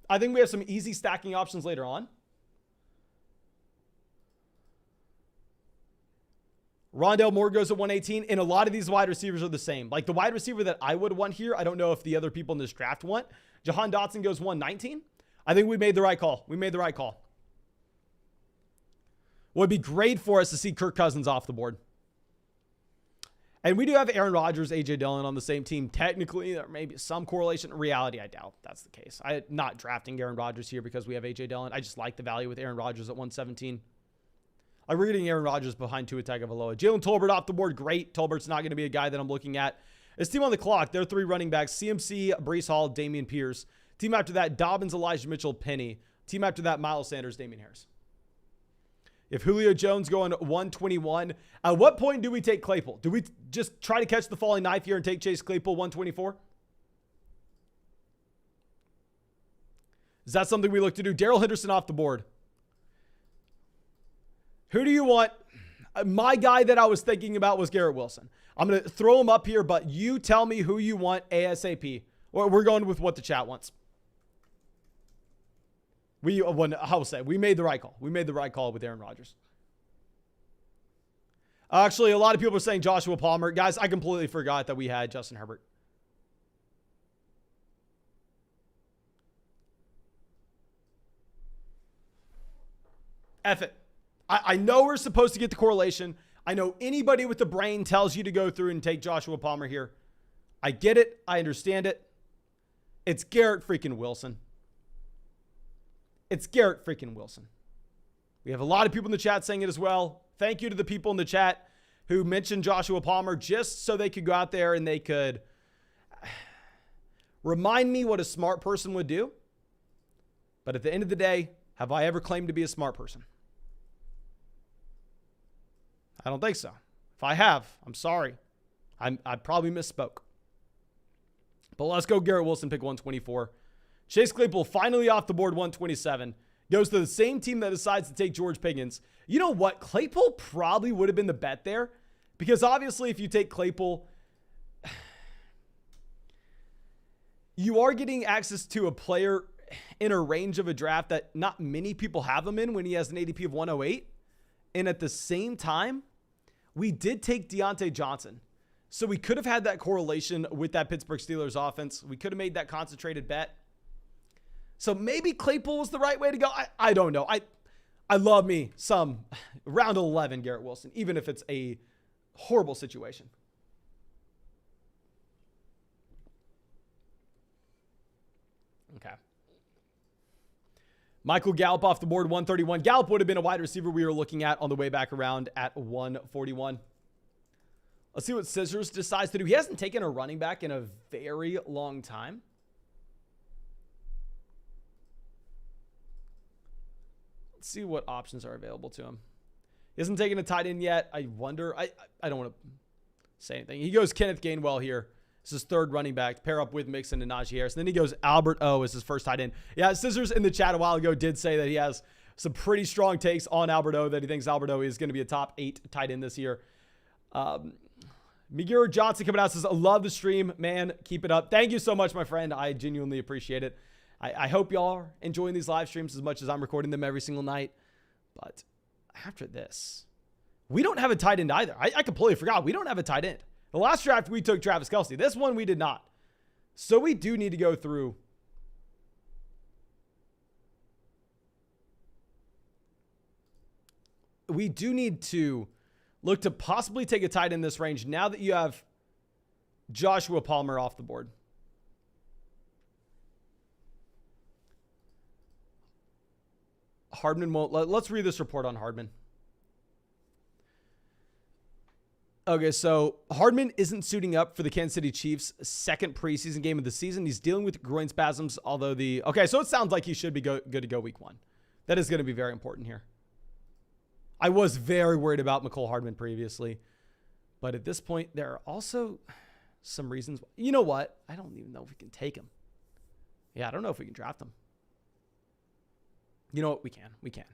I think we have some easy stacking options later on. Rondale Moore goes at 118, and a lot of these wide receivers are the same. Like the wide receiver that I would want here, I don't know if the other people in this draft want. Jahan Dotson goes 119. I think we made the right call. We made the right call. Would be great for us to see Kirk Cousins off the board. And we do have Aaron Rodgers, A.J. Dillon on the same team. Technically, there may be some correlation. In reality, I doubt that's the case. I'm not drafting Aaron Rodgers here because we have A.J. Dillon. I just like the value with Aaron Rodgers at 117. I'm reading Aaron Rodgers behind Tua Tagovailoa. Jalen Tolbert off the board, great. Tolbert's not going to be a guy that I'm looking at. His team on the clock, they're 3 running backs: CMC, Breece Hall, Dameon Pierce. Team after that, Dobbins, Elijah Mitchell, Penny. Team after that, Miles Sanders, Damian Harris. If Julio Jones going 121, at what point do we take Claypool? Do we just try to catch the falling knife here and take Chase Claypool 124? Is that something we look to do? Daryl Henderson off the board. Who do you want? My guy that I was thinking about was Garrett Wilson. I'm going to throw him up here, but you tell me who you want ASAP. We're going with what the chat wants. We made the right call. We made the right call with Aaron Rodgers. Actually, a lot of people are saying Joshua Palmer. Guys, I completely forgot that we had Justin Herbert. F it. I know we're supposed to get the correlation. I know anybody with the brain tells you to go through and take Joshua Palmer here. I get it. I understand it. It's Garrett freaking Wilson. It's Garrett freaking Wilson. We have a lot of people in the chat saying it as well. Thank you to the people in the chat who mentioned Joshua Palmer just so they could go out there and they could remind me what a smart person would do. But at the end of the day, have I ever claimed to be a smart person? I don't think so. If I have, I'm sorry. I probably misspoke. But let's go Garrett Wilson, pick 124. Chase Claypool finally off the board, 127. Goes to the same team that decides to take George Pickens. You know what? Claypool probably would have been the bet there. Because obviously if you take Claypool, you are getting access to a player in a range of a draft that not many people have him in when he has an ADP of 108. And at the same time, we did take Deontay Johnson. So we could have had that correlation with that Pittsburgh Steelers offense. We could have made that concentrated bet. So maybe Claypool was the right way to go. I don't know. I love me some round 11 Garrett Wilson, even if it's a horrible situation. Okay. Michael Gallup off the board, 131. Gallup would have been a wide receiver we were looking at on the way back around at 141. Let's see what Scissors decides to do. He hasn't taken a running back in a very long time. Let's see what options are available to him. He hasn't taken a tight end yet. I wonder. I don't want to say anything. He goes Kenneth Gainwell here. This is his third running back. Pair up with Mixon and Najee Harris. And then he goes Albert O as his first tight end. Yeah, Scissors in the chat a while ago did say that he has some pretty strong takes on Albert O, that he thinks Albert O is going to be a top 8 tight end this year. Miguel Johnson coming out says, I love the stream, man. Keep it up. Thank you so much, my friend. I genuinely appreciate it. I hope y'all are enjoying these live streams as much as I'm recording them every single night. But after this, we don't have a tight end either. I completely forgot. We don't have a tight end. The last draft, we took Travis Kelce. This one, we did not. So we do need to go through. We do need to look to possibly take a tight end in this range now that you have Joshua Palmer off the board. Hardman won't. Let's read this report on Hardman. Okay, so Hardman isn't suiting up for the Kansas City Chiefs' second preseason game of the season. He's dealing with groin spasms, although okay, so it sounds like he should be good to go week 1. That is going to be very important here. I was very worried about McCole Hardman previously, but at this point, there are also some reasons. You know what? I don't even know if we can take him. Yeah, I don't know if we can draft him. You know what? We can. We can.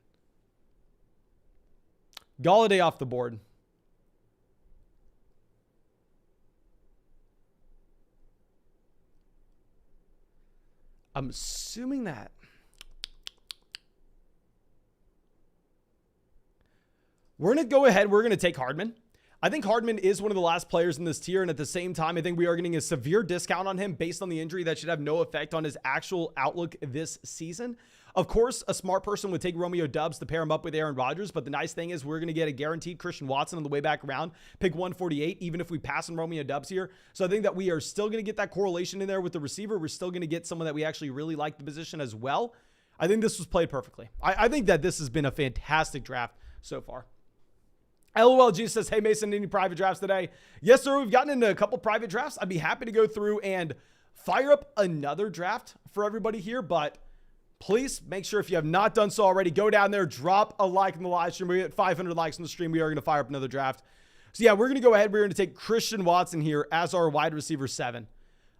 Galladay off the board. I'm assuming that. We're going to go ahead. We're going to take Hardman. I think Hardman is one of the last players in this tier. And at the same time, I think we are getting a severe discount on him based on the injury that should have no effect on his actual outlook this season. Of course, a smart person would take Romeo Doubs to pair him up with Aaron Rodgers. But the nice thing is we're going to get a guaranteed Christian Watson on the way back around. Pick 148, even if we pass on Romeo Doubs here. So I think that we are still going to get that correlation in there with the receiver. We're still going to get someone that we actually really like the position as well. I think this was played perfectly. I think that this has been a fantastic draft so far. LOLG says, hey, Mason, any private drafts today? Yes, sir. We've gotten into a couple private drafts. I'd be happy to go through and fire up another draft for everybody here, but please make sure if you have not done so already, go down there, drop a like in the live stream. We get 500 likes on the stream. We are going to fire up another draft. So yeah, we're going to go ahead. We're going to take Christian Watson here as our wide receiver 7.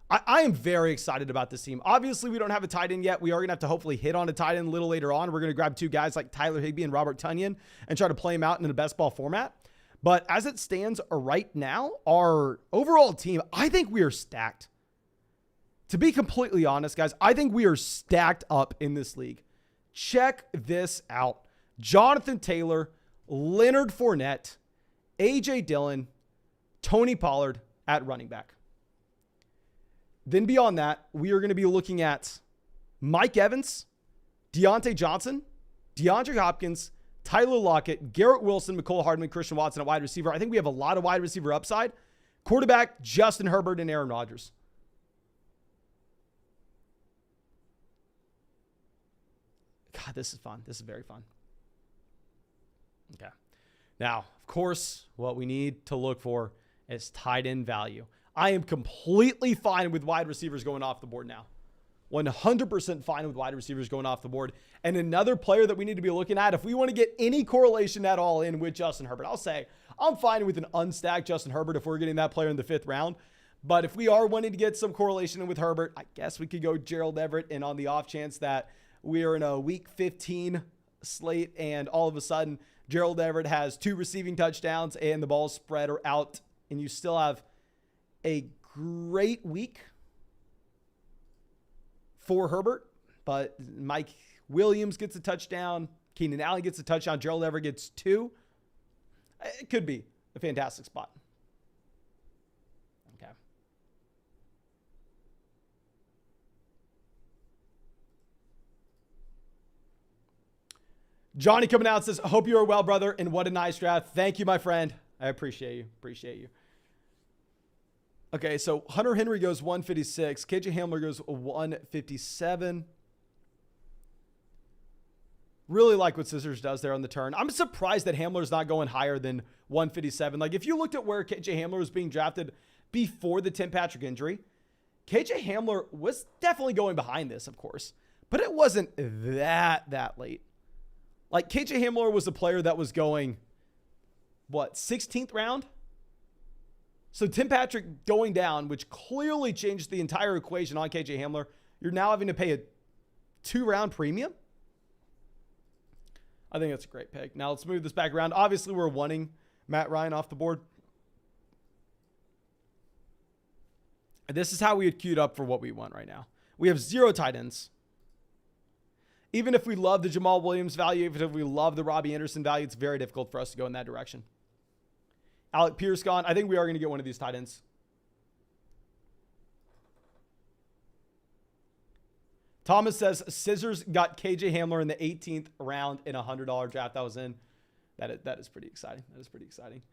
I am very excited about this team. Obviously, we don't have a tight end yet. We are going to have to hopefully hit on a tight end a little later on. We're going to grab 2 guys like Tyler Higbee and Robert Tonyan and try to play them out in a best ball format. But as it stands right now, our overall team, I think we are stacked. To be completely honest, guys, I think we are stacked up in this league. Check this out. Jonathan Taylor, Leonard Fournette, A.J. Dillon, Tony Pollard at running back. Then beyond that, we are going to be looking at Mike Evans, Deontay Johnson, DeAndre Hopkins, Tyler Lockett, Garrett Wilson, Mecole Hardman, Christian Watson at wide receiver. I think we have a lot of wide receiver upside. Quarterback, Justin Herbert and Aaron Rodgers. God, this is fun. This is very fun. Okay. Now, of course, what we need to look for is tight end value. I am completely fine with wide receivers going off the board now. 100% fine with wide receivers going off the board. And another player that we need to be looking at, if we want to get any correlation at all in with Justin Herbert, I'll say I'm fine with an unstacked Justin Herbert if we're getting that player in the 5th round. But if we are wanting to get some correlation in with Herbert, I guess we could go Gerald Everett. And on the off chance that we are in a week 15 slate and all of a sudden Gerald Everett has 2 receiving touchdowns and the ball spread are out and you still have a great week for Herbert, but Mike Williams gets a touchdown. Keenan Allen gets a touchdown. Gerald Everett gets 2. It could be a fantastic spot. Okay. Johnny coming out says, I hope you are well, brother, and what a nice draft. Thank you, my friend. I appreciate you. Appreciate you. Okay, so Hunter Henry goes 156. KJ Hamler goes 157. Really like what Scissors does there on the turn. I'm surprised that Hamler's not going higher than 157. Like, if you looked at where KJ Hamler was being drafted before the Tim Patrick injury, KJ Hamler was definitely going behind this, of course. But it wasn't that late. Like, KJ Hamler was a player that was going, 16th round? So Tim Patrick going down, which clearly changed the entire equation on KJ Hamler. You're now having to pay a 2-round premium. I think that's a great pick. Now let's move this back around. Obviously, we're wanting Matt Ryan off the board. And this is how we had queued up for what we want right now. We have 0 tight ends. Even if we love the Jamal Williams value, even if we love the Robbie Anderson value, it's very difficult for us to go in that direction. Alec Pierce gone. I think we are going to get one of these tight ends. Thomas says, Scissors got KJ Hamler in the 18th round in a $100 draft. That was in. That is pretty exciting. That is pretty exciting.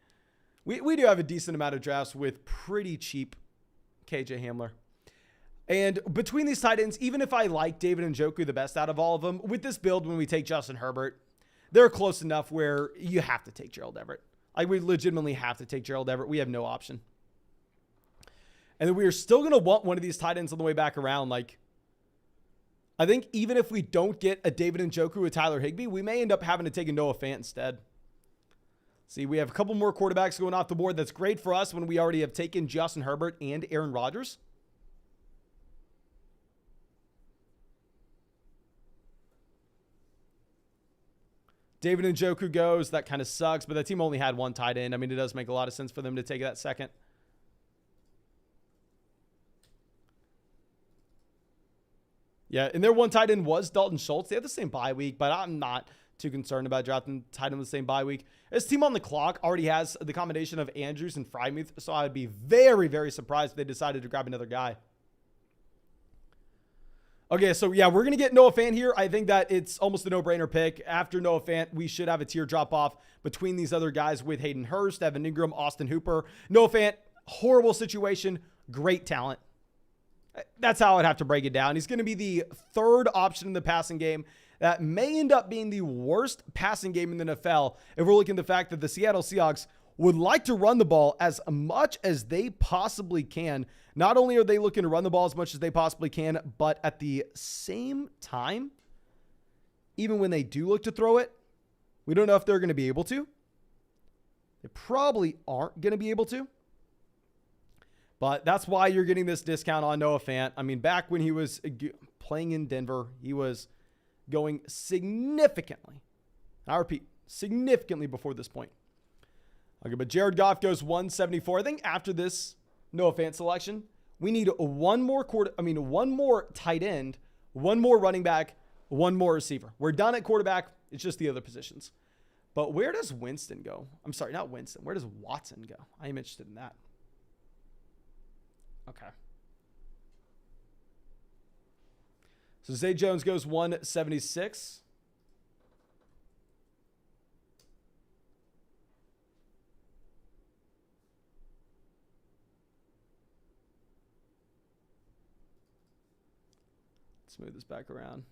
We do have a decent amount of drafts with pretty cheap KJ Hamler. And between these tight ends, even if I like David Njoku the best out of all of them, with this build, when we take Justin Herbert, they're close enough where you have to take Gerald Everett. Like, we legitimately have to take Gerald Everett. We have no option. And then we are still going to want one of these tight ends on the way back around. Like, I think even if we don't get a David Njoku with Tyler Higbee, we may end up having to take a Noah Fant instead. See, we have a couple more quarterbacks going off the board. That's great for us when we already have taken Justin Herbert and Aaron Rodgers. David Njoku goes. That kind of sucks, but that team only had one tight end. I mean, it does make a lot of sense for them to take that second. Yeah, and their one tight end was Dalton Schultz. They had the same bye week, but I'm not too concerned about drafting tight end the same bye week. This team on the clock already has the combination of Andrews and Freiermuth, so I would be very, very surprised if they decided to grab another guy. Okay, so yeah, we're going to get Noah Fant here. I think that it's almost a no-brainer pick. After Noah Fant, we should have a tier drop-off between these other guys with Hayden Hurst, Evan Ingram, Austin Hooper. Noah Fant, horrible situation, great talent. That's how I'd have to break it down. He's going to be the third option in the passing game. That may end up being the worst passing game in the NFL if we're looking at the fact that the Seattle Seahawks would like to run the ball as much as they possibly can. Not only are they looking to run the ball as much as they possibly can, but at the same time, even when they do look to throw it, we don't know if they're going to be able to. They probably aren't going to be able to. But that's why you're getting this discount on Noah Fant. I mean, back when he was playing in Denver, he was going significantly, I repeat, significantly before this point. Okay, but Jared Goff goes 174. I think after this Noah Fant selection, we need one more tight end, one more running back, one more receiver. We're done at quarterback. It's just the other positions. But where does Winston go? I'm sorry, not Winston. Where does Watson go? I am interested in that. Okay. So Zay Jones goes 176. Let's move this back around.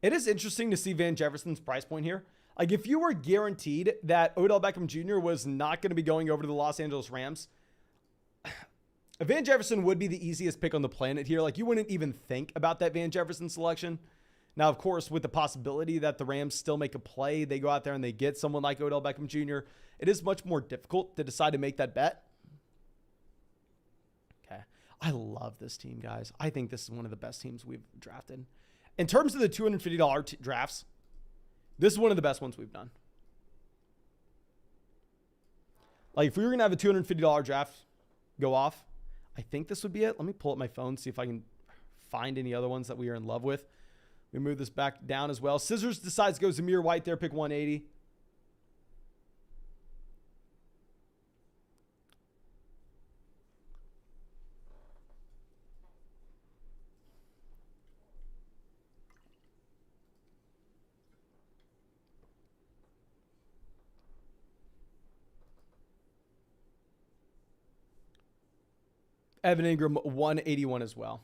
It is interesting to see Van Jefferson's price point here. Like, if you were guaranteed that Odell Beckham Jr. was not going to be going over to the Los Angeles Rams, Van Jefferson would be the easiest pick on the planet here. Like, you wouldn't even think about that Van Jefferson selection. Now, of course, with the possibility that the Rams still make a play, they go out there and they get someone like Odell Beckham Jr., it is much more difficult to decide to make that bet. Okay. I love this team, guys. I think this is one of the best teams we've drafted. In terms of the $250 drafts, this is one of the best ones we've done. Like, if we were going to have a $250 draft go off, I think this would be it. Let me pull up my phone, see if I can find any other ones that we are in love with. We move this back down as well. Scissors decides to go Zamir White there, pick 180. Evan Ingram, 181 as well.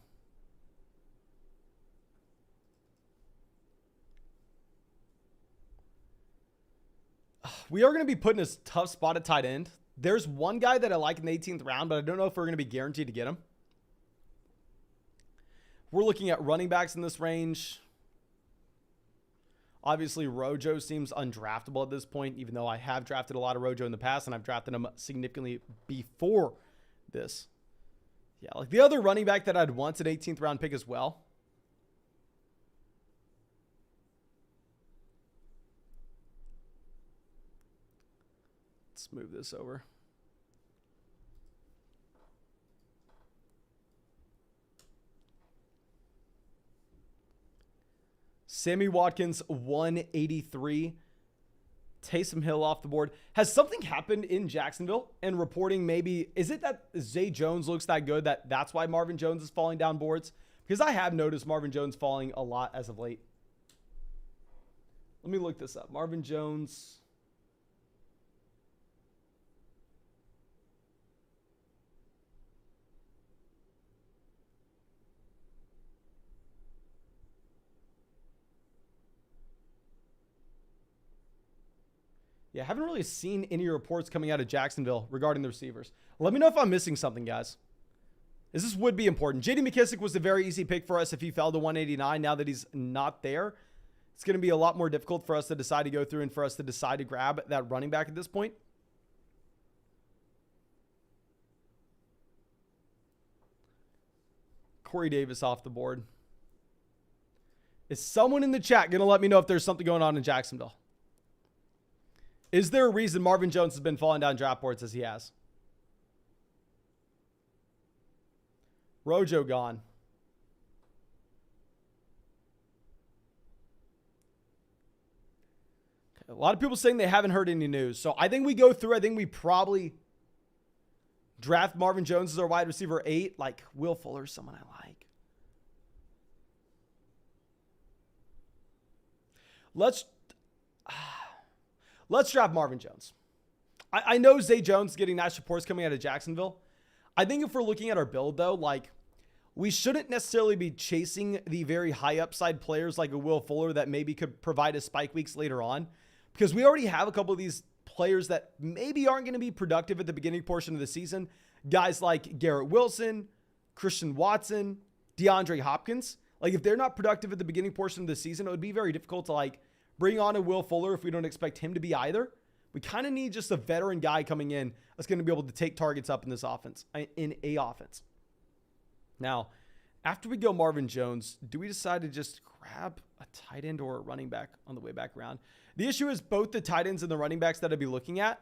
We are going to be put in a tough spot at tight end. There's one guy that I like in the 18th round, but I don't know if we're going to be guaranteed to get him. We're looking at running backs in this range. Obviously, Rojo seems undraftable at this point, even though I have drafted a lot of Rojo in the past, and I've drafted him significantly before this. Yeah, like the other running back that I'd want an 18th round pick as well. Let's move this over. Sammy Watkins, 183. Taysom Hill off the board. Has something happened in Jacksonville and reporting maybe, is it that Zay Jones looks that good that's why Marvin Jones is falling down boards? Because I have noticed Marvin Jones falling a lot as of late. Let me look this up. Marvin Jones. Yeah, I haven't really seen any reports coming out of Jacksonville regarding the receivers. Let me know if I'm missing something, guys. This would be important. J.D. McKissic was a very easy pick for us if he fell to 189. Now that he's not there, it's going to be a lot more difficult for us to decide to go through and for us to decide to grab that running back at this point. Corey Davis off the board. Is someone in the chat going to let me know if there's something going on in Jacksonville? Is there a reason Marvin Jones has been falling down draft boards as he has? Rojo gone. A lot of people saying they haven't heard any news. So I think we go through. I think we probably draft Marvin Jones as our wide receiver 8. Like Will Fuller, someone I like. Let's draft Marvin Jones. I know Zay Jones getting nice reports coming out of Jacksonville. I think if we're looking at our build, though, like we shouldn't necessarily be chasing the very high upside players like a Will Fuller that maybe could provide us spike weeks later on, because we already have a couple of these players that maybe aren't going to be productive at the beginning portion of the season. Guys like Garrett Wilson, Christian Watson, DeAndre Hopkins. Like if they're not productive at the beginning portion of the season, it would be very difficult to like bring on a Will Fuller if we don't expect him to be either. We kind of need just a veteran guy coming in that's going to be able to take targets up in this offense, in a offense. Now, after we go Marvin Jones, do we decide to just grab a tight end or a running back on the way back around? The issue is both the tight ends and the running backs that I'd be looking at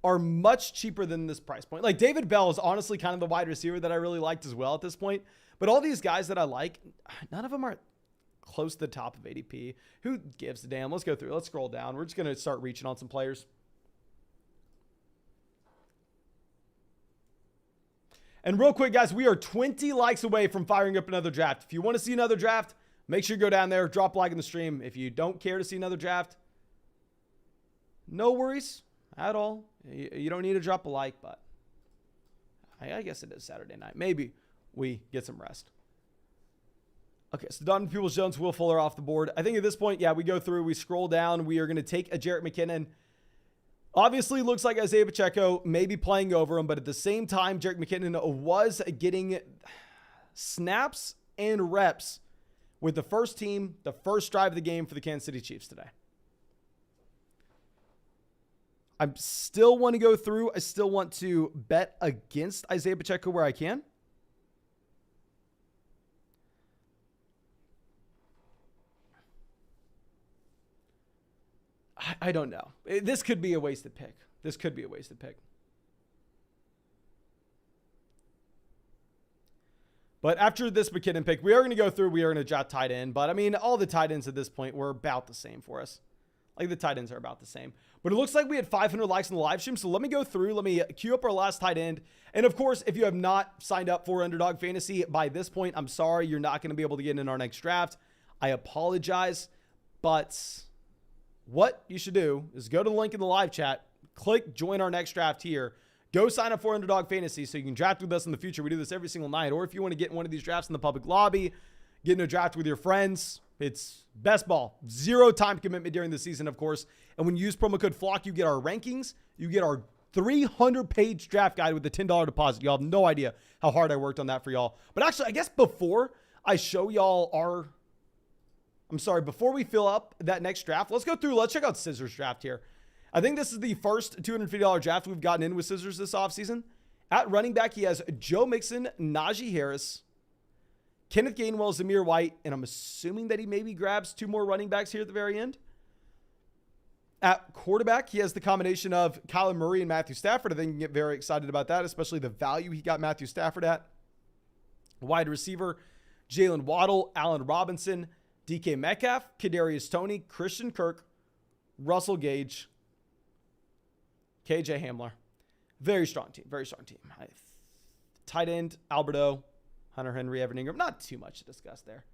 are much cheaper than this price point. Like David Bell is honestly kind of the wide receiver that I really liked as well at this point. But all these guys that I like, none of them are close to the top of ADP. Who gives a damn? Let's go through. Let's scroll down. We're just going to start reaching on some players. And real quick, guys, we are 20 likes away from firing up another draft. If you want to see another draft, make sure you go down there, drop a like in the stream. If you don't care to see another draft, no worries at all. You don't need to drop a like, but I guess it is Saturday night. Maybe we get some rest. Okay, so Donovan Peoples-Jones, Will Fuller off the board. I think at this point, yeah, we go through, we scroll down. We are going to take a Jerick McKinnon. Obviously, looks like Isaiah Pacheco may be playing over him, but at the same time, Jerick McKinnon was getting snaps and reps with the first team, the first drive of the game for the Kansas City Chiefs today. I still want to go through. I still want to bet against Isaiah Pacheco where I can. I don't know. This could be a wasted pick. But after this McKinnon pick, we are going to go through. We are going to draft tight end. But, I mean, all the tight ends at this point were about the same for us. Like, the tight ends are about the same. But it looks like we had 500 likes in the live stream. So let me go through. Let me queue up our last tight end. And, of course, if you have not signed up for Underdog Fantasy by this point, I'm sorry. You're not going to be able to get in our next draft. I apologize. But what you should do is go to the link in the live chat, click join our next draft here, go sign up for Underdog Fantasy so you can draft with us in the future. We do this every single night. Or if you want to get in one of these drafts in the public lobby, get in a draft with your friends, it's best ball. 0 time commitment during the season, of course. And when you use promo code FLOCK, you get our rankings. You get our 300-page draft guide with a $10 deposit. Y'all have no idea how hard I worked on that for y'all. But actually, I guess before I show y'all before we fill up that next draft, let's go through. Let's check out Scissors draft here. I think this is the first $250 draft we've gotten in with Scissors this offseason. At running back, he has Joe Mixon, Najee Harris, Kenneth Gainwell, Zamir White, and I'm assuming that he maybe grabs 2 more running backs here at the very end. At quarterback, he has the combination of Kyler Murray and Matthew Stafford. I think you can get very excited about that, especially the value he got Matthew Stafford at. Wide receiver, Jalen Waddle, Allen Robinson, DK Metcalf, Kadarius Toney, Christian Kirk, Russell Gage, KJ Hamler. Very strong team. Tight end, Alberto, Hunter Henry, Evan Ingram. Not too much to discuss there.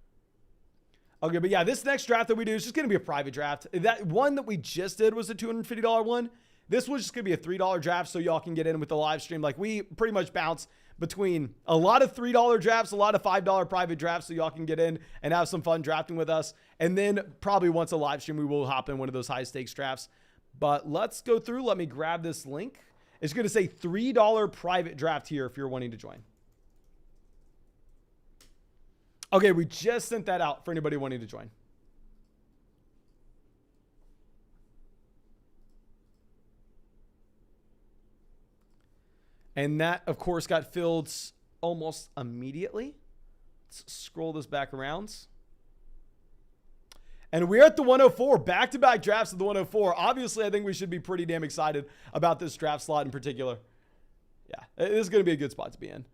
Okay, but yeah, this next draft that we do is just going to be a private draft. That one that we just did was a $250 one. This was just going to be a $3 draft so y'all can get in with the live stream. Like, we pretty much bounce between a lot of $3 drafts, a lot of $5 private drafts so y'all can get in and have some fun drafting with us. And then probably once a live stream, we will hop in one of those high stakes drafts. But let's go through. Let me grab this link. It's going to say $3 private draft here if you're wanting to join. Okay, we just sent that out for anybody wanting to join. And that, of course, got filled almost immediately. Let's scroll this back around. And we're at the 104, back-to-back drafts at the 104. Obviously, I think we should be pretty damn excited about this draft slot in particular. Yeah, this is going to be a good spot to be in.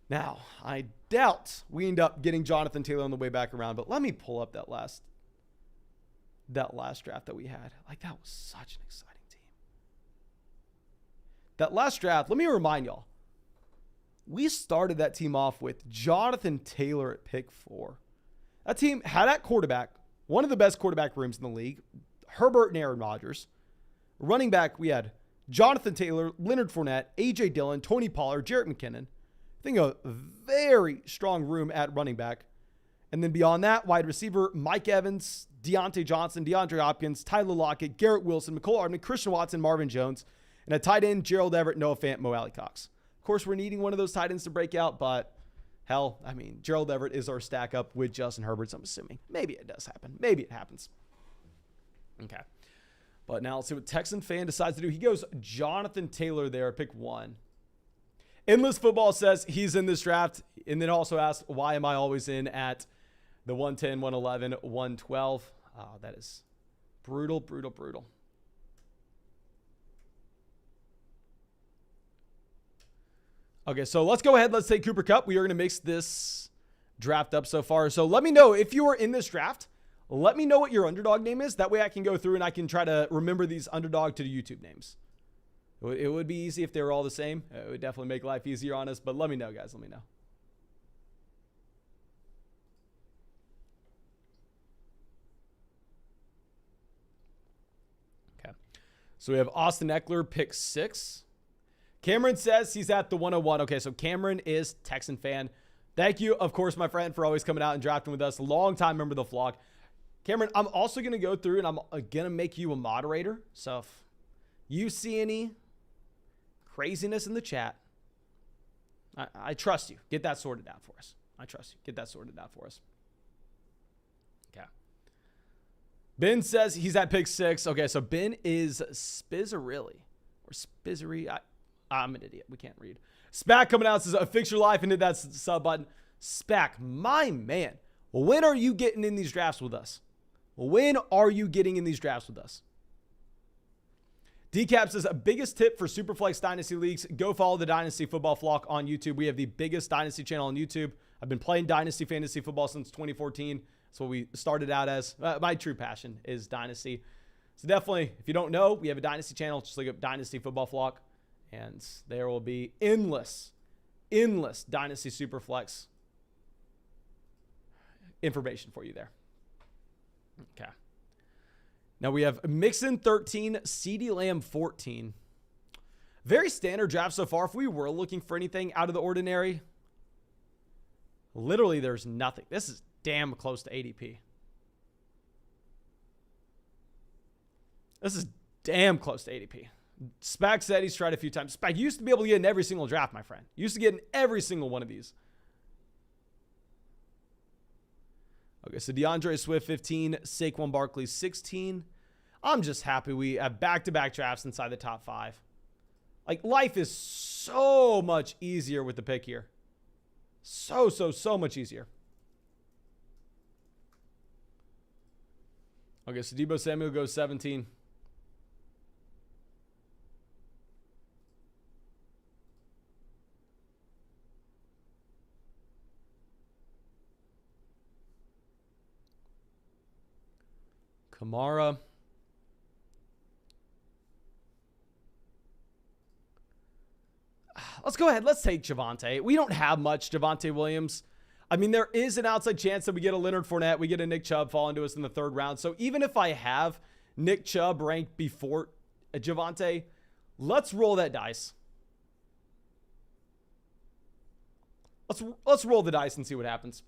Now, I doubt we end up getting Jonathan Taylor on the way back around, but let me pull up that last draft that we had. Like, that was such an exciting team. That last draft, let me remind y'all, we started that team off with Jonathan Taylor at pick 4. That team had at quarterback one of the best quarterback rooms in the league, Herbert and Aaron Rodgers. Running back, we had Jonathan Taylor, Leonard Fournette, A.J. Dillon, Tony Pollard, Jarrett McKinnon. I think a very strong room at running back. And then beyond that, wide receiver, Mike Evans, Deontay Johnson, DeAndre Hopkins, Tyler Lockett, Garrett Wilson, McCole Hardman, Christian Watson, Marvin Jones, and a tight end, Gerald Everett, Noah Fant, Mo Alley-Cox. Of course, we're needing one of those tight ends to break out, but hell, I mean, Gerald Everett is our stack up with Justin Herbert, so I'm assuming. Maybe it does happen. Maybe it happens. Okay. But now let's see what Texan fan decides to do. He goes Jonathan Taylor there, pick 1. Endless Football says he's in this draft, and then also asks, why am I always in at the 110, 111, 112? Oh, that is brutal, brutal, brutal. Okay, so let's go ahead. Let's take Cooper Kupp. We are going to mix this draft up so far. So let me know if you are in this draft. Let me know what your underdog name is. That way I can go through and I can try to remember these underdog to the YouTube names. It would be easy if they were all the same. It would definitely make life easier on us. But let me know, guys. Let me know. Okay. So we have Austin Eckler, pick 6. Cameron says he's at the 101. Okay, so Cameron is Texan fan. Thank you, of course, my friend, for always coming out and drafting with us. Long-time member of the vlog. Cameron, I'm also going to go through and I'm going to make you a moderator. So if you see any craziness in the chat, I trust you. Get that sorted out for us. I trust you. Get that sorted out for us. Okay. Ben says he's at pick 6. Okay, so Ben is Spizzerilli. Or Spizzery. I'm an idiot. We can't read. Spack coming out says, fix your life, and hit that sub button. Spack, my man. When are you getting in these drafts with us? When are you getting in these drafts with us? Decap says, biggest tip for Superflex Dynasty Leagues, go follow the Dynasty Football Flock on YouTube. We have the biggest Dynasty channel on YouTube. I've been playing Dynasty Fantasy Football since 2014. That's what we started out as. My true passion is Dynasty. So definitely, if you don't know, we have a Dynasty channel. Just look up Dynasty Football Flock. And there will be endless Dynasty Superflex information for you there. Okay. Now we have Mixon 13, CeeDee Lamb 14. Very standard draft so far. If we were looking for anything out of the ordinary, literally there's nothing. This is damn close to ADP. This is damn close to ADP. Spack said he's tried a few times. Spack, you used to be able to get in every single draft, my friend. You used to get in every single one of these. Okay, so DeAndre Swift, 15. Saquon Barkley, 16. I'm just happy we have back-to-back drafts inside the top 5. Like, life is so much easier with the pick here. So much easier. Okay, so Deebo Samuel goes 17. Kamara. Let's go ahead. Let's take Javonte. We don't have much Javonte Williams. I mean, there is an outside chance that we get a Leonard Fournette, we get a Nick Chubb falling to us in the 3rd round. So even if I have Nick Chubb ranked before Javonte, let's roll that dice. Let's roll the dice and see what happens.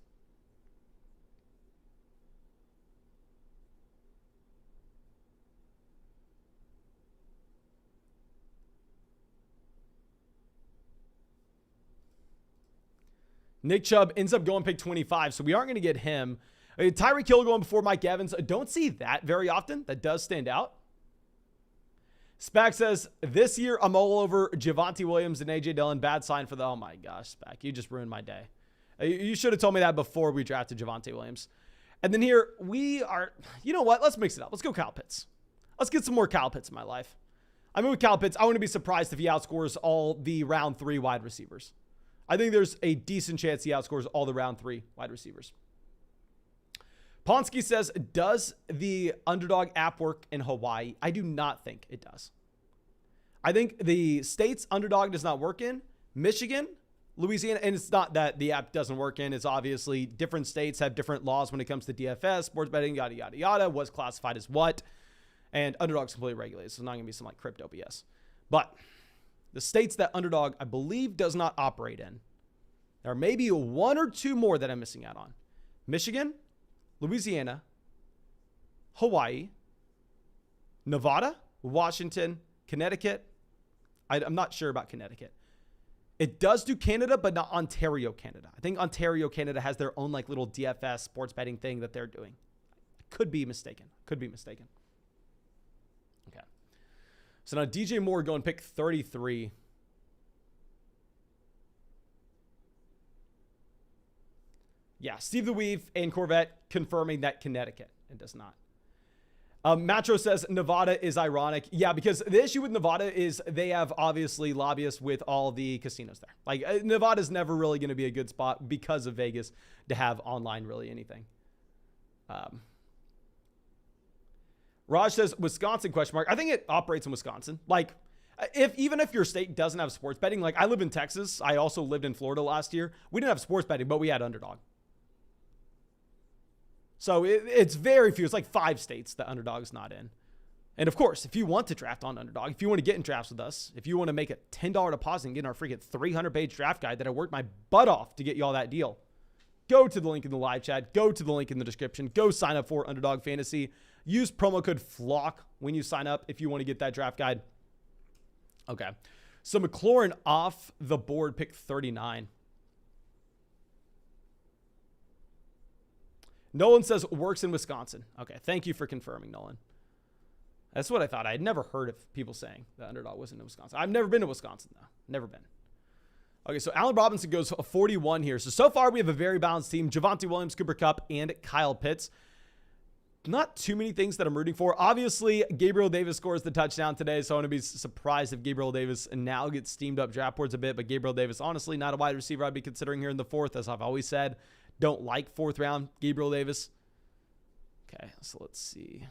Nick Chubb ends up going pick 25, so we aren't going to get him. Tyreek Hill going before Mike Evans. I don't see that very often. That does stand out. Spack says, this year I'm all over Javonte Williams and A.J. Dillon. Bad sign for the... Oh, my gosh, Spack. You just ruined my day. You should have told me that before we drafted Javonte Williams. And then here we are, you know what? Let's mix it up. Let's go Kyle Pitts. Let's get some more Kyle Pitts in my life. I mean, with Kyle Pitts, I wouldn't be surprised if he outscores all the round 3 wide receivers. I think there's a decent chance he outscores all the round 3 wide receivers. Ponsky says, does the Underdog app work in Hawaii? I do not think it does. I think the states Underdog does not work in, Michigan, Louisiana, and it's not that the app doesn't work in. It's obviously different states have different laws when it comes to DFS, sports betting, yada, yada, yada, what's classified as what. And Underdog's completely regulated, so it's not going to be some like crypto BS. But the states that Underdog, I believe, does not operate in, there may be 1 or 2 more that I'm missing out on. Michigan, Louisiana, Hawaii, Nevada, Washington, Connecticut. I'm not sure about Connecticut. It does do Canada, but not Ontario, Canada. I think Ontario, Canada has their own like little DFS sports betting thing that they're doing. Could be mistaken. Okay. So now DJ Moore going pick 33. Yeah, Steve the Weave and Corvette confirming that Connecticut. It does not. Matro says Nevada is ironic. Yeah, because the issue with Nevada is they have obviously lobbyists with all the casinos there. Like Nevada's never really going to be a good spot because of Vegas to have online really anything. Raj says Wisconsin ? I think it operates in Wisconsin. Like even if your state doesn't have sports betting, like I live in Texas. I also lived in Florida last year. We didn't have sports betting, but we had Underdog. So it's very few. It's like 5 states that Underdog's not in. And of course, if you want to draft on Underdog, if you want to get in drafts with us, if you want to make a $10 deposit and get in our freaking 300-page draft guide that I worked my butt off to get you all that deal, go to the link in the live chat. Go to the link in the description. Go sign up for Underdog Fantasy. Use promo code FLOCK when you sign up if you want to get that draft guide. Okay. So McLaurin off the board, pick 39. Nolan says works in Wisconsin. Okay, thank you for confirming, Nolan. That's what I thought. I had never heard of people saying the Underdog wasn't in Wisconsin. I've never been to Wisconsin, though. Never been. Okay, so Allen Robinson goes 41 here. So far, we have a very balanced team. Javonte Williams, Cooper Kupp, and Kyle Pitts. Not too many things that I'm rooting for. Obviously, Gabriel Davis scores the touchdown today, so I want to be surprised if Gabriel Davis now gets steamed up draft boards a bit. But Gabriel Davis, honestly, not a wide receiver I'd be considering here in the 4th, as I've always said. Don't like 4th round Gabriel Davis. Okay, so let's see.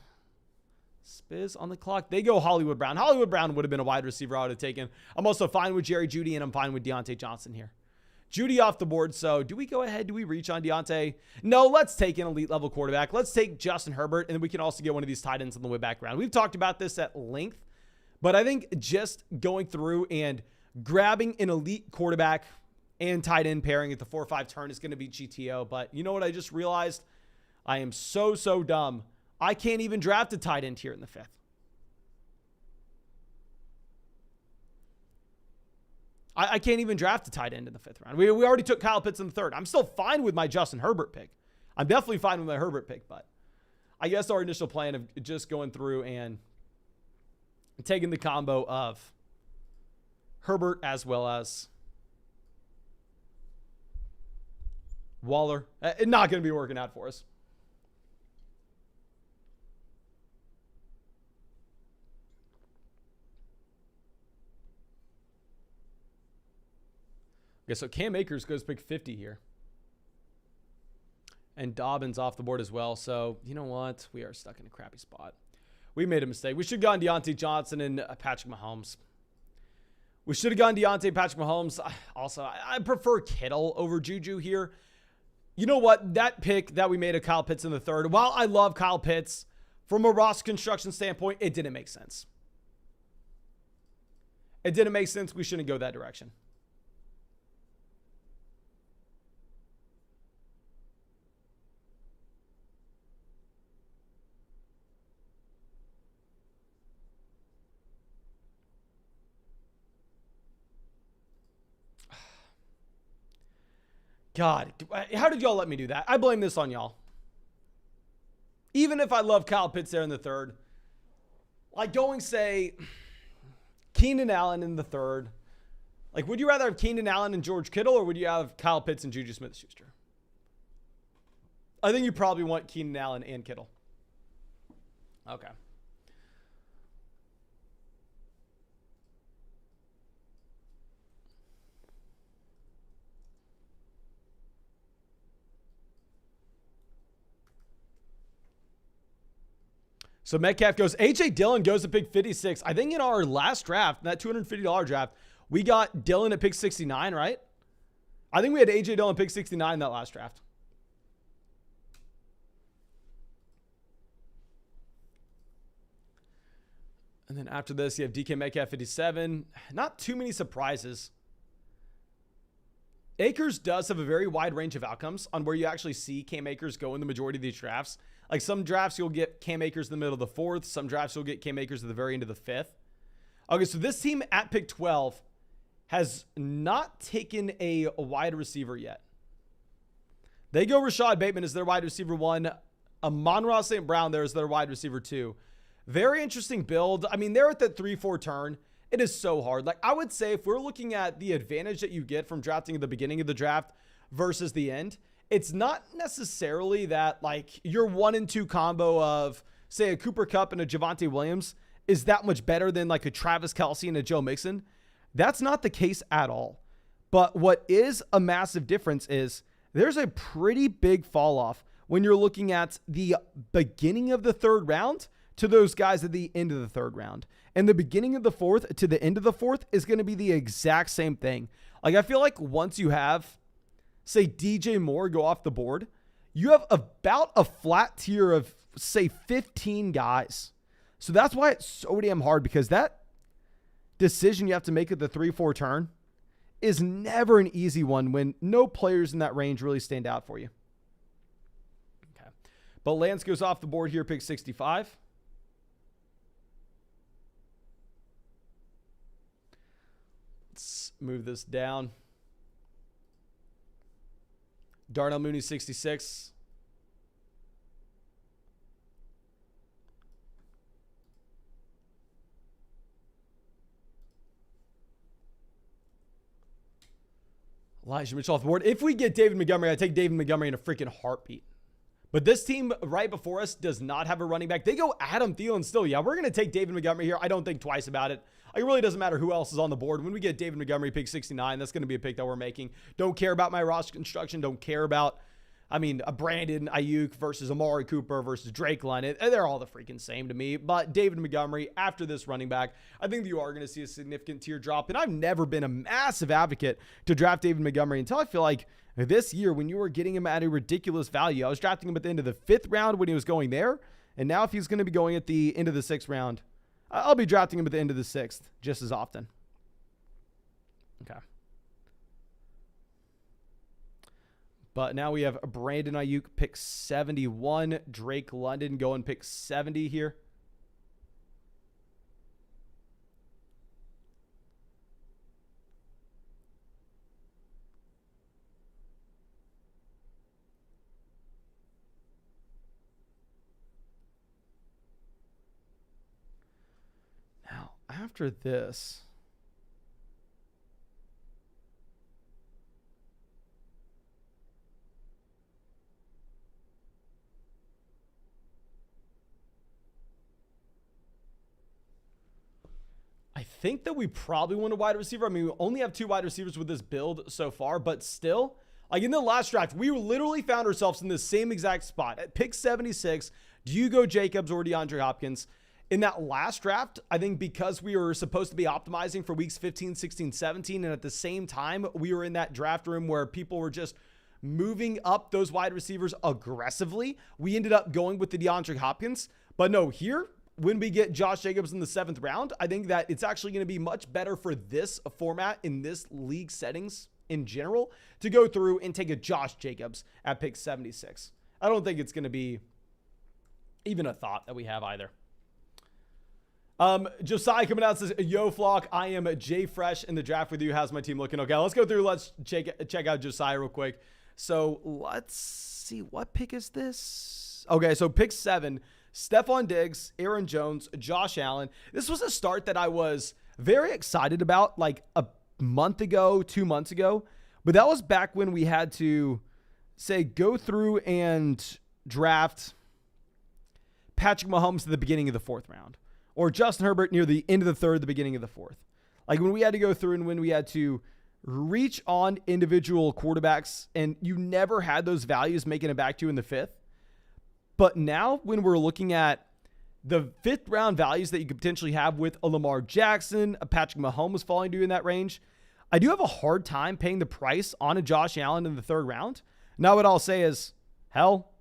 Spiz on the clock. They go Hollywood Brown. Hollywood Brown would have been a wide receiver I would have taken. I'm also fine with Jerry Judy, and I'm fine with Deontay Johnson here. Judy off the board. So do we go ahead? Do we reach on Deontay? No, let's take an elite level quarterback. Let's take Justin Herbert, and then we can also get one of these tight ends on the way back around. We've talked about this at length, but I think just going through and grabbing an elite quarterback and tight end pairing at the 4-5 turn is going to be GTO. But you know what I just realized? I am so dumb. I can't even draft a tight end here in the 5th. I can't even draft a tight end in the 5th round. We already took Kyle Pitts in the 3rd. I'm still fine with my Justin Herbert pick. I'm definitely fine with my Herbert pick, but I guess our initial plan of just going through and taking the combo of Herbert as well as Waller, not going to be working out for us. Okay, so Cam Akers goes pick 50 here. And Dobbins off the board as well. So, you know what? We are stuck in a crappy spot. We made a mistake. We should have gone Deontay Johnson and Patrick Mahomes. We should have gone Deontay, Patrick Mahomes. Also, I prefer Kittle over Juju here. You know what? That pick that we made of Kyle Pitts in the 3rd, while I love Kyle Pitts, from a roster construction standpoint, it didn't make sense. It didn't make sense. We shouldn't go that direction. God, how did y'all let me do that? I blame this on y'all. Even if I love Kyle Pitts there in the 3rd, like going, say, Keenan Allen in the 3rd. Like, would you rather have Keenan Allen and George Kittle, or would you have Kyle Pitts and Juju Smith-Schuster? I think you probably want Keenan Allen and Kittle. Okay. So Metcalf goes. A.J. Dillon goes to pick 56. I think in our last draft, that $250 draft, we got Dillon at pick 69, right? I think we had A.J. Dillon pick 69 in that last draft. And then after this, you have DK Metcalf 57. Not too many surprises. Akers does have a very wide range of outcomes on where you actually see Cam Akers go in the majority of these drafts. Like some drafts, you'll get Cam Akers in the middle of the 4th. Some drafts, you'll get Cam Akers at the very end of the 5th. Okay, so this team at pick 12 has not taken a wide receiver yet. They go Rashad Bateman as their wide receiver 1. Amon-Ra St. Brown there is their wide receiver 2. Very interesting build. I mean, they're at that 3-4 turn. It is so hard. Like, I would say if we're looking at the advantage that you get from drafting at the beginning of the draft versus the end, it's not necessarily that, like, your 1 and 2 combo of, say, a Cooper Kupp and a Javonte Williams is that much better than, like, a Travis Kelce and a Joe Mixon. That's not the case at all. But what is a massive difference is there's a pretty big fall off when you're looking at the beginning of the 3rd round to those guys at the end of the 3rd round. And the beginning of the 4th to the end of the 4th is going to be the exact same thing. Like, I feel like once you have, say, DJ Moore go off the board, you have about a flat tier of, say, 15 guys. So that's why it's so damn hard, because that decision you have to make at the 3-4 turn is never an easy one when no players in that range really stand out for you. Okay. But Lance goes off the board here, pick 65. Let's move this down. Darnell Mooney, 66. Elijah Mitchell off the board. If we get David Montgomery, I take David Montgomery in a freaking heartbeat. But this team right before us does not have a running back. They go Adam Thielen still. Yeah, we're going to take David Montgomery here. I don't think twice about it. It really doesn't matter who else is on the board. When we get David Montgomery pick 69, that's going to be a pick that we're making. Don't care about my roster construction. Don't care about, a Brandon Ayuk versus Amari Cooper versus Drake London. They're all the freaking same to me. But David Montgomery, after this running back, I think you are going to see a significant tier drop. And I've never been a massive advocate to draft David Montgomery until I feel like this year when you were getting him at a ridiculous value. I was drafting him at the end of the 5th round when he was going there. And now if he's going to be going at the end of the 6th round, I'll be drafting him at the end of the 6th just as often. Okay. But now we have Brandon Ayuk pick 71. Drake London going pick 70 here. Now, after this, I think that we probably want a wide receiver. I mean, we only have 2 wide receivers with this build so far, but still, like in the last draft, we literally found ourselves in the same exact spot. At pick 76, do you go Jacobs or DeAndre Hopkins? In that last draft, I think because we were supposed to be optimizing for weeks 15, 16, 17, and at the same time, we were in that draft room where people were just moving up those wide receivers aggressively, we ended up going with the DeAndre Hopkins. But no, here, when we get Josh Jacobs in the 7th round, I think that it's actually going to be much better for this format in this league settings in general to go through and take a Josh Jacobs at pick 76. I don't think it's going to be even a thought that we have either. Josiah coming out says, yo, Flock, I am Jay Fresh in the draft with you. How's my team looking? Okay, let's go through. Let's check out Josiah real quick. So let's see. What pick is this? Okay, so pick 7. Stephon Diggs, Aaron Jones, Josh Allen. This was a start that I was very excited about like a month ago, 2 months ago. But that was back when we had to say go through and draft Patrick Mahomes at the beginning of the 4th round, or Justin Herbert near the end of the 3rd, the beginning of the 4th. Like when we had to go through and when we had to reach on individual quarterbacks and you never had those values making it back to you in the 5th. But now when we're looking at the 5th round values that you could potentially have with a Lamar Jackson, a Patrick Mahomes falling to you in that range, I do have a hard time paying the price on a Josh Allen in the 3rd round. Now what I'll say is, hell,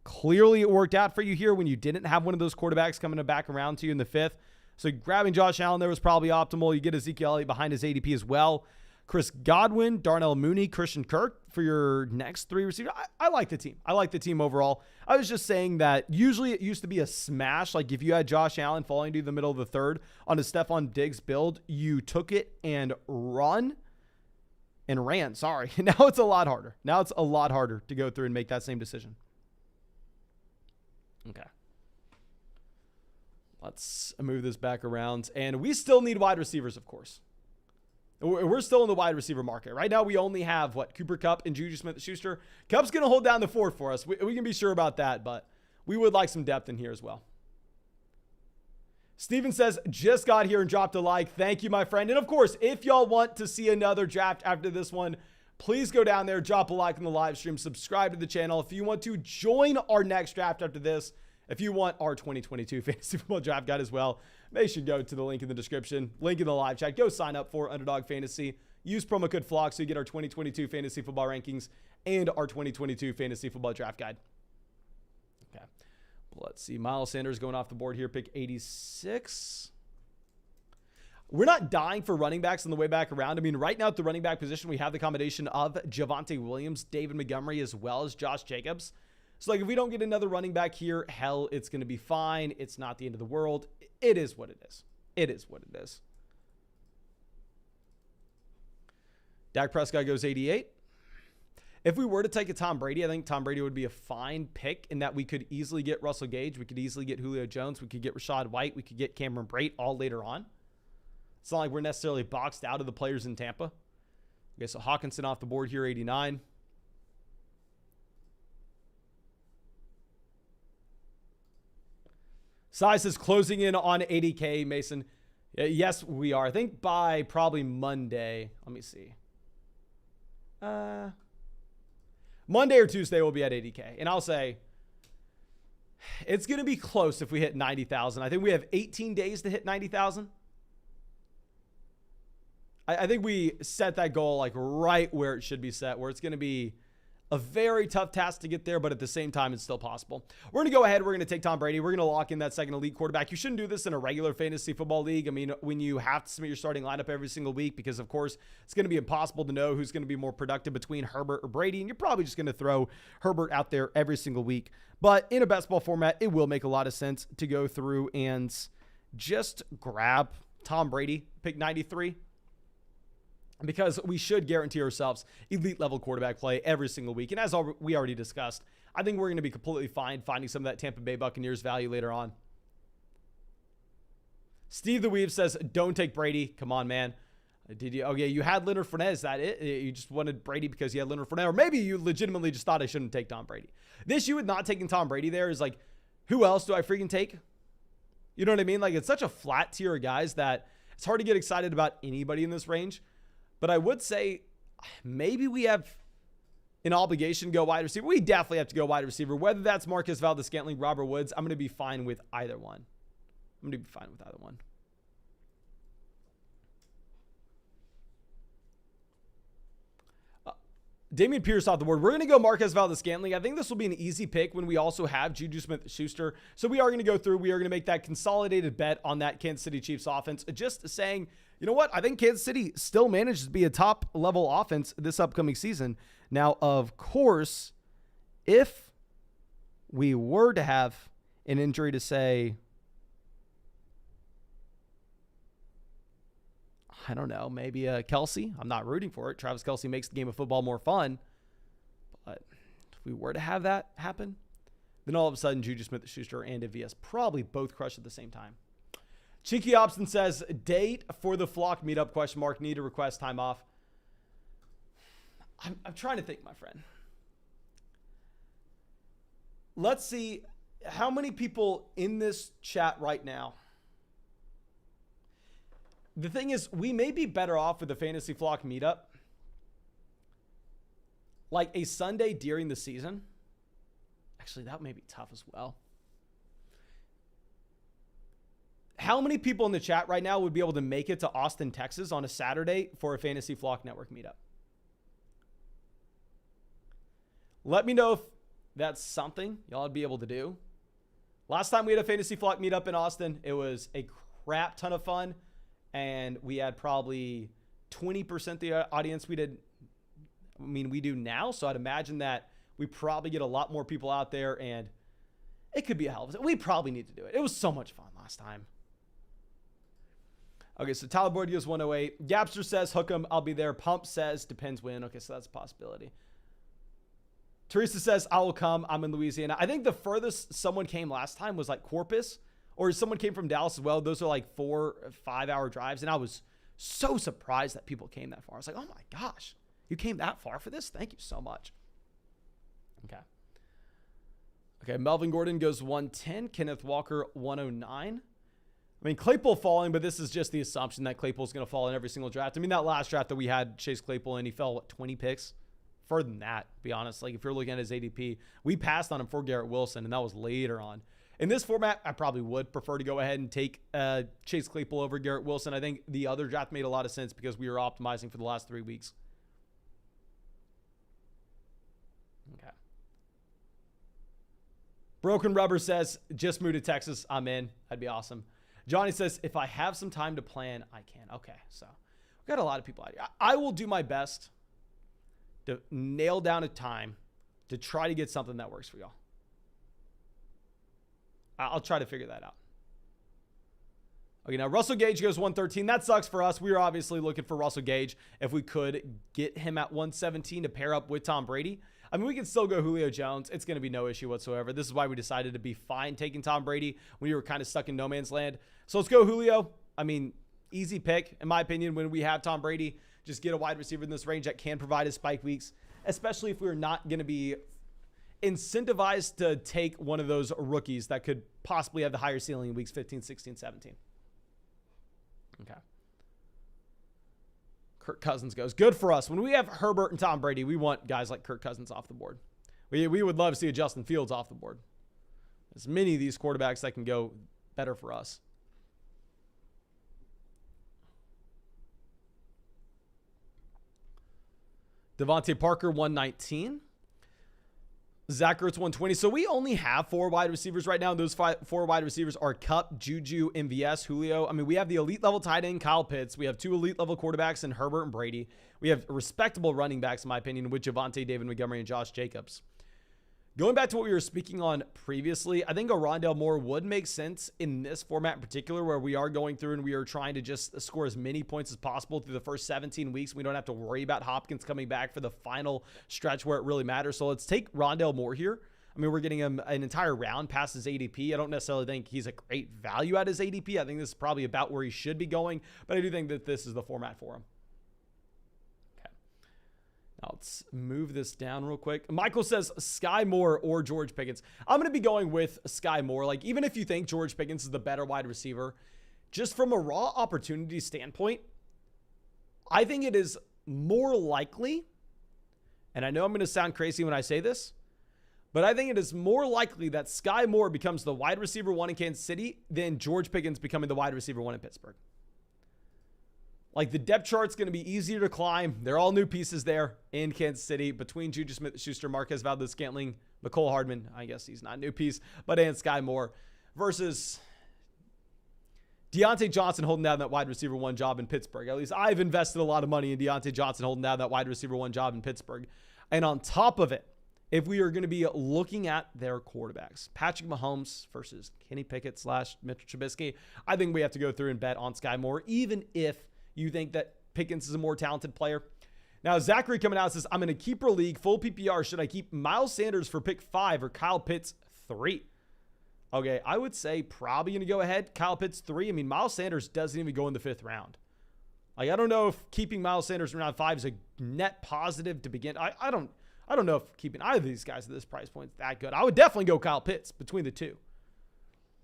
clearly it worked out for you here when you didn't have one of those quarterbacks coming back around to you in the 5th. So grabbing Josh Allen there was probably optimal. You get Ezekiel Elliott behind his ADP as well. Chris Godwin, Darnell Mooney, Christian Kirk for your next 3 receivers. I like the team. I like the team overall. I was just saying that usually it used to be a smash. Like if you had Josh Allen falling to the middle of the 3rd on a Stephon Diggs build, you took it and ran. Sorry. Now it's a lot harder. Now it's a lot harder to go through and make that same decision. Okay. Let's move this back around. And we still need wide receivers, of course. We're still in the wide receiver market. Right now, we only have, Cooper Kupp and Juju Smith-Schuster. Kupp's going to hold down the fort for us. We can be sure about that, but we would like some depth in here as well. Steven says, just got here and dropped a like. Thank you, my friend. And of course, if y'all want to see another draft after this one, please go down there, drop a like on the live stream, subscribe to the channel. If you want to join our next draft after this, if you want our 2022 Fantasy Football Draft Guide as well, make sure you go to the link in the description, link in the live chat. Go sign up for Underdog Fantasy. Use promo code FLOCK so you get our 2022 Fantasy Football Rankings and our 2022 Fantasy Football Draft Guide. Okay. Let's see. Miles Sanders going off the board here, pick 86. We're not dying for running backs on the way back around. I mean, right now at the running back position, we have the combination of Javonte Williams, David Montgomery, as well as Josh Jacobs. So, like, if we don't get another running back here, hell, it's going to be fine. It's not the end of the world. It is what it is. It is what it is. Dak Prescott goes 88. If we were to take a Tom Brady, I think Tom Brady would be a fine pick in that we could easily get Russell Gage. We could easily get Julio Jones. We could get Rachaad White. We could get Cameron Brate all later on. It's not like we're necessarily boxed out of the players in Tampa. Okay, so Hawkinson off the board here, 89. Size is closing in on 80K, Mason. Yes, we are. I think by probably Monday. Let me see. Monday or Tuesday we'll be at 80K. And I'll say it's going to be close if we hit 90,000. I think we have 18 days to hit 90,000. I think we set that goal like right where it should be set, where it's going to be a very tough task to get there, but at the same time, it's still possible. We're going to go ahead. We're going to take Tom Brady. We're going to lock in that second elite quarterback. You shouldn't do this in a regular fantasy football league. I mean, when you have to submit your starting lineup every single week, because of course, it's going to be impossible to know who's going to be more productive between Herbert or Brady. And you're probably just going to throw Herbert out there every single week. But in a best ball format, it will make a lot of sense to go through and just grab Tom Brady, pick 93. Because we should guarantee ourselves elite level quarterback play every single week. And as we already discussed, I think we're going to be completely fine finding some of that Tampa Bay Buccaneers value later on. Steve the Weave says, don't take Brady. Come on, man. Did you? Okay, you had Leonard Fournette. Is that it? You just wanted Brady because you had Leonard Fournette? Or maybe you legitimately just thought I shouldn't take Tom Brady. The issue with not taking Tom Brady there is like, who else do I freaking take? You know what I mean? Like, it's such a flat tier of guys that it's hard to get excited about anybody in this range. But I would say maybe we have an obligation to go wide receiver. We definitely have to go wide receiver. Whether that's Marquez Valdes-Scantling, Robert Woods, I'm going to be fine with either one. Damian Pierce off the board. We're going to go Marquez Valdes-Scantling. I think this will be an easy pick when we also have Juju Smith-Schuster. So we are going to go through. We are going to make that consolidated bet on that Kansas City Chiefs offense. Just saying, you know what? I think Kansas City still manages to be a top-level offense this upcoming season. Now, of course, if we were to have an injury to say, I don't know, maybe Kelsey. I'm not rooting for it. Travis Kelsey makes the game of football more fun. But if we were to have that happen, then all of a sudden Juju Smith-Schuster and MVS probably both crush at the same time. Cheeky Obstin says, date for the Flock meetup, question mark, need to request time off. I'm trying to think, my friend. let's see how many people in this chat right now. The thing is, we may be better off with the Fantasy Flock meetup like a Sunday during the season. Actually, that may be tough as well. How many people in the chat right now would be able to make it to Austin, Texas on a Saturday for a Fantasy Flock Network meetup? Let me know if that's something y'all would be able to do. Last time we had a Fantasy Flock meetup in Austin, it was a crap ton of fun. And we had probably 20% the audience we do now. So I'd imagine that we probably get a lot more people out there, and it could be a hell of a... We probably need to do it. It was so much fun last time. Okay, so Tyler Boyd goes 108. Gapster says, hook 'em, I'll be there. Pump says, depends when. Okay, so that's a possibility. Teresa says, I will come. I'm in Louisiana. I think the furthest someone came last time was like Corpus, or someone came from Dallas as well. Those are like 4 or 5 hour drives. And I was so surprised that people came that far. I was like, oh my gosh, you came that far for this? Thank you so much. Okay. Okay, Melvin Gordon goes 110. Kenneth Walker 109. I mean, Claypool falling, but this is just the assumption that Claypool's going to fall in every single draft. I mean, that last draft that we had Chase Claypool in, he fell, 20 picks? Further than that, to be honest. Like, if you're looking at his ADP, we passed on him for Garrett Wilson, and that was later on. In this format, I probably would prefer to go ahead and take Chase Claypool over Garrett Wilson. I think the other draft made a lot of sense because we were optimizing for the last 3 weeks. Okay. Broken Rubber says, just moved to Texas. I'm in. That'd be awesome. Johnny says, if I have some time to plan, I can. Okay, so we've got a lot of people out here. I will do my best to nail down a time to try to get something that works for y'all. I'll try to figure that out. Okay, now Russell Gage goes 113. That sucks for us. We were obviously looking for Russell Gage. If we could get him at 117 to pair up with Tom Brady. I mean, we can still go Julio Jones. It's going to be no issue whatsoever. This is why we decided to be fine taking Tom Brady when we were kind of stuck in no man's land. So let's go Julio. I mean, easy pick, in my opinion, when we have Tom Brady. Just get a wide receiver in this range that can provide his spike weeks, especially if we're not going to be incentivized to take one of those rookies that could possibly have the higher ceiling in weeks 15, 16, 17. Okay. Kirk Cousins goes. Good for us. When we have Herbert and Tom Brady, we want guys like Kirk Cousins off the board. We would love to see a Justin Fields off the board. There's many of these quarterbacks that can go better for us. Devontae Parker, 119. Zach Ertz, 120. So we only have 4 wide receivers right now. Those 4 wide receivers are Kupp, Juju, MVS, Julio. I mean, we have the elite level tight end, Kyle Pitts. We have 2 elite level quarterbacks in Herbert and Brady. We have respectable running backs, in my opinion, with Javonte, David Montgomery, and Josh Jacobs. Going back to what we were speaking on previously, I think a Rondale Moore would make sense in this format in particular, where we are going through and we are trying to just score as many points as possible through the first 17 weeks. We don't have to worry about Hopkins coming back for the final stretch where it really matters. So let's take Rondale Moore here. I mean, we're getting him an entire round past his ADP. I don't necessarily think he's a great value at his ADP. I think this is probably about where he should be going, but I do think that this is the format for him. Now let's move this down real quick. Michael says Skyy Moore or George Pickens. I'm going to be going with Skyy Moore. Like, even if you think George Pickens is the better wide receiver, just from a raw opportunity standpoint, I think it is more likely, and I know I'm going to sound crazy when I say this, but I think it is more likely that Skyy Moore becomes the wide receiver 1 in Kansas City than George Pickens becoming the wide receiver 1 in Pittsburgh. Like, the depth chart's going to be easier to climb. They're all new pieces there in Kansas City between Juju Smith-Schuster, Marquez Valdez-Scantling, McCole Hardman. I guess he's not a new piece, but and Skyy Moore versus Deontay Johnson holding down that wide receiver 1 job in Pittsburgh. At least I've invested a lot of money in Deontay Johnson holding down that wide receiver 1 job in Pittsburgh. And on top of it, if we are going to be looking at their quarterbacks, Patrick Mahomes versus Kenny Pickett / Mitchell Trubisky, I think we have to go through and bet on Skyy Moore, even if you think that Pickens is a more talented player. Now, Zachary coming out says, I'm in a keeper league, full PPR. Should I keep Miles Sanders for pick 5 or Kyle Pitts 3? Okay, I would say probably going to go ahead. Kyle Pitts 3. I mean, Miles Sanders doesn't even go in the 5th round. Like, I don't know if keeping Miles Sanders in round 5 is a net positive to begin. I I don't know if keeping either of these guys at this price point is that good. I would definitely go Kyle Pitts between the two.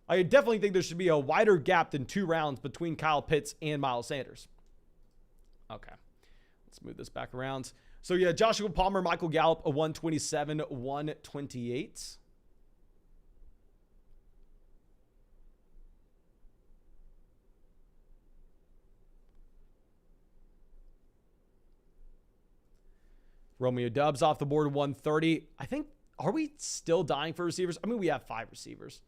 I definitely think there should be a wider gap than 2 rounds between Kyle Pitts and Miles Sanders. Okay. Let's move this back around. So, yeah, Joshua Palmer, Michael Gallup, a 127, 128. Romeo Doubs off the board, 130. I think, are we still dying for receivers? I mean, we have 5 receivers.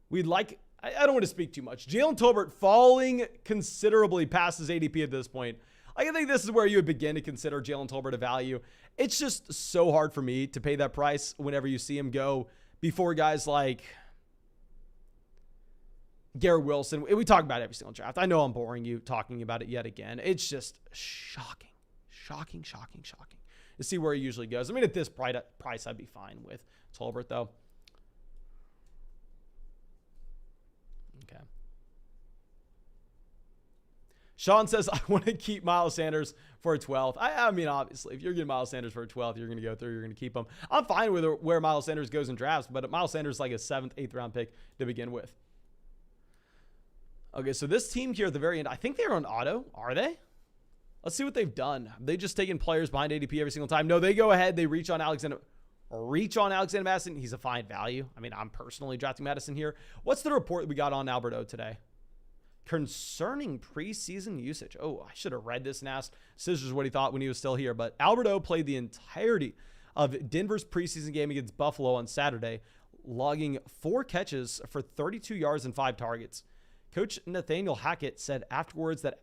We'd like, I don't want to speak too much. Jalen Tolbert falling considerably past his ADP at this point. I think this is where you would begin to consider Jalen Tolbert a value. It's just so hard for me to pay that price whenever you see him go before guys like Garrett Wilson. We talk about every single draft. I know I'm boring you talking about it yet again. It's just shocking. To see where he usually goes. I mean, at this price, I'd be fine with Tolbert, though. Okay. Sean says, I want to keep Miles Sanders for a 12th. I mean, obviously, if you're getting Miles Sanders for a 12th, you're going to go through, you're going to keep him. I'm fine with where Miles Sanders goes in drafts, but Miles Sanders is like a 7th, 8th round pick to begin with. Okay, so this team here at the very end, I think they're on auto. Are they? Let's see what they've done. Have they just taken players behind ADP every single time? No, they go ahead. They reach on Alexander Madison. He's a fine value. I mean, I'm personally drafting Madison here. What's the report that we got on Alberto today? Concerning preseason usage. Oh, I should have read this and asked Scissors what he thought when he was still here. But Alberto played the entirety of Denver's preseason game against Buffalo on Saturday, logging 4 catches for 32 yards and 5 targets. Coach Nathaniel Hackett said afterwards that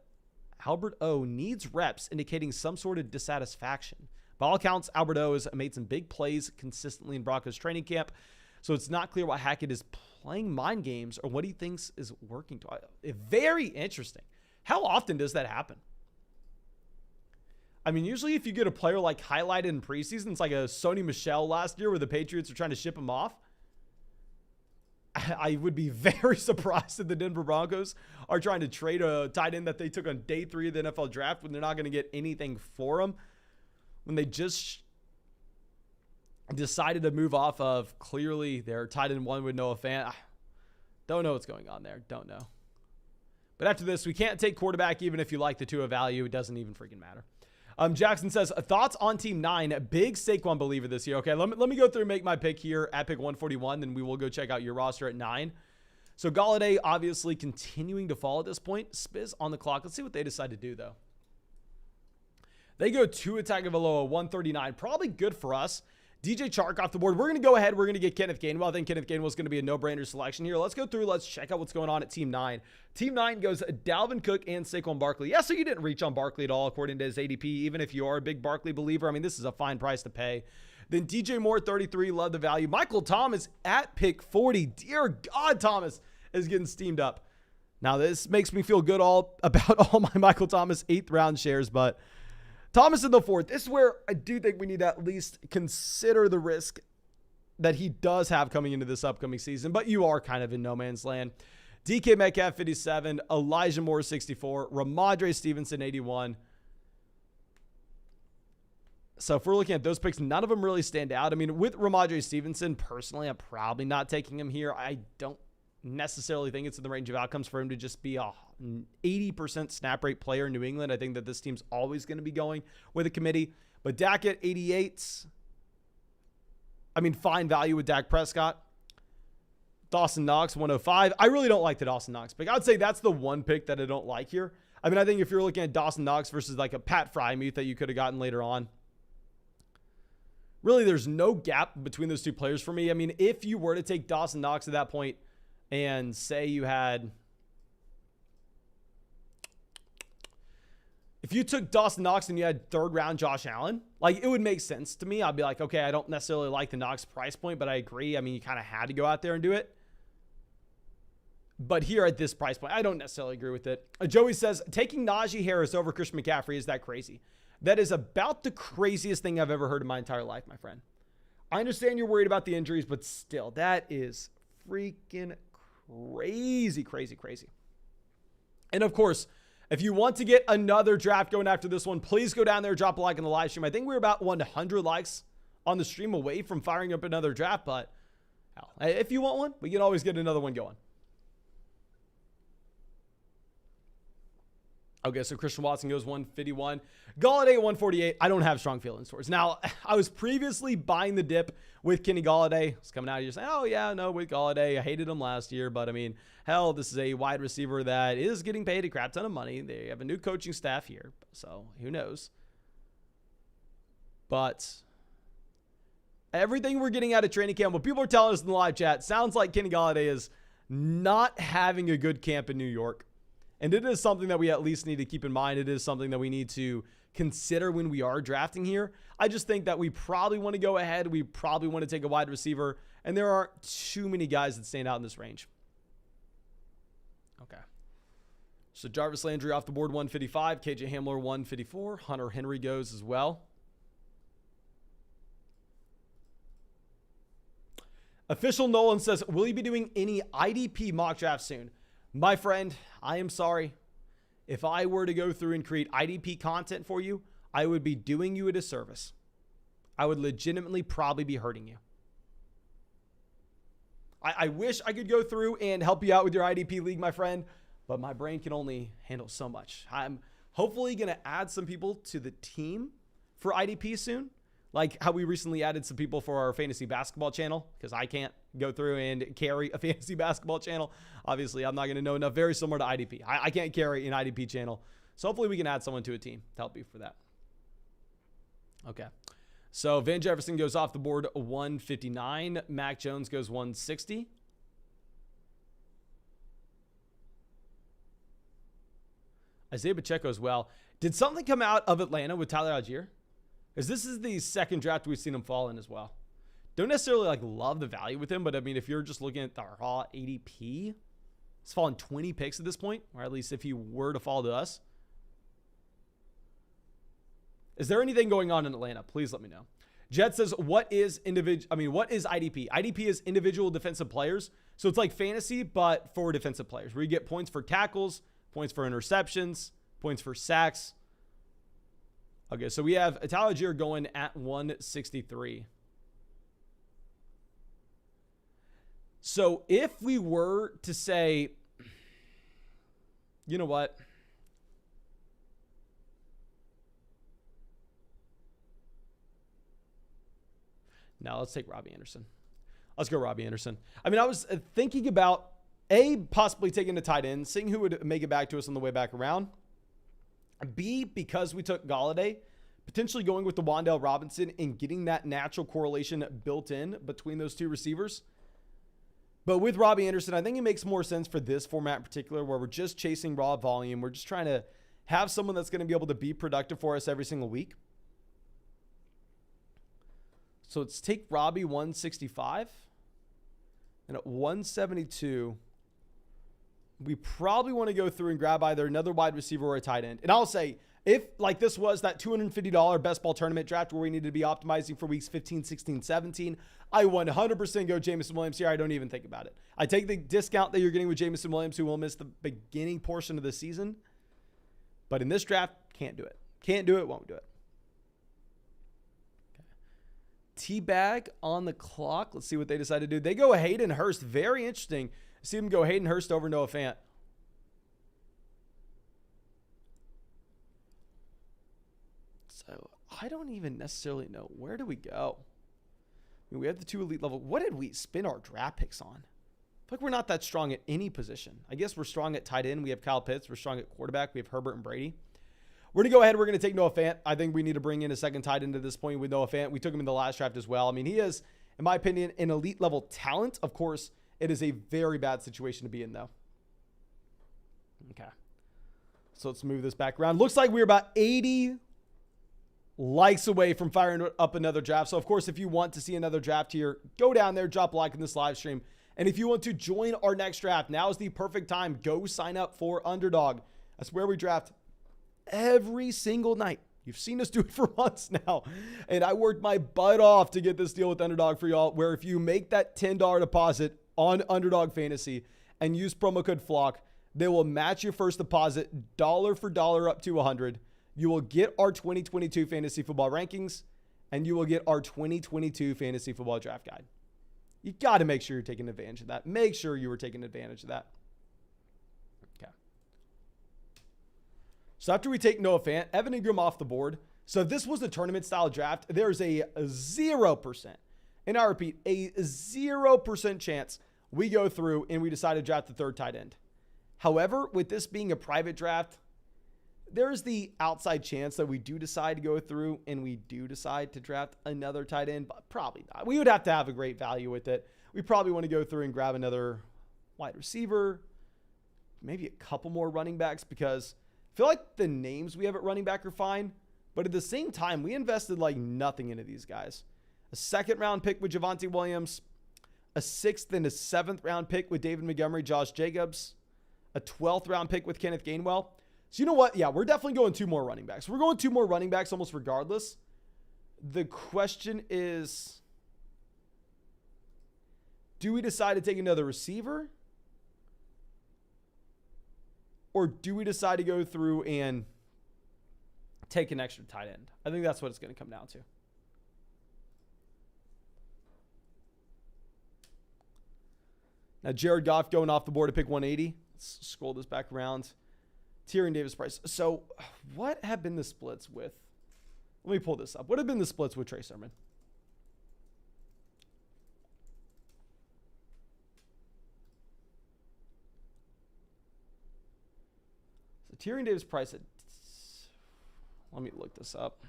Albert O needs reps, indicating some sort of dissatisfaction. By all accounts, Albert O has made some big plays consistently in Broncos training camp, so it's not clear why Hackett is playing mind games or what he thinks is working. Very interesting. How often does that happen? I mean, usually if you get a player like highlighted in preseason, it's like a Sony Michel last year where the Patriots are trying to ship him off. I would be very surprised if the Denver Broncos are trying to trade a tight end that they took on day 3 of the NFL draft when they're not going to get anything for him. When they just decided to move off of clearly their tight end 1 with Noah Fant. Don't know what's going on there. Don't know. But after this, we can't take quarterback even if you like the 2 of value. It doesn't even freaking matter. Jackson says, thoughts on Team 9, big Saquon believer this year. Okay, let me go through and make my pick here at pick 141, then we will go check out your roster at 9. So Golladay obviously continuing to fall at this point. Spiz on the clock. Let's see what they decide to do, though. They go Tua Tagovailoa, 139. Probably good for us. DJ Chark off the board. We're going to go ahead. We're going to get Kenneth Gainwell. I think Kenneth Gainwell is going to be a no-brainer selection here. Let's go through. Let's check out what's going on at Team 9. Team 9 goes Dalvin Cook and Saquon Barkley. Yeah, so you didn't reach on Barkley at all, according to his ADP, even if you are a big Barkley believer. I mean, this is a fine price to pay. Then DJ Moore, 33. Love the value. Michael Thomas at pick 40. Dear God, Thomas is getting steamed up. Now, this makes me feel good about all my Michael Thomas 8th round shares, but Thomas in the 4th. This is where I do think we need to at least consider the risk that he does have coming into this upcoming season, but you are kind of in no man's land. DK Metcalf, 57. Elijah Moore, 64. Ramondre Stevenson, 81. So if we're looking at those picks, none of them really stand out. I mean, with Ramondre Stevenson, personally, I'm probably not taking him here. I don't necessarily think it's in the range of outcomes for him to just be a 80% snap rate player in New England. I think that this team's always going to be going with a committee. But Dak at 88. I mean, fine value with Dak Prescott. Dawson Knox, 105. I really don't like the Dawson Knox pick. I would say that's the one pick that I don't like here. I mean, I think if you're looking at Dawson Knox versus like a Pat Frymuth that you could have gotten later on, really there's no gap between those 2 players for me. I mean, if you were to take Dawson Knox at that point and say you had, if you took Dawson Knox and you had 3rd round Josh Allen, like it would make sense to me. I'd be like, okay, I don't necessarily like the Knox price point, but I agree. I mean, you kind of had to go out there and do it. But here at this price point, I don't necessarily agree with it. Joey says, taking Najee Harris over Christian McCaffrey, is that crazy? That is about the craziest thing I've ever heard in my entire life, my friend. I understand you're worried about the injuries, but still, that is freaking crazy. And of course, if you want to get another draft going after this one, please go down there, drop a like on the live stream. I think we're about 100 likes on the stream away from firing up another draft, but hell, if you want one, we can always get another one going. Okay, so Christian Watson goes 151. Golladay 148. I don't have strong feelings towards. Now, I was previously buying the dip with Kenny Golladay. It's coming out here saying, oh, yeah, no, with Golladay. I hated him last year. But, I mean, hell, this is a wide receiver that is getting paid a crap ton of money. They have a new coaching staff here. So, who knows? But everything we're getting out of training camp, what people are telling us in the live chat, sounds like Kenny Golladay is not having a good camp in New York. And it is something that we at least need to keep in mind. It is something that we need to consider when we are drafting here. I just think that we probably want to go ahead. We probably want to take a wide receiver. And there aren't too many guys that stand out in this range. Okay. So Jarvis Landry off the board, 155. KJ Hamler, 154. Hunter Henry goes as well. Official Nolan says, will you be doing any IDP mock draft soon? My friend, I am sorry. If I were to go through and create IDP content for you, I would be doing you a disservice. I would legitimately probably be hurting you. I wish I could go through and help you out with your IDP league, my friend, but my brain can only handle so much. I'm hopefully going to add some people to the team for IDP soon, like how we recently added some people for our fantasy basketball channel, because I can't go through and carry a fantasy basketball channel. Obviously, I'm not going to know enough. Very similar to IDP. I can't carry an IDP channel. So hopefully we can add someone to a team to help you for that. Okay. So Van Jefferson goes off the board 159. Mac Jones goes 160. Isaiah Pacheco as well. Did something come out of Atlanta with Tyler Algier? Because this is the second draft we've seen him fall in as well. Don't necessarily love the value with him, but I mean, if you're just looking at the raw ADP, it's fallen 20 picks at this point, or at least if he were to fall to us. Is there anything going on in Atlanta? Please let me know. Jet says, what is IDP? IDP is individual defensive players. So it's like fantasy, but for defensive players, where you get points for tackles, points for interceptions, points for sacks. Okay, so we have Tyler Algier going at 163. So if we were to say, you know what? Now let's take Robbie Anderson. Let's go Robbie Anderson. I mean, I was thinking about possibly taking a tight end, seeing who would make it back to us on the way back around. B, because we took Golladay, potentially going with the Wan'Dale Robinson and getting that natural correlation built in between those two receivers. But with Robbie Anderson, I think it makes more sense for this format in particular, where we're just chasing raw volume. We're just trying to have someone that's going to be able to be productive for us every single week. So let's take Robbie 165. And at 172, we probably want to go through and grab either another wide receiver or a tight end. And I'll say, if like this was that $250 best ball tournament draft where we needed to be optimizing for weeks 15, 16, 17, I 100% go Jameson Williams here. I don't even think about it. I take the discount that you're getting with Jameson Williams, who will miss the beginning portion of the season. But in this draft, can't do it. Can't do it, won't do it. Okay. T-Bag on the clock. Let's see what they decide to do. They go Hayden Hurst. Very interesting. See them go Hayden Hurst over Noah Fant. So I don't even necessarily know. Where do we go? I mean, we have the two elite level. What did we spin our draft picks on? I feel like we're not that strong at any position. I guess we're strong at tight end. We have Kyle Pitts. We're strong at quarterback. We have Herbert and Brady. We're going to go ahead. We're going to take Noah Fant. I think we need to bring in a second tight end at this point with Noah Fant. We took him in the last draft as well. I mean, he is, in my opinion, an elite level talent. Of course, it is a very bad situation to be in, though. Okay. So let's move this back around. Looks like we're about 80 likes away from firing up another draft. So, of course, if you want to see another draft here, go down there, drop a like in this live stream. And if you want to join our next draft, now is the perfect time. Go sign up for Underdog. That's where we draft every single night. You've seen us do it for months now. And I worked my butt off to get this deal with Underdog for y'all, where if you make that $10 deposit on Underdog Fantasy and use promo code FLOCK, they will match your first deposit dollar for dollar up to $100. You will get our 2022 fantasy football rankings, and you will get our 2022 fantasy football draft guide. You got to make sure you're taking advantage of that. Make sure you were taking advantage of that. Okay. So after we take Noah Fant, Evan Ingram off the board. So if this was a tournament style draft, there's a 0%, and I repeat, a 0% chance we go through and we decide to draft the third tight end. However, with this being a private draft, there's the outside chance that we do decide to go through and we do decide to draft another tight end, but probably not. We would have to have a great value with it. We probably want to go through and grab another wide receiver, maybe a couple more running backs, because I feel like the names we have at running back are fine, but at the same time, we invested like nothing into these guys. A 2nd round pick with Javonte Williams, a 6th and a 7th round pick with David Montgomery, Josh Jacobs, a 12th round pick with Kenneth Gainwell. So you know what? Yeah, we're definitely going 2 more running backs. We're going 2 more running backs almost regardless. The question is, do we decide to take another receiver? Or do we decide to go through and take an extra tight end? I think that's what it's going to come down to. Now, Jared Goff going off the board to pick 180. Let's scroll this back around. Tyrion Davis-Price. So what have been the splits with? Let me pull this up. What have been the splits with Trey Sermon? So Tyrion Davis-Price. Let me look this up.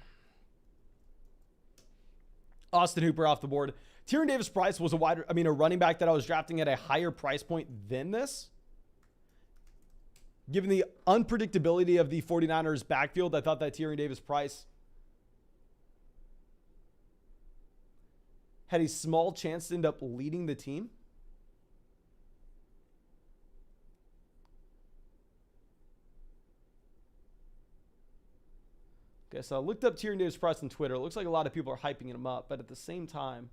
Austin Hooper off the board. Tyrion Davis-Price was a running back that I was drafting at a higher price point than this. Given the unpredictability of the 49ers backfield, I thought that Tyrion Davis-Price had a small chance to end up leading the team. Okay, so I looked up Tyrion Davis-Price on Twitter. It looks like a lot of people are hyping him up, but at the same time,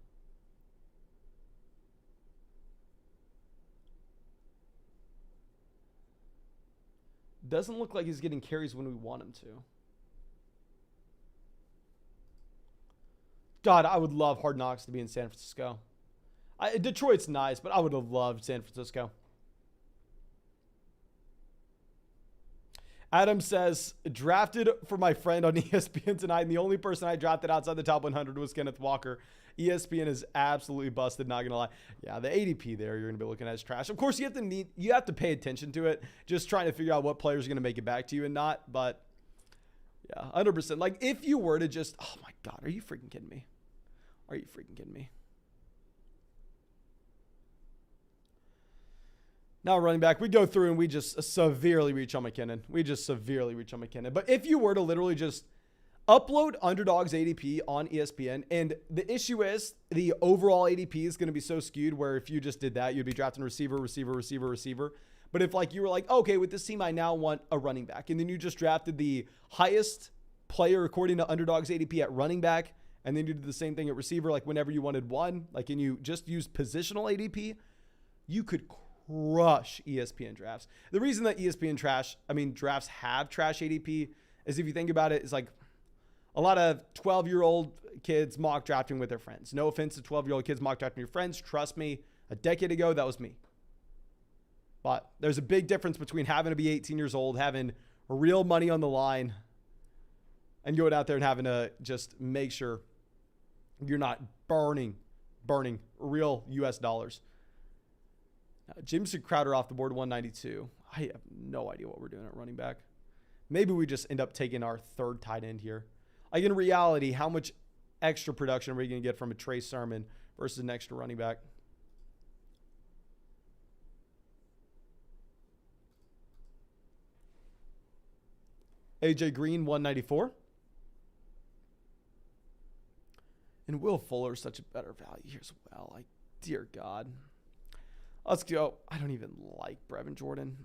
doesn't look like he's getting carries when we want him to. God, I would love Hard Knocks to be in San Francisco. Detroit's nice, but I would have loved San Francisco. Adam says, drafted for my friend on ESPN tonight, and the only person I drafted outside the top 100 was Kenneth Walker. ESPN is absolutely busted, not gonna lie. Yeah, the ADP there you're gonna be looking at is trash. Of course, you have to pay attention to it, just trying to figure out what players are gonna make it back to you and not. But yeah, 100%. Like if you were to just, oh my God, are you freaking kidding me? Are you freaking kidding me? Now running back, we go through and we just severely reach on McKinnon. But if you were to literally just upload Underdog's ADP on ESPN, and the issue is the overall ADP is going to be so skewed where if you just did that, you'd be drafting receiver. But if like you were like, okay, with this team, I now want a running back. And then you just drafted the highest player according to Underdog's ADP at running back. And then you did the same thing at receiver, like whenever you wanted one, like, and you just used positional ADP, you could crush ESPN drafts. The reason that ESPN drafts have trash ADP is if you think about it, it's like a lot of 12-year-old kids mock drafting with their friends. No offense to 12-year-old kids mock drafting your friends. Trust me, a decade ago, that was me. But there's a big difference between having to be 18 years old, having real money on the line, and going out there and having to just make sure you're not burning real U.S. dollars. Jameson Crowder off the board, 192. I have no idea what we're doing at running back. Maybe we just end up taking our third tight end here. Like in reality, how much extra production are we going to get from a Trey Sermon versus an extra running back? AJ Green, 194. And Will Fuller is such a better value here as well. Like, dear God. Let's go. I don't even like Brevin Jordan.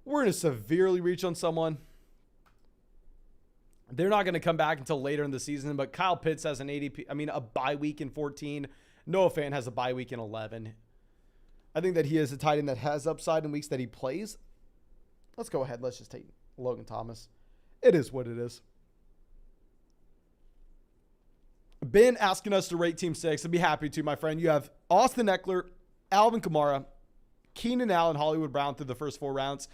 We're going to severely reach on someone. They're not going to come back until later in the season, but Kyle Pitts has a bye week in 14. Noah Fant has a bye week in 11. I think that he is a tight end that has upside in weeks that he plays. Let's go ahead. Let's just take Logan Thomas. It is what it is. Ben asking us to rate Team 6. I'd be happy to, my friend. You have Austin Eckler, Alvin Kamara, Keenan Allen, Hollywood Brown through the first 4 rounds.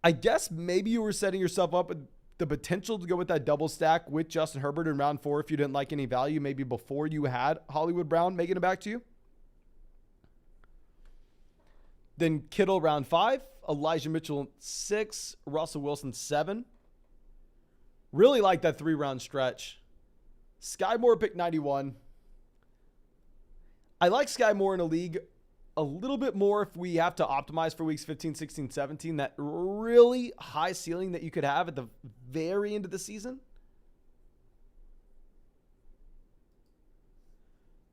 I guess maybe you were setting yourself up with the potential to go with that double stack with Justin Herbert in round 4 if you didn't like any value, maybe before you had Hollywood Brown making it back to you. Then Kittle round 5, Elijah Mitchell 6, Russell Wilson 7. Really like that 3-round stretch. Skyy Moore pick 91. I like Skyy Moore in a league a little bit more if we have to optimize for weeks 15, 16, 17. That really high ceiling that you could have at the very end of the season.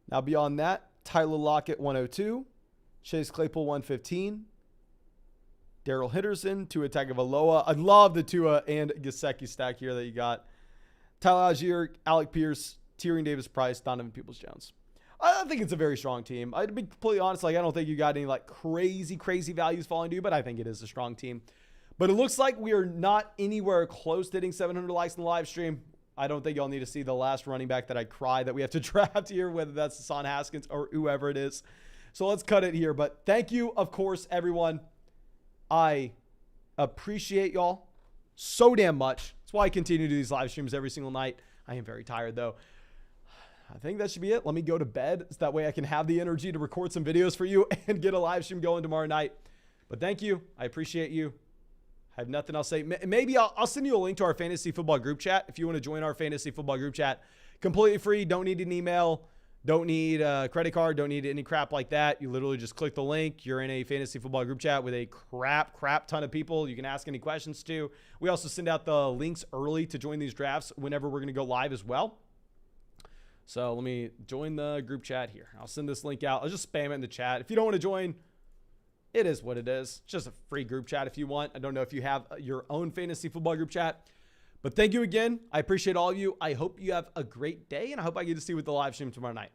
Now beyond that, Tyler Lockett 102. Chase Claypool 115. Daryl Henderson, Tua Tagovailoa. I love the Tua and Gesicki stack here that you got. Tyler Algier, Alec Pierce, Tyrion Davis-Price, Donovan Peoples-Jones. I think it's a very strong team. I'd be completely honest, I don't think you got any crazy values falling to you, but I think it is a strong team. But it looks like we are not anywhere close to hitting 700 likes in the live stream. I don't think y'all need to see the last running back that I cry that we have to draft here, whether that's Hassan Haskins or whoever it is. So let's cut it here. But thank you, of course, everyone. I appreciate y'all so damn much. That's why I continue to do these live streams every single night. I am very tired, though. I think that should be it. Let me go to bed so that way I can have the energy to record some videos for you and get a live stream going tomorrow night. But thank you. I appreciate you. I have nothing else to say. Maybe I'll send you a link to our fantasy football group chat if you want to join our fantasy football group chat. Completely free. Don't need an email. Don't need a credit card. Don't need any crap like that. You literally just click the link. You're in a fantasy football group chat with a crap ton of people. You can ask any questions to. We also send out the links early to join these drafts whenever we're going to go live as well. So let me join the group chat here. I'll send this link out. I'll just spam it in the chat. If you don't want to join, it is what it is. It's just a free group chat if you want. I don't know if you have your own fantasy football group chat. But thank you again. I appreciate all of you. I hope you have a great day, and I hope I get to see you with the live stream tomorrow night.